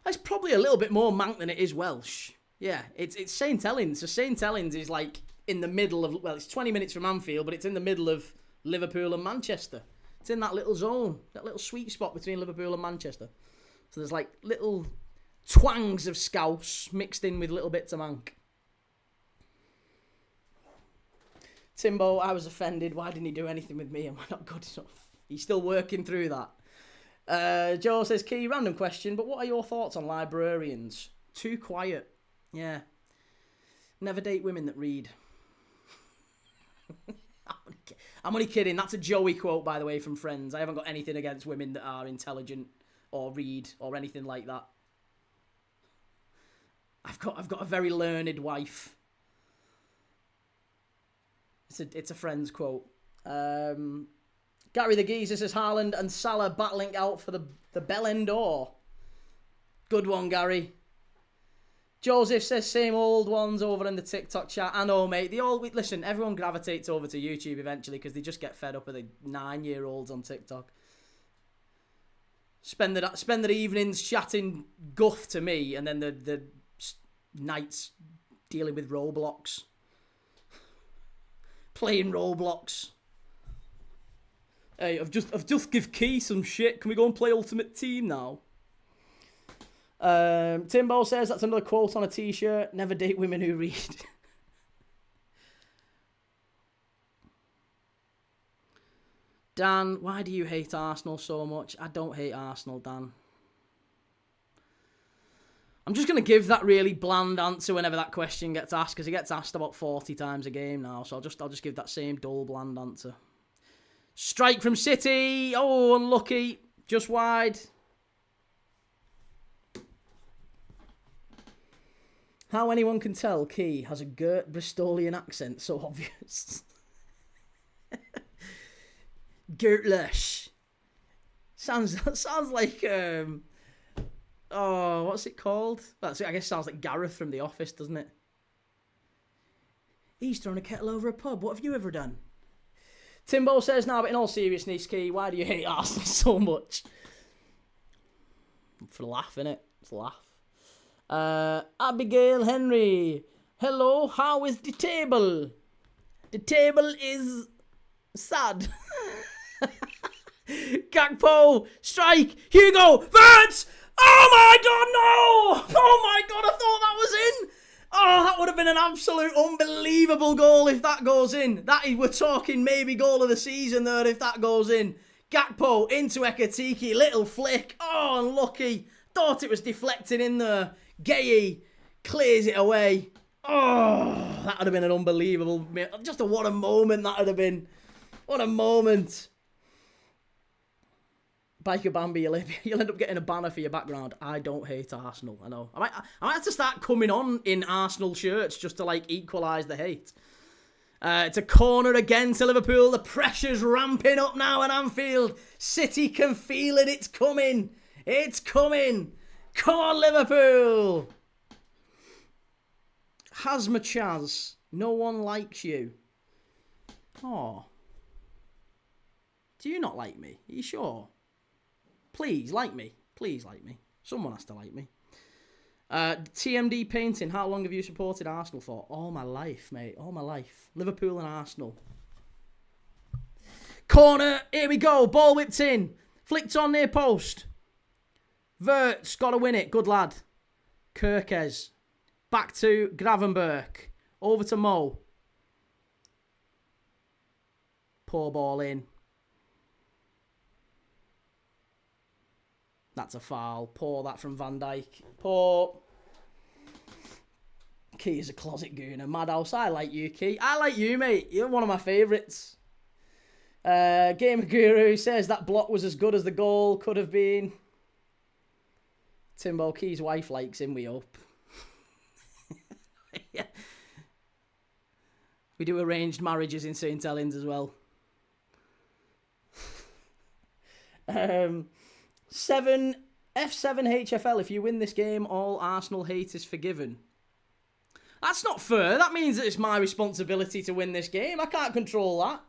It's probably a little bit more Manc than it is Welsh. Yeah, it's St. Helens. So St. Helens is like in the middle of, well, it's 20 minutes from Anfield, but it's in the middle of Liverpool and Manchester. It's in that little zone, that little sweet spot between Liverpool and Manchester. So there's like little twangs of Scouse mixed in with little bits of Manc. Timbo, I was offended. Why didn't he do anything with me? Am I not good enough? He's still working through that. Joe says, Key, random question, but what are your thoughts on librarians? Too quiet. Yeah. Never date women that read. I'm only kidding. That's a Joey quote, by the way, from Friends. I haven't got anything against women that are intelligent or read or anything like that. I've got a very learned wife. It's a Friends quote. Gary the Geezer says Haaland and Salah battling out for the Ballon d'Or. Good one, Gary. Joseph says same old ones over in the TikTok chat. I know, mate. Listen, everyone gravitates over to YouTube eventually because they just get fed up with the 9-year-olds on TikTok. Spend their evenings chatting guff to me, and then the nights dealing with Roblox. Playing Roblox. Hey, I've just give Key some shit. Can we go and play Ultimate Team now? Timbo says that's another quote on a t-shirt. Never date women who read. Dan, why do you hate Arsenal so much? I don't hate Arsenal, Dan. I'm just going to give that really bland answer whenever that question gets asked, because it gets asked about 40 times a game now, so I'll just give that same dull, bland answer. Strike from City. Oh, unlucky. Just wide. How anyone can tell Key has a Gert Bristolian accent, so obvious. Gertlush. Sounds like oh, what's it called? I guess sounds like Gareth from The Office, doesn't it? He's thrown a kettle over a pub. What have you ever done? Timbo says, "Now, but in all seriousness, Key, why do you hate Arsenal so much?" For a laugh, innit? It's a laugh. Abigail Henry. Hello, how is the table? The table is sad. Gakpo, strike, Hugo, Verts! Oh my god, no! Oh my god, I thought that was in! Oh, that would have been an absolute unbelievable goal if that goes in. We're talking maybe goal of the season there if that goes in. Gakpo into Ekatike, little flick. Oh, unlucky. Thought it was deflected in there. Gay clears it away. Oh, that would have been an unbelievable... what a moment that would have been. What a moment. Biker Bambi, you'll end up getting a banner for your background. I don't hate Arsenal. I know. I might have to start coming on in Arsenal shirts just to like equalise the hate. It's a corner again to Liverpool. The pressure's ramping up now at Anfield. City can feel it. It's coming. It's coming. Come on, Liverpool. Hasma Chaz. No one likes you. Oh. Do you not like me? Are you sure? Please, like me. Please, like me. Someone has to like me. TMD Painting. How long have you supported Arsenal for? All my life, mate. All my life. Liverpool and Arsenal. Corner. Here we go. Ball whipped in. Flicked on near post. Vert's got to win it. Good lad. Kirkes. Back to Gravenberch. Over to Mo. Poor ball in. That's a foul. Poor that from Van Dijk. Poor. Key is a closet gooner. Madhouse, I like you, Key. I like you, mate. You're one of my favourites. Gamer Guru says that block was as good as the goal could have been. Timbo, Key's wife likes him, we hope. Yeah. We do arranged marriages in St. Helens as well. 7 F7 HFL. If you win this game, all Arsenal hate is forgiven. That's not fair. That means that it's my responsibility to win this game. I can't control that.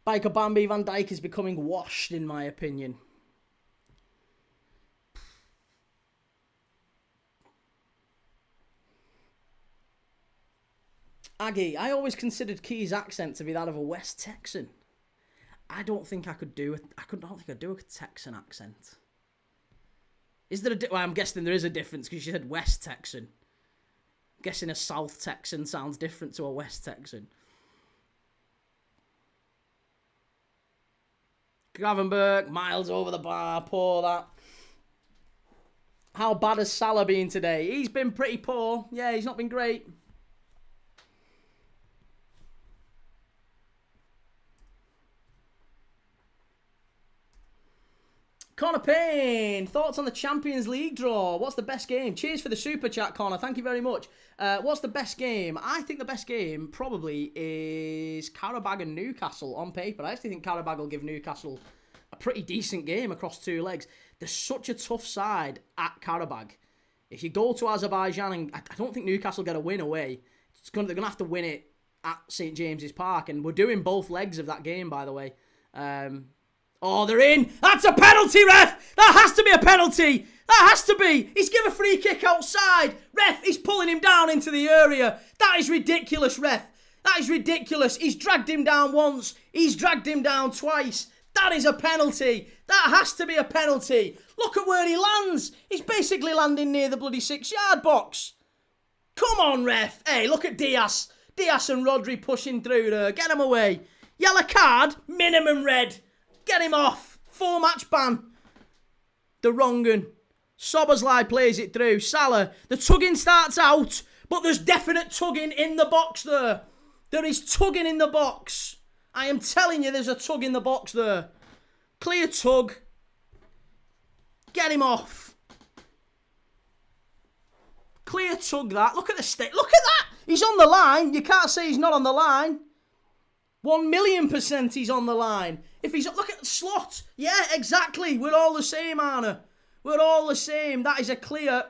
Biker Bambi, Van Dijk is becoming washed, in my opinion. Aggie, I always considered Key's accent to be that of a West Texan. I don't think I could do it. I don't think I'd do a Texan accent. Is there a? Well, I'm guessing there is a difference because you said West Texan. I'm guessing a South Texan sounds different to a West Texan. Gravenberch, miles over the bar, poor that. How bad has Salah been today? He's been pretty poor. Yeah, he's not been great. Connor Payne, thoughts on the Champions League draw? What's the best game? Cheers for the super chat, Connor. Thank you very much. What's the best game? I think the best game probably is Qarabağ and Newcastle on paper. I actually think Qarabağ will give Newcastle a pretty decent game across 2 legs. There's such a tough side at Qarabağ. If you go to Azerbaijan, and I don't think Newcastle get a win away. They're going to have to win it at St. James's Park, and we're doing both legs of that game, by the way. Oh, they're in. That's a penalty, ref. That has to be a penalty. That has to be. He's given a free kick outside. Ref, he's pulling him down into the area. That is ridiculous, ref. That is ridiculous. He's dragged him down once. He's dragged him down twice. That is a penalty. That has to be a penalty. Look at where he lands. He's basically landing near the bloody 6-yard box. Come on, ref. Hey, look at Diaz. Diaz and Rodri pushing through there. Get him away. Yellow card, minimum red. Get him off. 4-match ban. The wrong un. Soberslide plays it through. Salah. The tugging starts out. But there's definite tugging in the box there. There is tugging in the box. I am telling you, there's a tug in the box there. Clear tug. Get him off. Clear tug that. Look at the stick. Look at that. He's on the line. You can't say he's not on the line. 1,000,000% he's on the line. If he's... Look at Slot. Yeah, exactly. We're all the same, Arne. We're all the same. That is a clear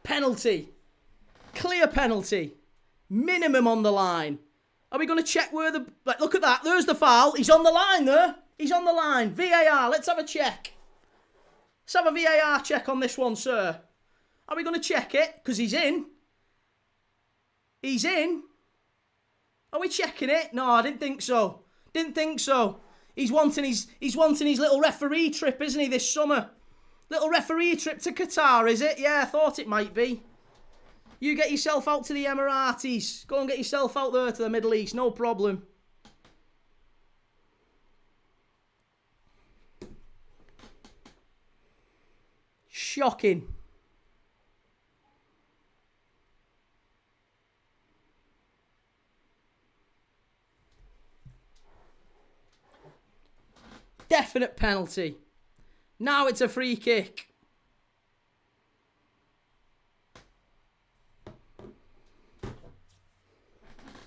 penalty. Clear penalty. Minimum on the line. Are we going to check where the... Like, look at that. There's the foul. He's on the line there. He's on the line. VAR. Let's have a check. Let's have a VAR check on this one, sir. Are we going to check it? Because he's in. He's in. Are we checking it? No, I didn't think so. Didn't think so. He's wanting his little referee trip, isn't he, this summer? Little referee trip to Qatar, is it? Yeah, I thought it might be. You get yourself out to the Emiratis. Go and get yourself out there to the Middle East. No problem. Shocking. Definite penalty. Now it's a free kick.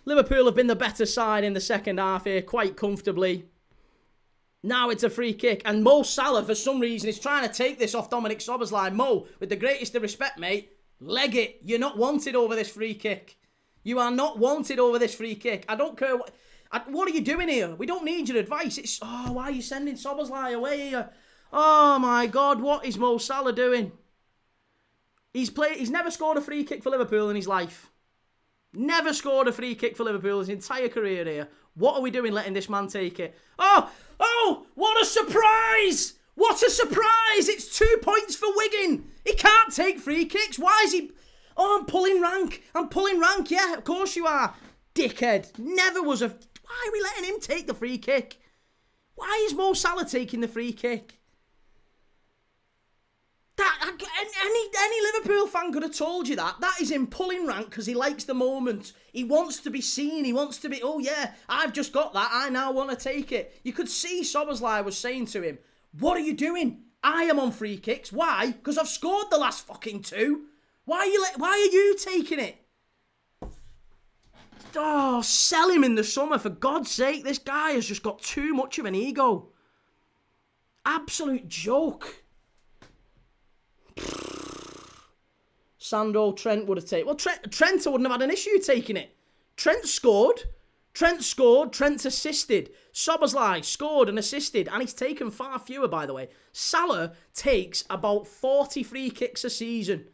Liverpool have been the better side in the second half here, quite comfortably. Now it's a free kick. And Mo Salah, for some reason, is trying to take this off Dominic Szoboszlai. Mo, with the greatest of respect, mate, leg it. You're not wanted over this free kick. You are not wanted over this free kick. I don't care what... What are you doing here? We don't need your advice. It's... Oh, why are you sending Szoboszlai away here? Oh, my God. What is Mo Salah doing? He's never scored a free kick for Liverpool in his life. Never scored a free kick for Liverpool his entire career here. What are we doing letting this man take it? Oh, what a surprise! What a surprise! It's 2 points for Wigan. He can't take free kicks. Why is he... Oh, I'm pulling rank. I'm pulling rank. Yeah, of course you are. Dickhead. Never was a... Why are we letting him take the free kick? Why is Mo Salah taking the free kick? Any Liverpool fan could have told you that. That is him pulling rank because he likes the moment. He wants to be seen. He wants to be, oh yeah, I've just got that. I now want to take it. You could see Szoboszlai was saying to him, what are you doing? I am on free kicks. Why? Because I've scored the last fucking two. Why are you taking it? Oh, sell him in the summer, for God's sake. This guy has just got too much of an ego. Absolute joke. Sandro, Trent would have taken... Well, Trent wouldn't have had an issue taking it. Trent scored. Trent assisted. Szoboszlai scored and assisted, and he's taken far fewer, by the way. Salah takes about 40 free kicks a season,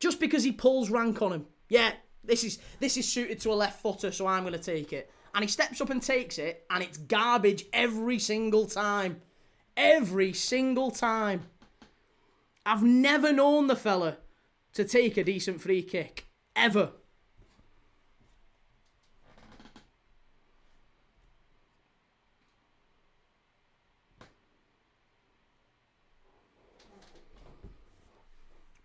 just because he pulls rank on him. Yeah, this is suited to a left footer, so I'm going to take it. And he steps up and takes it, and it's garbage every single time. Every single time. I've never known the fella to take a decent free kick. Ever.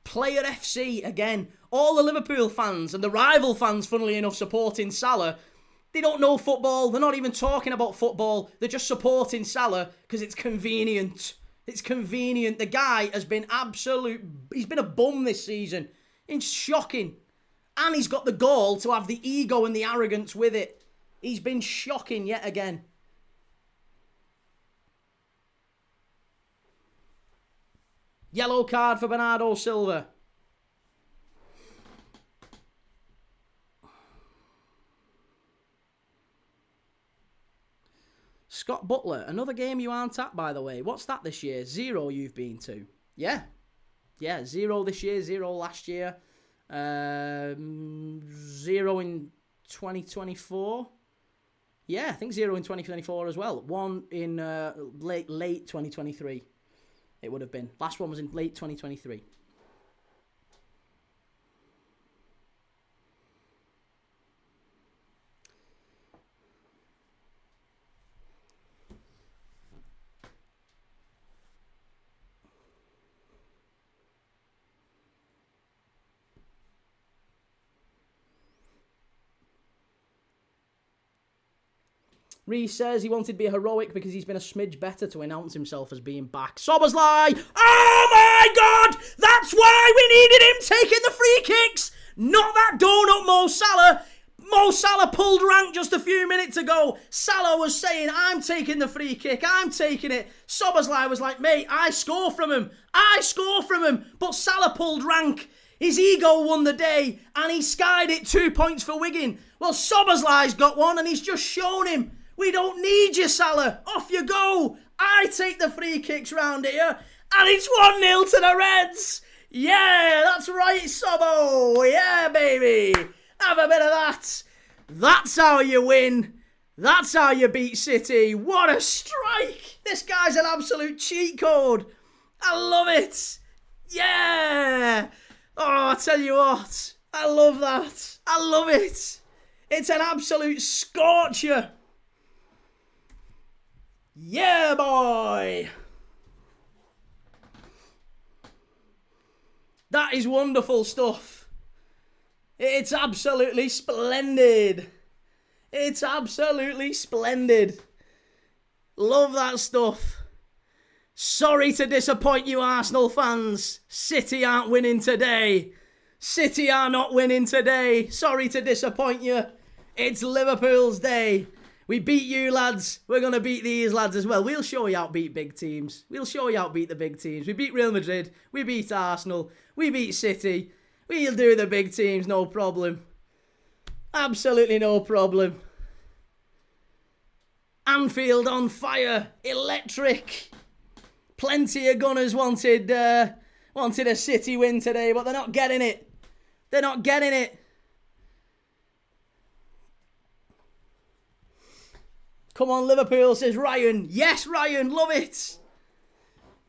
Player FC, again. All the Liverpool fans and the rival fans, funnily enough, supporting Salah, they don't know football. They're not even talking about football. They're just supporting Salah because it's convenient. It's convenient. The guy has been he's been a bum this season. It's shocking. And he's got the gall to have the ego and the arrogance with it. He's been shocking yet again. Yellow card for Bernardo Silva. Scott Butler, another game you aren't at, by the way. What's that this year? 0 you've been to. Yeah. Yeah, 0 this year, 0 last year. 0 in 2024. Yeah, I think 0 in 2024 as well. 1 in late 2023. It would have been. Last one was in late 2023. Reece says he wanted to be heroic because he's been a smidge better to announce himself as being back. Szoboszlai! Oh my God! That's why we needed him taking the free kicks! Not that donut Mo Salah! Mo Salah pulled rank just a few minutes ago. Salah was saying, I'm taking the free kick, I'm taking it. Szoboszlai was like, mate, I score from him. But Salah pulled rank. His ego won the day and he skied it 2 points for Wigan. Well, Szoboszlai's got one and he's just shown him. We don't need you, Salah. Off you go. I take the free kicks round here. And it's 1-0 to the Reds. Yeah, that's right, Sobbo. Yeah, baby. Have a bit of that. That's how you win. That's how you beat City. What a strike. This guy's an absolute cheat code. I love it. Yeah. Oh, I tell you what. I love that. I love it. It's an absolute scorcher. Yeah, boy. That is wonderful stuff. It's absolutely splendid. It's absolutely splendid. Love that stuff. Sorry to disappoint you, Arsenal fans. City aren't winning today. City are not winning today. Sorry to disappoint you. It's Liverpool's day. We beat you, lads. We're going to beat these lads as well. We'll show you how to beat big teams. We'll show you how to beat the big teams. We beat Real Madrid. We beat Arsenal. We beat City. We'll do the big teams, no problem. Absolutely no problem. Anfield on fire. Electric. Plenty of Gunners wanted a City win today, but they're not getting it. They're not getting it. Come on, Liverpool, says Ryan. Yes, Ryan, love it.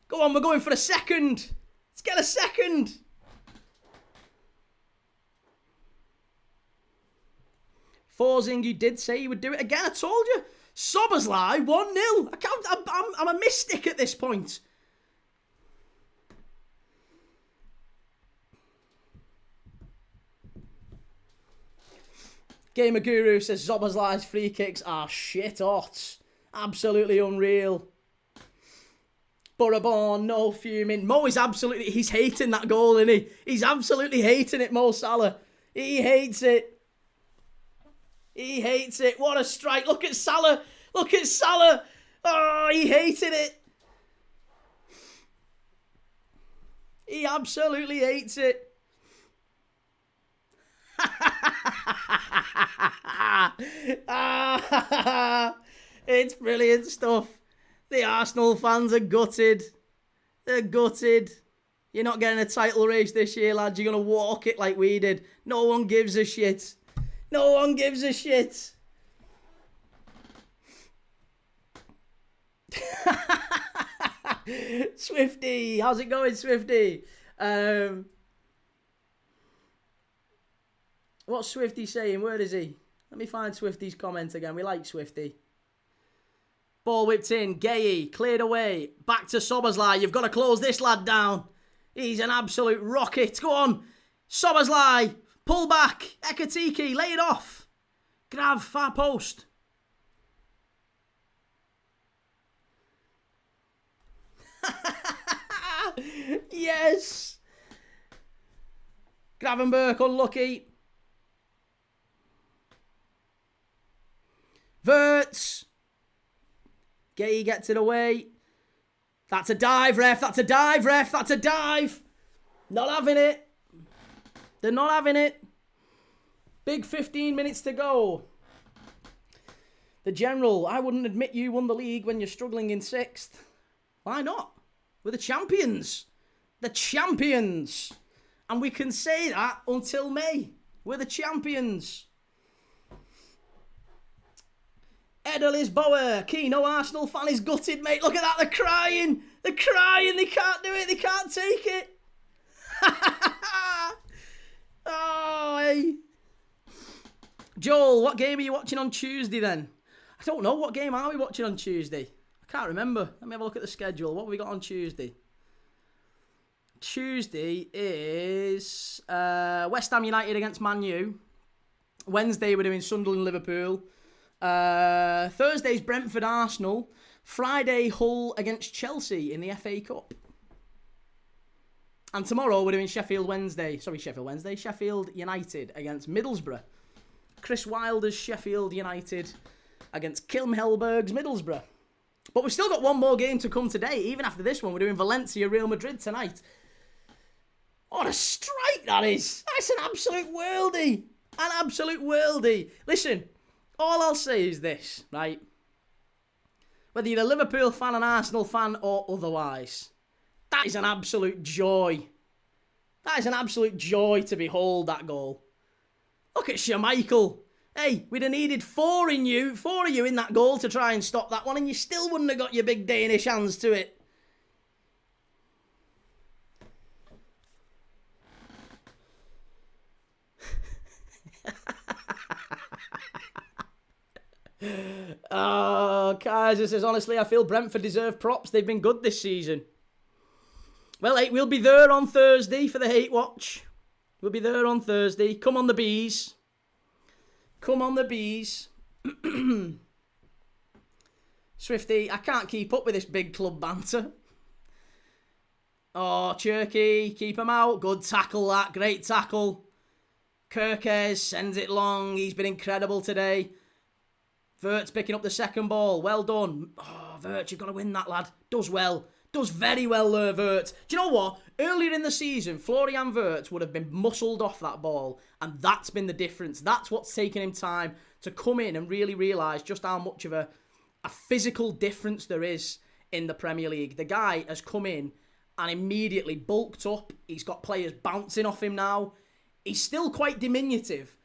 Go on, we're going for a second. Let's get a second. Forsing, you did say you would do it again. I told you. Szoboszlai, 1-0. I'm a mystic at this point. Gamer Guru says Szoboszlai's free kicks are shit hot. Absolutely unreal. Boroborn, no fuming. Mo is absolutely, he's hating that goal, isn't he? He's absolutely hating it, Mo Salah. He hates it. He hates it. What a strike. Look at Salah. Look at Salah. Oh, he hated it. He absolutely hates it. It's brilliant stuff. The Arsenal fans are gutted. They're gutted. You're not getting a title race this year, lads. You're going to walk it like we did. No one gives a shit. No one gives a shit. Swifty. How's it going, Swifty? What's Swifty saying? Where is he? Let me find Swifty's comment again. We like Swifty. Ball whipped in. Gay cleared away. Back to Szoboszlai. You've got to close this lad down. He's an absolute rocket. Go on. Szoboszlai. Pull back. Ekatike. Lay it off. Grav. Far post. Yes. Gravenberg unlucky. Verts. Gay gets it away. That's a dive, ref. That's a dive, ref. That's a dive. Not having it. They're not having it. Big 15 minutes to go. The General, I wouldn't admit you won the league when you're struggling in 6th. Why not? We're the champions. The champions. And we can say that until May. We're the champions. Edel is Bower. Key, no Arsenal fan is gutted, mate. Look at that. They're crying. They're crying. They can't do it. They can't take it. Oh, hey. Joel, what game are you watching on Tuesday then? I don't know. What game are we watching on Tuesday? I can't remember. Let me have a look at the schedule. What have we got on Tuesday? Tuesday is West Ham United against Man U. Wednesday we're doing Sunderland Liverpool. Thursday's Brentford Arsenal. Friday Hull against Chelsea in the FA Cup. And tomorrow we're doing Sheffield United against Middlesbrough. Chris Wilder's Sheffield United against Kilmhelberg's Middlesbrough. But we've still got one more game to come today. Even after this one, we're doing Valencia Real Madrid tonight. What a strike that is. That's an absolute worldie. An absolute worldie. Listen, all I'll say is this, right? Whether you're a Liverpool fan, an Arsenal fan, or otherwise, that is an absolute joy. That is an absolute joy to behold that goal. Look at Schmeichel. Hey, we'd have needed four of you in that goal to try and stop that one, and you still wouldn't have got your big Danish hands to it. Oh, Kaiser says, honestly, I feel Brentford deserve props. They've been good this season. Well, hey, we'll be there on Thursday for the Hate Watch. We'll be there on Thursday. Come on the bees. Come on the bees. Swifty, I can't keep up with this big club banter. Oh, Cherky, keep him out. Good tackle, that. Great tackle. Kirkes sends it long. He's been incredible today. Vert's picking up the second ball. Well done. Oh, Vert, you've got to win that, lad. Does well. Does very well there, Vert. Do you know what? Earlier in the season, Florian Wirtz would have been muscled off that ball, and that's been the difference. That's what's taken him time to come in and really realise just how much of a physical difference there is in the Premier League. The guy has come in and immediately bulked up. He's got players bouncing off him now. He's still quite diminutive,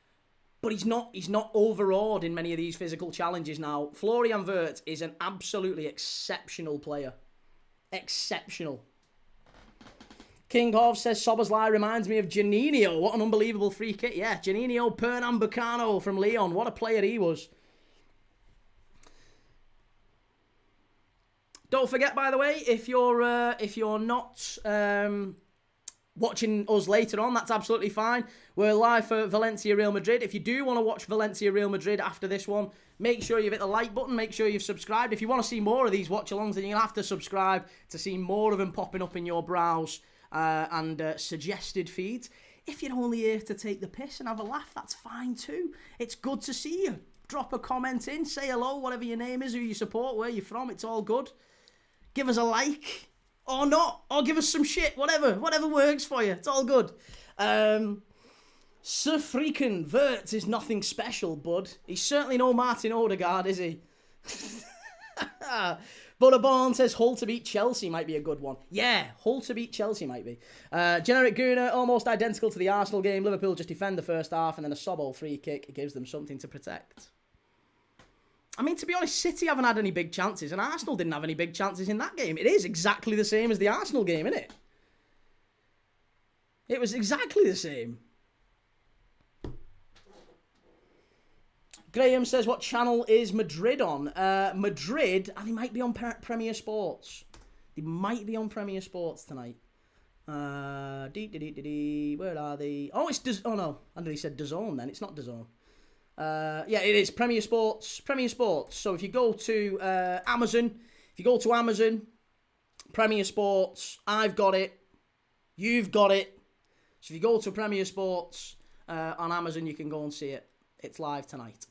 but he's not overawed in many of these physical challenges now. Florian Wirtz is an absolutely exceptional player. Exceptional. King Hov says Soboslai reminds me of Juninho. What an unbelievable free kick. Yeah, Juninho Pernambucano from Leon. What a player he was. Don't forget, by the way, if you're not watching us later on, that's absolutely fine. We're live for Valencia Real Madrid. If you do want to watch Valencia Real Madrid after this one, make sure you've hit the like button. Make sure you've subscribed. If you want to see more of these watch-alongs, then you'll have to subscribe to see more of them popping up in your browse and suggested feeds. If you're only here to take the piss and have a laugh, that's fine too. It's good to see you. Drop a comment in, say hello, whatever your name is, who you support, where you're from. It's all good. Give us a like. Or not. Or give us some shit. Whatever works for you. It's all good. Sir Freakin' Wirtz is nothing special, bud. He's certainly no Martin Odegaard, is he? Butterborn says Hull to beat Chelsea might be a good one. Yeah, Hull to beat Chelsea might be. Generic Gooner, almost identical to the Arsenal game. Liverpool just defend the first half and then a Sobol free kick gives them something to protect. I mean, to be honest, City haven't had any big chances and Arsenal didn't have any big chances in that game. It is exactly the same as the Arsenal game, isn't it? It was exactly the same. Graham says, what channel is Madrid on? Madrid, and they might be on Premier Sports. They might be on Premier Sports tonight. Where are they? Oh, it's oh no, I nearly said DAZN then. It's not DAZN. Yeah, it is Premier Sports. Premier Sports. So if you go to Amazon, Premier Sports, I've got it. You've got it. So if you go to Premier Sports on Amazon, you can go and see it. It's live tonight.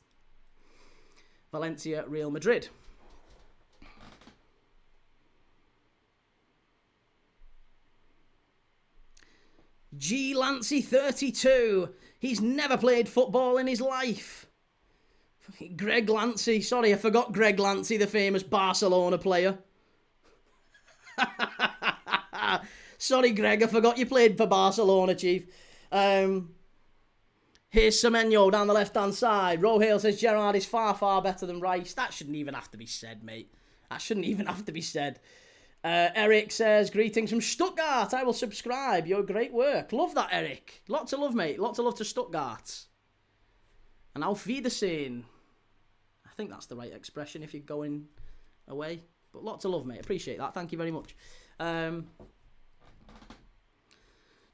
Valencia, Real Madrid. G. Lancy 32. He's never played football in his life. Greg Lancy. Sorry, I forgot Greg Lancy, the famous Barcelona player. Sorry, Greg, I forgot you played for Barcelona, Chief. Here's Semenyo down the left-hand side. Rohale says Gerrard is far, far better than Rice. That shouldn't even have to be said, mate. That shouldn't even have to be said. Eric says, greetings from Stuttgart. I will subscribe. Your great work. Love that, Eric. Lots of love, mate. Lots of love to Stuttgart. And auf Wiedersehen. I think that's the right expression if you're going away. But lots of love, mate. Appreciate that. Thank you very much.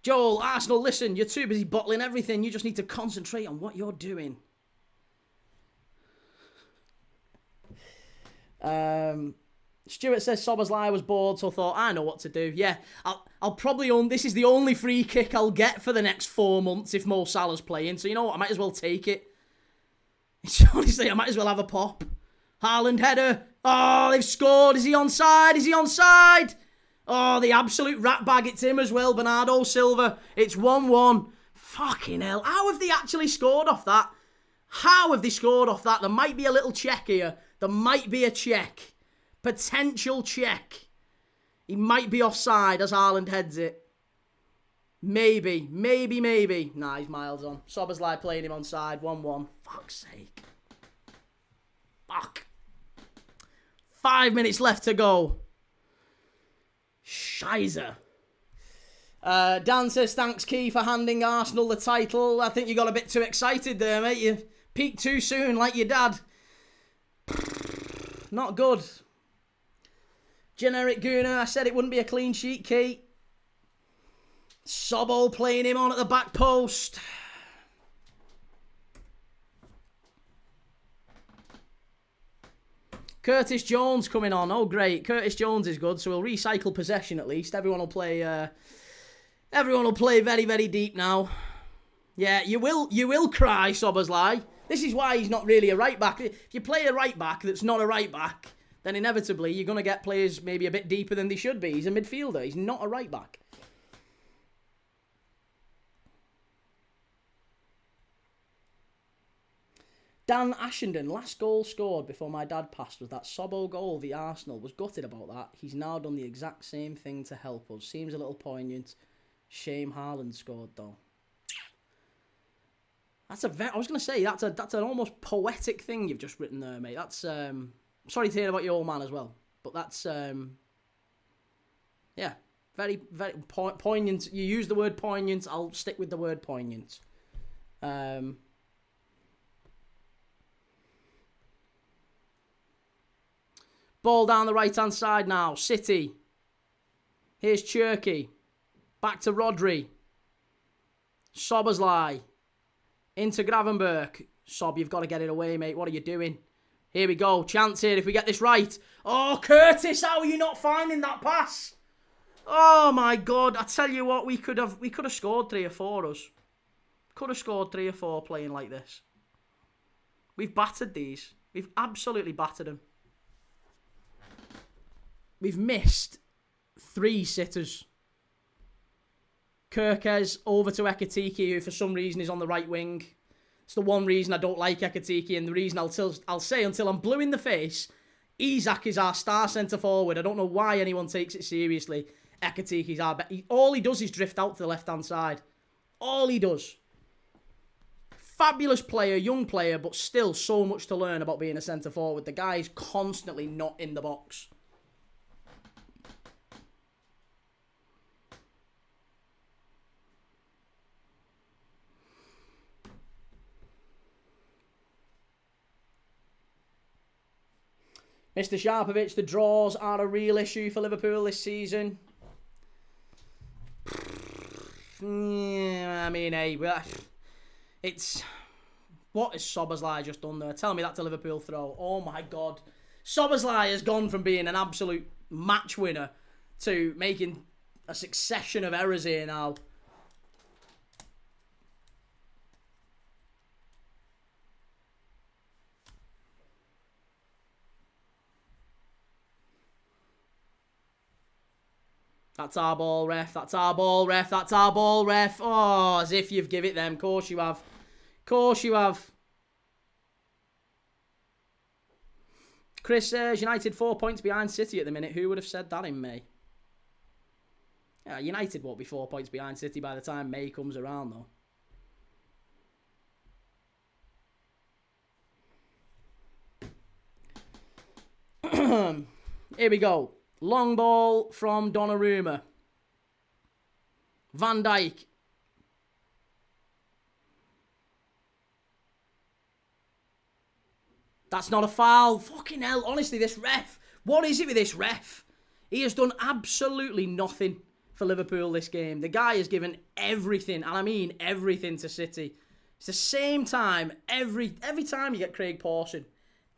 Joel, Arsenal, listen. You're too busy bottling everything. You just need to concentrate on what you're doing. Stuart says Szoboszlai was bored, so I thought, I know what to do. Yeah, I'll probably own... This is the only free kick I'll get for the next 4 months if Mo Salah's playing. So you know what? I might as well take it. Honestly, I might as well have a pop. Haaland header. Oh, they've scored. Is he onside? Is he onside? Oh, the absolute rat bag. It's him as well, Bernardo Silva. It's 1-1. Fucking hell. How have they actually scored off that? How have they scored off that? There might be a little check here. There might be a check. Potential check. He might be offside as Haaland heads it. Maybe. Nah, he's miles on. Szoboszlai playing him onside. 1-1. Fuck's sake. Fuck. 5 minutes left to go. Scheiße. Dan says, thanks, Key, for handing Arsenal the title. I think you got a bit too excited there, mate. You peaked too soon, like your dad. Not good. Generic Gooner, I said it wouldn't be a clean sheet, Key. Sobbo playing him on at the back post. Curtis Jones coming on. Oh, great. Curtis Jones is good, so we'll recycle possession at least. Everyone will play very, very deep now. Yeah, you will cry, Szoboszlai. This is why he's not really a right back. If you play a right back that's not a right back, then inevitably you're going to get players maybe a bit deeper than they should be. He's a midfielder. He's not a right back. Dan Ashenden, last goal scored before my dad passed was that Sobbo goal, the Arsenal. Was gutted about that. He's now done the exact same thing to help us. Seems a little poignant. Shame Haaland scored though. That's a I was going to say that's an almost poetic thing you've just written there, mate. That's sorry to hear about your old man as well, but that's yeah, very very poignant. You use the word poignant. I'll stick with the word poignant. Ball down the right-hand side now. City. Here's Cherky. Back to Rodri. Szoboszlai. Into Gravenberch. Sob, you've got to get it away, mate. What are you doing? Here we go. Chance here if we get this right. Oh, Curtis, how are you not finding that pass? Oh, my God. I tell you what, we could have scored 3 or 4 us. Could have scored 3 or 4 playing like this. We've battered these. We've absolutely battered them. We've missed 3 sitters. Kirkes over to Ekitike, who for some reason is on the right wing. It's the one reason I don't like Ekitike, and the reason I'll say until I'm blue in the face, Isak is our star centre forward. I don't know why anyone takes it seriously. Ekitike's our all he does is drift out to the left-hand side. All he does. Fabulous player, young player, but still so much to learn about being a centre forward. The guy is constantly not in the box. Mr. Sharpovich, the draws are a real issue for Liverpool this season. Yeah, I mean, hey, it's... What has Szoboszlai just done there? Tell me that's a Liverpool throw. Oh, my God. Szoboszlai has gone from being an absolute match winner to making a succession of errors here now. That's our ball, ref. That's our ball, ref. That's our ball, ref. Oh, as if you've give it them. Of course you have. Of course you have. Chris says, United 4 points behind City at the minute. Who would have said that in May? Yeah, United won't be 4 points behind City by the time May comes around, though. Here we go. Long ball from Donnarumma. Van Dijk. That's not a foul. Fucking hell. Honestly, this ref. What is it with this ref? He has done absolutely nothing for Liverpool this game. The guy has given everything, and I mean everything, to City. It's the same time every time you get Craig Pawson.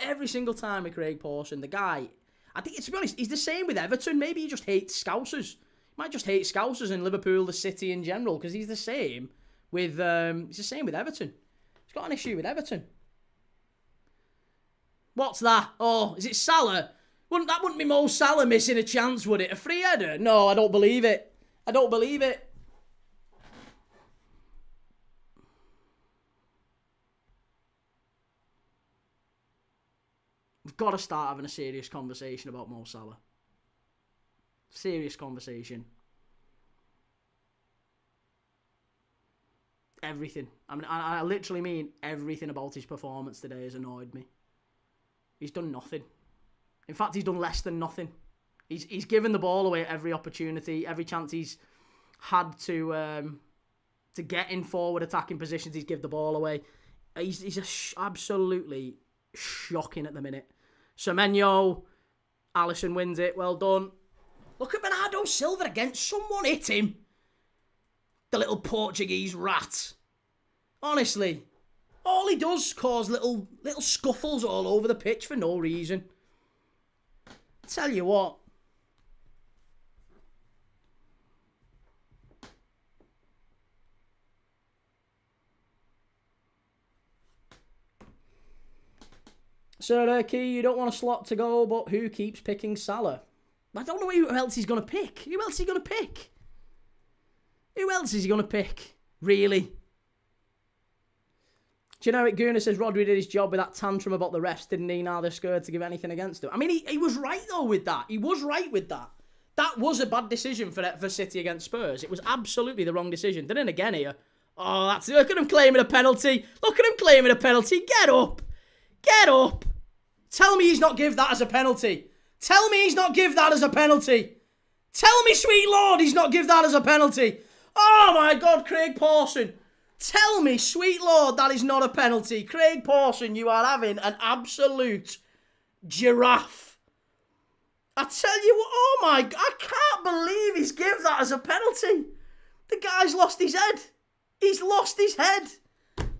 Every single time with Craig Pawson, the guy, I think, to be honest, he's the same with Everton. Maybe he just hates Scousers. He might just hate Scousers in Liverpool, the city in general, because he's the same with Everton. He's got an issue with Everton. What's that? Oh, is it Salah? That wouldn't be Mo Salah missing a chance, would it? A free header? No, I don't believe it. I don't believe it. We've got to start having a serious conversation about Mo Salah. Serious conversation. Everything. I mean, I literally mean everything about his performance today has annoyed me. He's done nothing. In fact, he's done less than nothing. He's given the ball away at every opportunity, every chance he's had to get in forward attacking positions. He's given the ball away. He's absolutely shocking at the minute. Semenyo, Alisson wins it. Well done. Look at Bernardo Silva again. Someone hit him. The little Portuguese rat. Honestly, all he does is cause little scuffles all over the pitch for no reason. Tell you what. Sir Key, you don't want a Slot to go, but who keeps picking Salah? I don't know who else he's going to pick. Who else is he going to pick? Who else is he going to pick? Really? Generic Gooner says Rodri did his job with that tantrum about the refs, didn't he? Now they're scared to give anything against him. I mean, he was right, though, with that. He was right with that. That was a bad decision for City against Spurs. It was absolutely the wrong decision. Then again here. Oh, look at him claiming a penalty. Look at him claiming a penalty. Get up. Get up. Tell me he's not give that as a penalty. Tell me he's not give that as a penalty. Tell me, sweet Lord, he's not give that as a penalty. Oh, my God, Craig Pawson. Tell me, sweet Lord, that is not a penalty. Craig Pawson, you are having an absolute giraffe. I tell you what, oh my God, I can't believe he's give that as a penalty. The guy's lost his head. He's lost his head.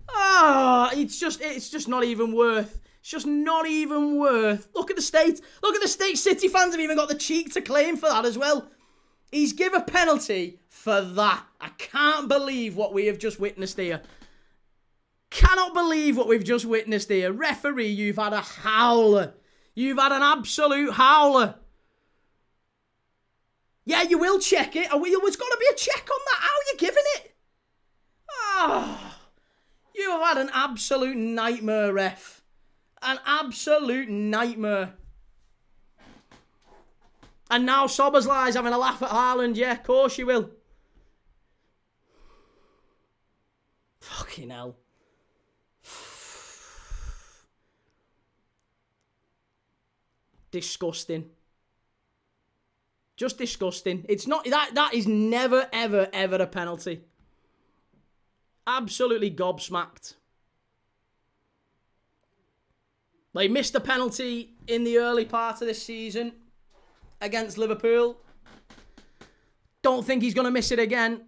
Ah, it's just not even worth. It's just not even worth. Look at the state. Look at the state. City fans have even got the cheek to claim for that as well. He's give a penalty for that. I can't believe what we have just witnessed here. Cannot believe what we've just witnessed here. Referee, you've had a howler. You've had an absolute howler. Yeah, you will check it. There's got to be a check on that. How are you giving it? Oh, you have had an absolute nightmare, ref. An absolute nightmare. And now Soberslai's having a laugh at Haaland. Yeah, of course you will. Fucking hell. Disgusting. Just disgusting. It's not that is never, ever, ever a penalty. Absolutely gobsmacked. They missed a penalty in the early part of this season against Liverpool. Don't think he's going to miss it again.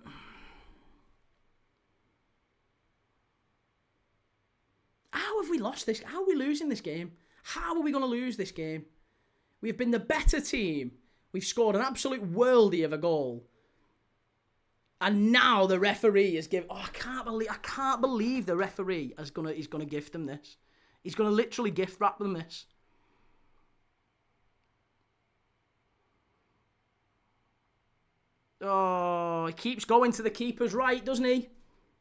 How have we lost this? How are we losing this game? How are we going to lose this game? We've been the better team. We've scored an absolute worldie of a goal. And now the referee is giving... Oh, I can't believe the referee is going to gift them this. He's going to literally gift wrap them this. Oh, he keeps going to the keeper's right, doesn't he?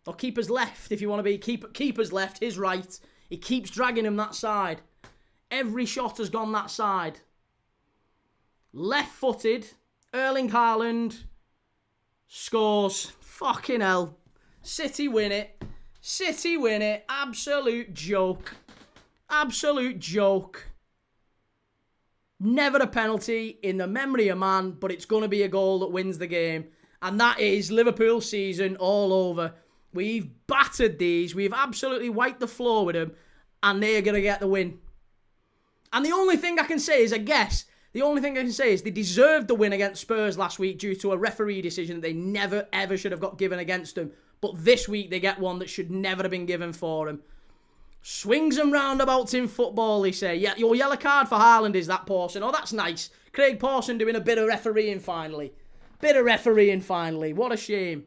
Or keeper's left, if you want to be. Keeper's left, his right. He keeps dragging him that side. Every shot has gone that side. Left-footed. Erling Haaland scores. Fucking hell. City win it. City win it. Absolute joke. Absolute joke. Never a penalty in the memory of man, but it's going to be a goal that wins the game. And that is Liverpool season all over. We've battered these. We've absolutely wiped the floor with them. And they're going to get the win. And the only thing I can say is, they deserved the win against Spurs last week due to a referee decision that they never, ever should have got given against them. But this week, they get one that should never have been given for them. Swings and roundabouts in football, they say. Yeah, your yellow card for Haaland is that, Pawson. Oh, that's nice. Craig Pawson doing a bit of refereeing finally. What a shame.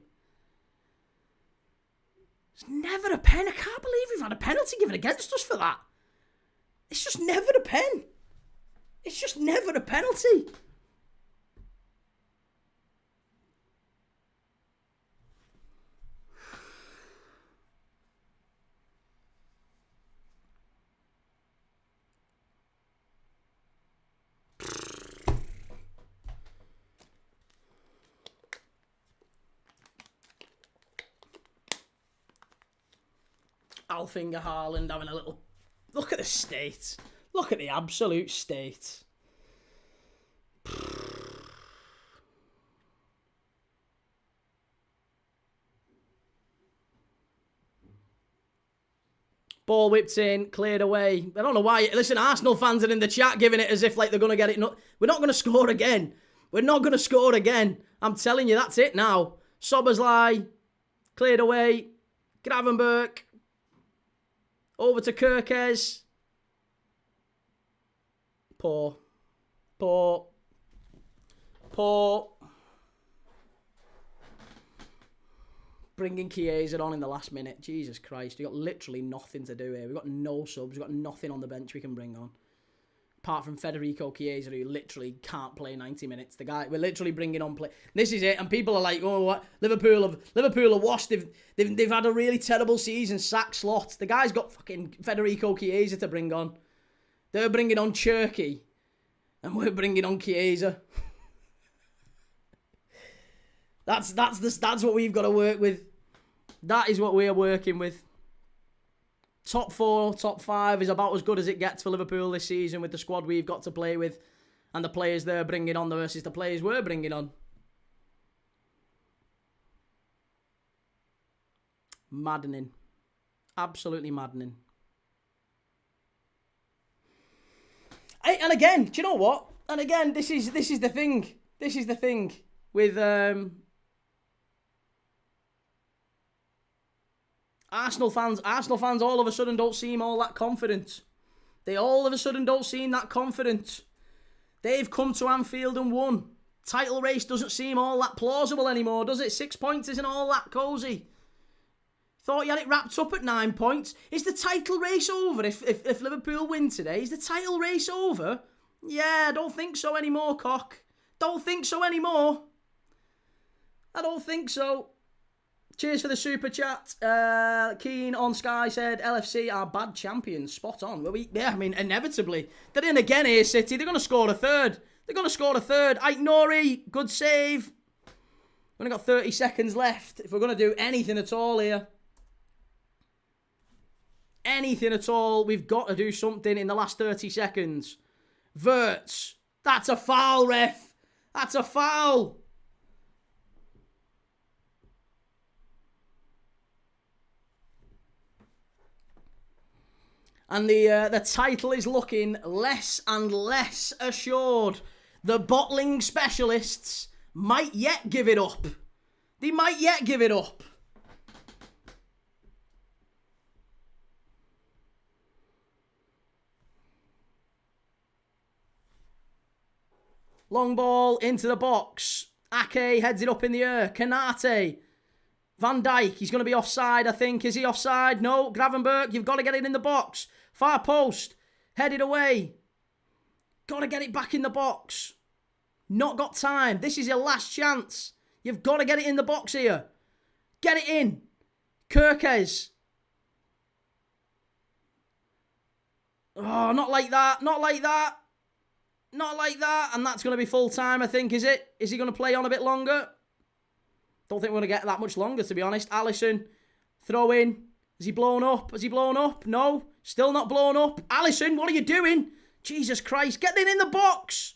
It's never a pen. I can't believe we've had a penalty given against us for that. It's just never a pen. It's just never a penalty. Alfinger Haaland having a little... Look at the state. Look at the absolute state. Ball whipped in, cleared away. I don't know why. Listen, Arsenal fans are in the chat giving it as if like they're going to get it. No, we're not going to score again. I'm telling you, that's it now. Sobersley, cleared away. Gravenberch. Over to Kirkes. Poor. Bringing Chiesa on in the last minute. Jesus Christ. We've got literally nothing to do here. We've got no subs. We've got nothing on the bench we can bring on. Apart from Federico Chiesa, who literally can't play 90 minutes. The guy, we're literally bringing on play. This is it. And people are like, oh, what? Liverpool are washed. They've had a really terrible season. Sack Slot. The guy's got fucking Federico Chiesa to bring on. They're bringing on Cherky. And we're bringing on Chiesa. That's what we've got to work with. That is what we are working with. Top 4, top 5 is about as good as it gets for Liverpool this season with the squad we've got to play with and the players they're bringing on versus the players we're bringing on. Maddening. Absolutely maddening. And again, do you know what? And again, this is the thing. This is the thing with Arsenal fans all of a sudden don't seem all that confident. They all of a sudden don't seem that confident. They've come to Anfield and won. Title race doesn't seem all that plausible anymore, does it? 6 points isn't all that cosy. Thought you had it wrapped up at 9 points. Is the title race over if Liverpool win today? Is the title race over? Yeah, I don't think so anymore, cock. Don't think so anymore. I don't think so. Cheers for the super chat. Keen on Sky said LFC are bad champions. Spot on. Well, I mean, inevitably. They're in again here, City. They're going to score a third. Ait Nori, good save. We've only got 30 seconds left. If we're going to do anything at all here. Anything at all. We've got to do something in the last 30 seconds. Wirtz. That's a foul, ref. That's a foul. And the title is looking less and less assured. The bottling specialists might yet give it up. They might yet give it up. Long ball into the box. Ake heads it up in the air. Kanate. Van Dijk, he's going to be offside, I think. Is he offside? No. Gravenberch, you've got to get it in the box. Far post. Headed away. Got to get it back in the box. Not got time. This is your last chance. You've got to get it in the box here. Get it in. Kirkes. Oh, not like that. Not like that. Not like that. And that's going to be full time, I think, is it? Is he going to play on a bit longer? Don't think we're going to get that much longer, to be honest. Alisson, throw in. Is he blown up? Has he blown up? No. Still not blown up. Alisson, what are you doing? Jesus Christ. Get it in the box.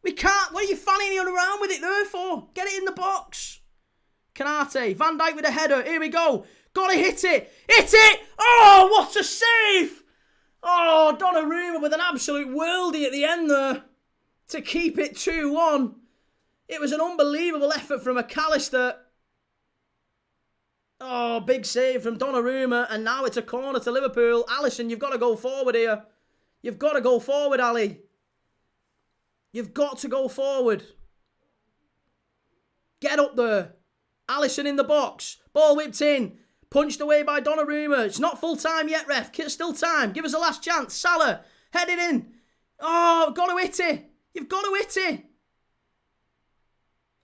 We can't. What are you fanning around with it there for? Get it in the box. Kanate. Van Dijk with a header. Here we go. Gotta hit it. Hit it. Oh, what a save. Oh, Donnarumma with an absolute worldie at the end there to keep it 2-1. It was an unbelievable effort from McAllister. Oh, big save from Donnarumma, and now it's a corner to Liverpool. Alisson, you've got to go forward here. You've got to go forward, Ali. You've got to go forward. Get up there. Alisson in the box. Ball whipped in. Punched away by Donnarumma. It's not full time yet, ref. Still time. Give us a last chance. Salah. Head it in. Oh, got to hit it. You've got to hit it.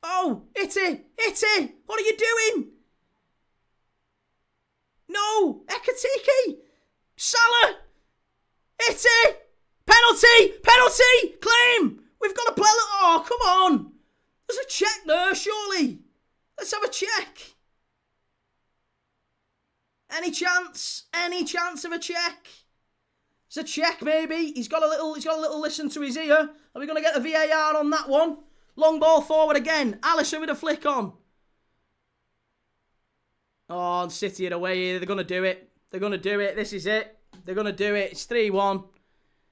Oh, hit it. Hit it. What are you doing? No. Ekatike. Salah. Hit it. Penalty. Penalty. Claim. We've got to play. Oh, come on. There's a check there, surely. Let's have a check. Any chance? Any chance of a check? It's a check, maybe. He's got a little listen to his ear. Are we going to get a VAR on that one? Long ball forward again. Alisson with a flick on. Oh, and City are away here. They're going to do it. They're going to do it. This is it. They're going to do it. It's 3-1.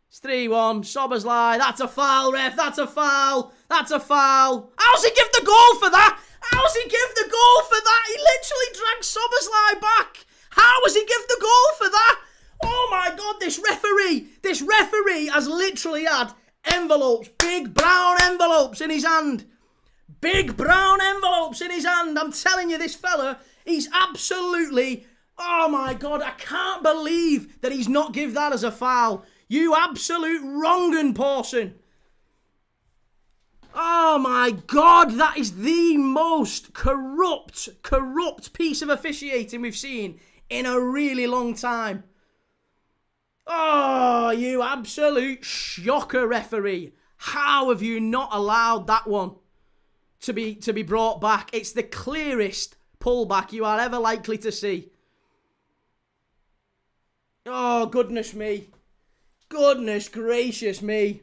It's 3-1. Szoboszlai. That's a foul, ref. That's a foul. That's a foul. How's he give the goal for that? How's he give the goal for that? He literally dragged Szoboszlai back. How has he give the goal for that? Oh my God, this referee has literally had envelopes, big brown envelopes in his hand. Big brown envelopes in his hand. I'm telling you, this fella, he's absolutely, oh my God, I can't believe that he's not give that as a foul. You absolute wrong'un, Pawson. Oh my God, that is the most corrupt piece of officiating we've seen in a really long time. Oh, you absolute shocker, referee. How have you not allowed that one to be brought back? It's the clearest pullback you are ever likely to see. Oh, goodness me. Goodness gracious me.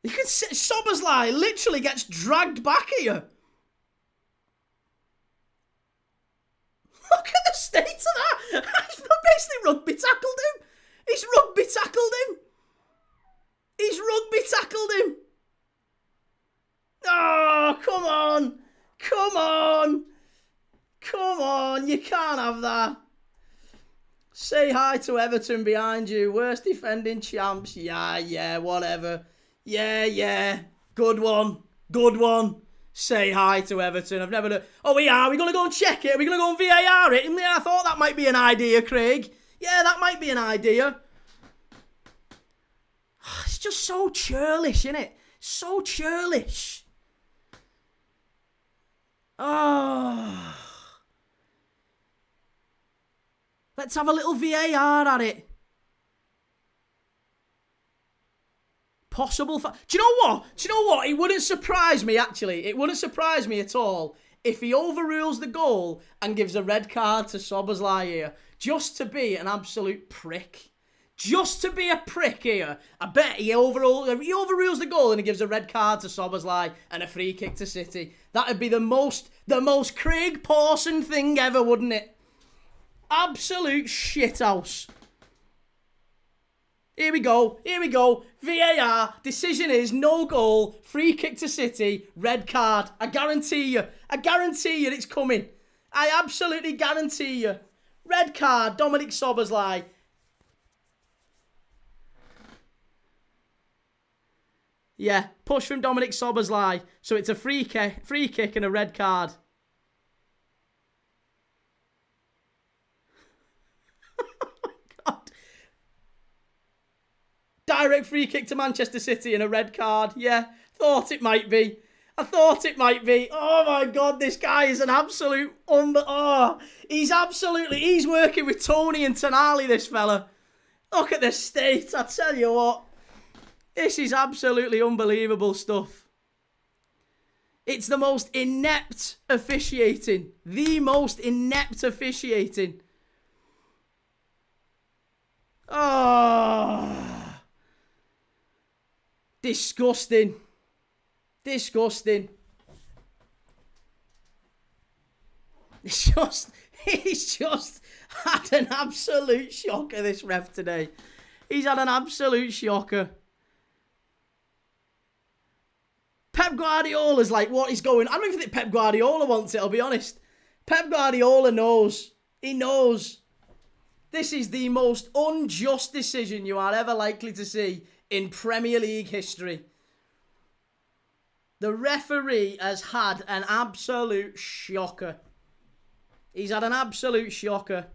You can see Szoboszlai literally gets dragged back here. Look at the state of that. He's basically rugby tackled him. He's rugby tackled him. He's rugby tackled him. Oh, come on. Come on. Come on. You can't have that. Say hi to Everton behind you. Worst defending champs. Yeah, whatever. Yeah. Good one. Good one. Say hi to Everton. I've never done... Oh, we are. We're going to go and check it. We're going to go and VAR it. Yeah, I thought that might be an idea, Craig. Yeah, that might be an idea. It's just so churlish, isn't it? So churlish. Oh. Let's have a little VAR at it. Possible. Do you know what? It wouldn't surprise me, actually. It wouldn't surprise me at all if he overrules the goal and gives a red card to Szoboszlai here. Just to be an absolute prick. Just to be a prick here. I bet he overrules the goal and he gives a red card to Szoboszlai and a free kick to City. That would be the most Craig Pawson thing ever, wouldn't it? Absolute shithouse. Here we go. VAR. Decision is no goal. Free kick to City. Red card. I guarantee you it's coming. I absolutely guarantee you. Red card. Dominic Szoboszlai. Yeah. Push from Dominic Szoboszlai. So it's a free kick and a red card. Direct free kick to Manchester City and a red card. Yeah, thought it might be. Oh my God, this guy is an absolute... He's working with Tony and Tonali, this fella. Look at the state, I tell you what. This is absolutely unbelievable stuff. It's the most inept officiating. The most inept officiating. Oh... Disgusting. He's just had an absolute shocker, this ref today. He's had an absolute shocker. Pep Guardiola's like, what is going on? I don't even think Pep Guardiola wants it, I'll be honest. Pep Guardiola knows. He knows. This is the most unjust decision you are ever likely to see in Premier League history. The referee has had an absolute shocker. He's had an absolute shocker.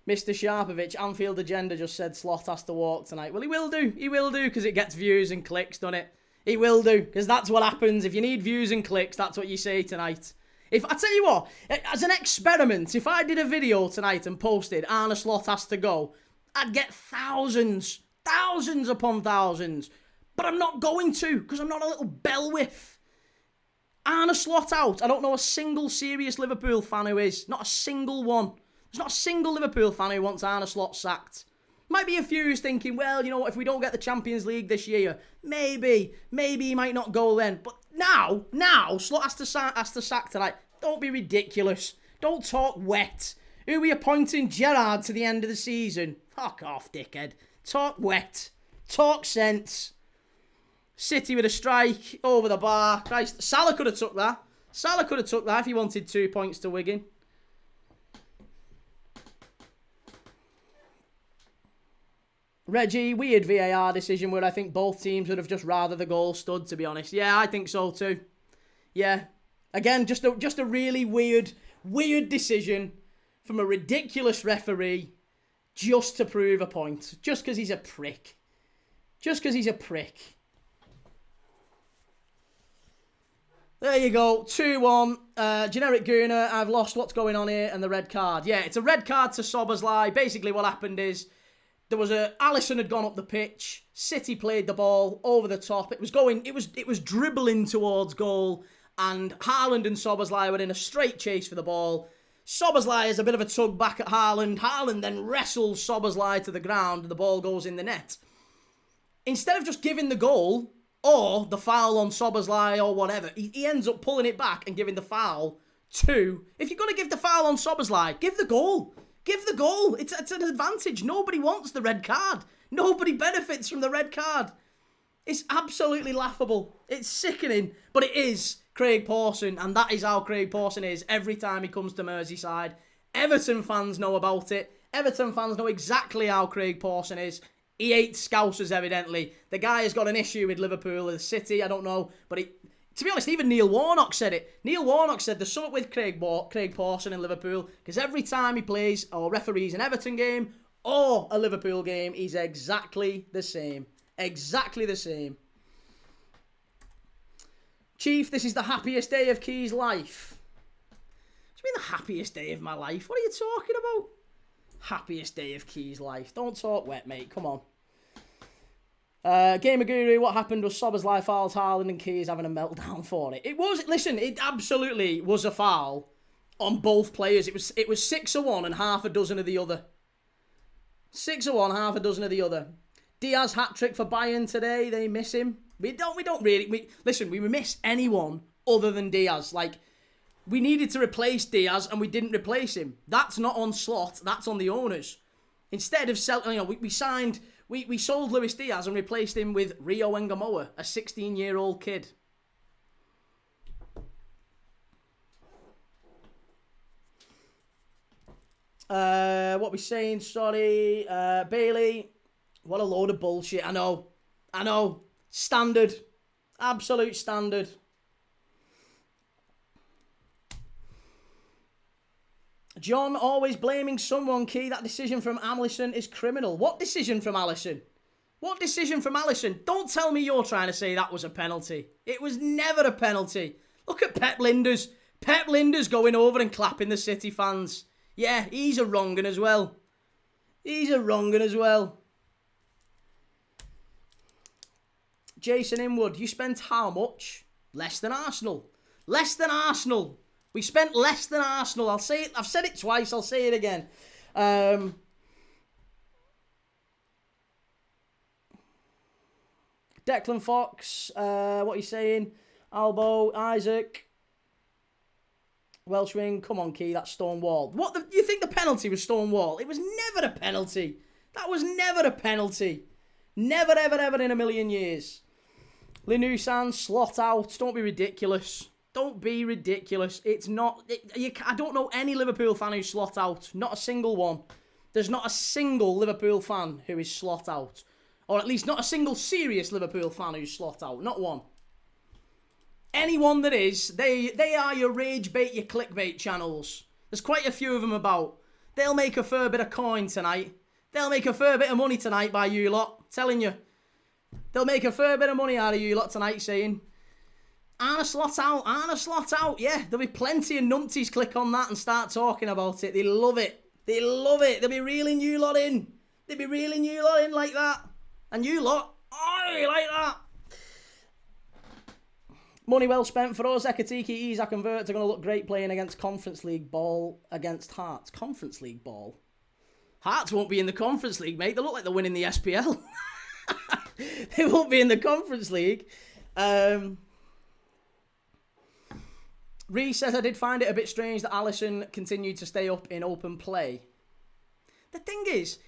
Mr. Sharpovich, Anfield Agenda just said Slot has to walk tonight. Well, he will do. He will do because it gets views and clicks, doesn't it? He will do because that's what happens. If you need views and clicks, that's what you say tonight. If I tell you what, as an experiment, if I did a video tonight and posted Arne Slot has to go, I'd get thousands upon thousands. But I'm not going to because I'm not a little bell whiff. Arne Slot out. I don't know a single serious Liverpool fan who is. Not a single one. There's not a single Liverpool fan who wants Arne Slot sacked. Might be a few who's thinking, well, you know what, if we don't get the Champions League this year, maybe he might not go then. But now, Slot has to sack tonight. Don't be ridiculous. Don't talk wet. Who are we appointing Gerrard to the end of the season? Fuck off, dickhead. Talk wet. Talk sense. City with a strike over the bar. Christ, Salah could have took that. Salah could have took that if he wanted 2 points to Wigan. Reggie, weird VAR decision where I think both teams would have just rather the goal stood, to be honest. Yeah, I think so too. Yeah. Again, just a really weird decision from a ridiculous referee just to prove a point. Just because he's a prick. Just because he's a prick. There you go. 2-1. Generic Gooner, I've lost what's going on here and the red card. Yeah, it's a red card to Szoboszlai. Basically what happened is there was Alisson had gone up the pitch. City played the ball over the top. It was dribbling towards goal, and Haaland and Szoboszlai were in a straight chase for the ball. Szoboszlai has a bit of a tug back at Haaland. Haaland then wrestles Szoboszlai to the ground, and the ball goes in the net. Instead of just giving the goal or the foul on Szoboszlai or whatever, he ends up pulling it back and giving the foul to. If you're going to give the foul on Szoboszlai, give the goal. Give the goal. It's an advantage. Nobody wants the red card. Nobody benefits from the red card. It's absolutely laughable. It's sickening. But it is Craig Pawson, and that is how Craig Pawson is every time he comes to Merseyside. Everton fans know about it. Everton fans know exactly how Craig Pawson is. He hates Scousers, evidently. The guy has got an issue with Liverpool or the City, I don't know. But to be honest, even Neil Warnock said it. Neil Warnock said there's something with Craig Pawson in Liverpool, because every time he plays or referees an Everton game or a Liverpool game, he's exactly the same. Exactly the same. Chief, this is the happiest day of Key's life. What do you mean the happiest day of my life? What are you talking about? Happiest day of Key's life. Don't talk wet, mate. Come on. Gamer Guru, what happened was Szoboszlai fouled Haaland and Key is having a meltdown for it. It absolutely was a foul on both players. It was 6 of one and half a dozen of the other. 6 of one, half a dozen of the other. Diaz hat-trick for Bayern today. They miss him. We miss anyone other than Diaz. We needed to replace Diaz and we didn't replace him. That's not on Slot. That's on the owners. Instead of we sold Luis Diaz and replaced him with Rio Engamoa, a 16-year-old kid. What we saying? Sorry, Bailey. What a load of bullshit. I know. Standard. Absolute standard. John always blaming someone, Key. That decision from Alisson is criminal. What decision from Alisson? What decision from Alisson? Don't tell me you're trying to say that was a penalty. It was never a penalty. Look at Pep Lijnders. Pep Lijnders going over and clapping the City fans. Yeah, he's a wrong 'un as well. Jason Inwood, you spent how much? Less than Arsenal. We spent less than Arsenal. I'll say it. I've said it twice. I'll say it again. Declan Fox. What are you saying? Albo. Isaac. Welshwing. Come on, Key. That's Stonewall. You think the penalty was Stonewall? It was never a penalty. That was never a penalty. Never, ever, ever in a million years. Linusan, Slot out. Don't be ridiculous. Don't be ridiculous. It's not... I don't know any Liverpool fan who's Slot out. Not a single one. There's not a single Liverpool fan who is Slot out. Or at least not a single serious Liverpool fan who's Slot out. Not one. Anyone that is, they are your rage bait, your clickbait channels. There's quite a few of them about. They'll make a fair bit of coin tonight. They'll make a fair bit of money tonight by you lot. Telling you. They'll make a fair bit of money out of you lot tonight saying, Arne Slot out, Arne Slot out. Yeah, there'll be plenty of numpties click on that and start talking about it. They love it. They love it. They'll be reeling you lot in. They'll be reeling you lot in like that. And you lot, oh, like that. Money well spent for us. Ekatiki, Isaac and Vert are going to look great playing against Conference League ball against Hearts. Conference League ball? Hearts won't be in the Conference League, mate. They look like they're winning the SPL. They won't be in the Conference League. Reece says, I did find it a bit strange that Alisson continued to stay up in open play. The thing is,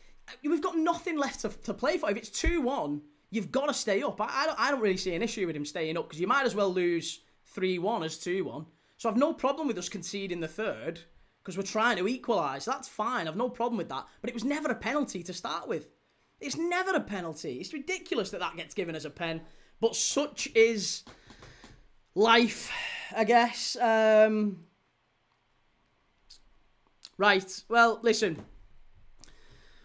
we've got nothing left to play for. If it's 2-1, you've got to stay up. I don't really see an issue with him staying up because you might as well lose 3-1 as 2-1. So I've no problem with us conceding the third because we're trying to equalise. That's fine. I've no problem with that. But it was never a penalty to start with. It's never a penalty. It's ridiculous that gets given as a pen. But such is life, I guess. Right. Well, listen.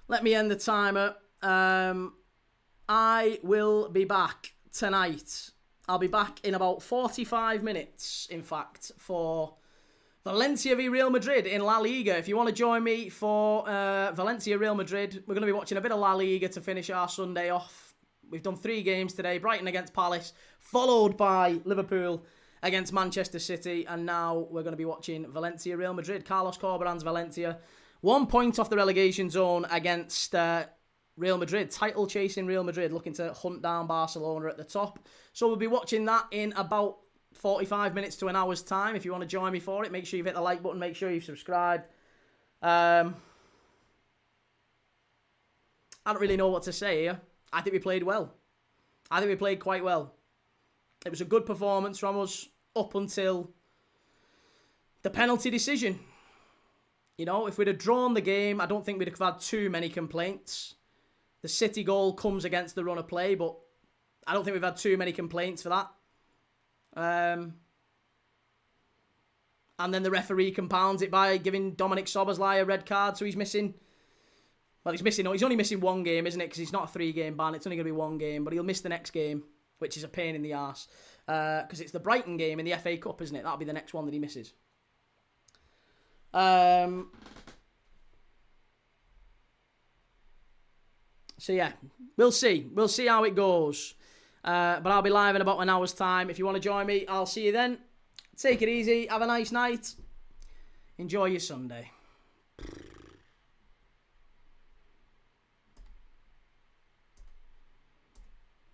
Let me end the timer. I will be back tonight. I'll be back in about 45 minutes, in fact, for Valencia v Real Madrid in La Liga. If you want to join me for Valencia Real Madrid, we're going to be watching a bit of La Liga to finish our Sunday off. We've done 3 games today. Brighton against Palace, followed by Liverpool against Manchester City. And now we're going to be watching Valencia Real Madrid. Carlos Corberan's Valencia. 1 point off the relegation zone against Real Madrid. Title chasing Real Madrid, looking to hunt down Barcelona at the top. So we'll be watching that in about 45 minutes to an hour's time. If you want to join me for it, make sure you've hit the like button, make sure you've subscribed. I don't really know what to say here. I think we played well. I think we played quite well. It was a good performance from us up until the penalty decision. You know, if we'd have drawn the game, I don't think we'd have had too many complaints. The City goal comes against the run of play, but I don't think we've had too many complaints for that. And then the referee compounds it by giving Dominic Szoboszlai a red card, so he's missing... Well, he's only missing 1 game, isn't it? Because he's not a 3-game ban. It's only going to be 1 game, but he'll miss the next game, which is a pain in the arse. Because it's the Brighton game in the FA Cup, isn't it? That'll be the next one that he misses. So yeah, we'll see. We'll see how it goes. But I'll be live in about an hour's time. If you want to join me, I'll see you then. Take it easy. Have a nice night. Enjoy your Sunday.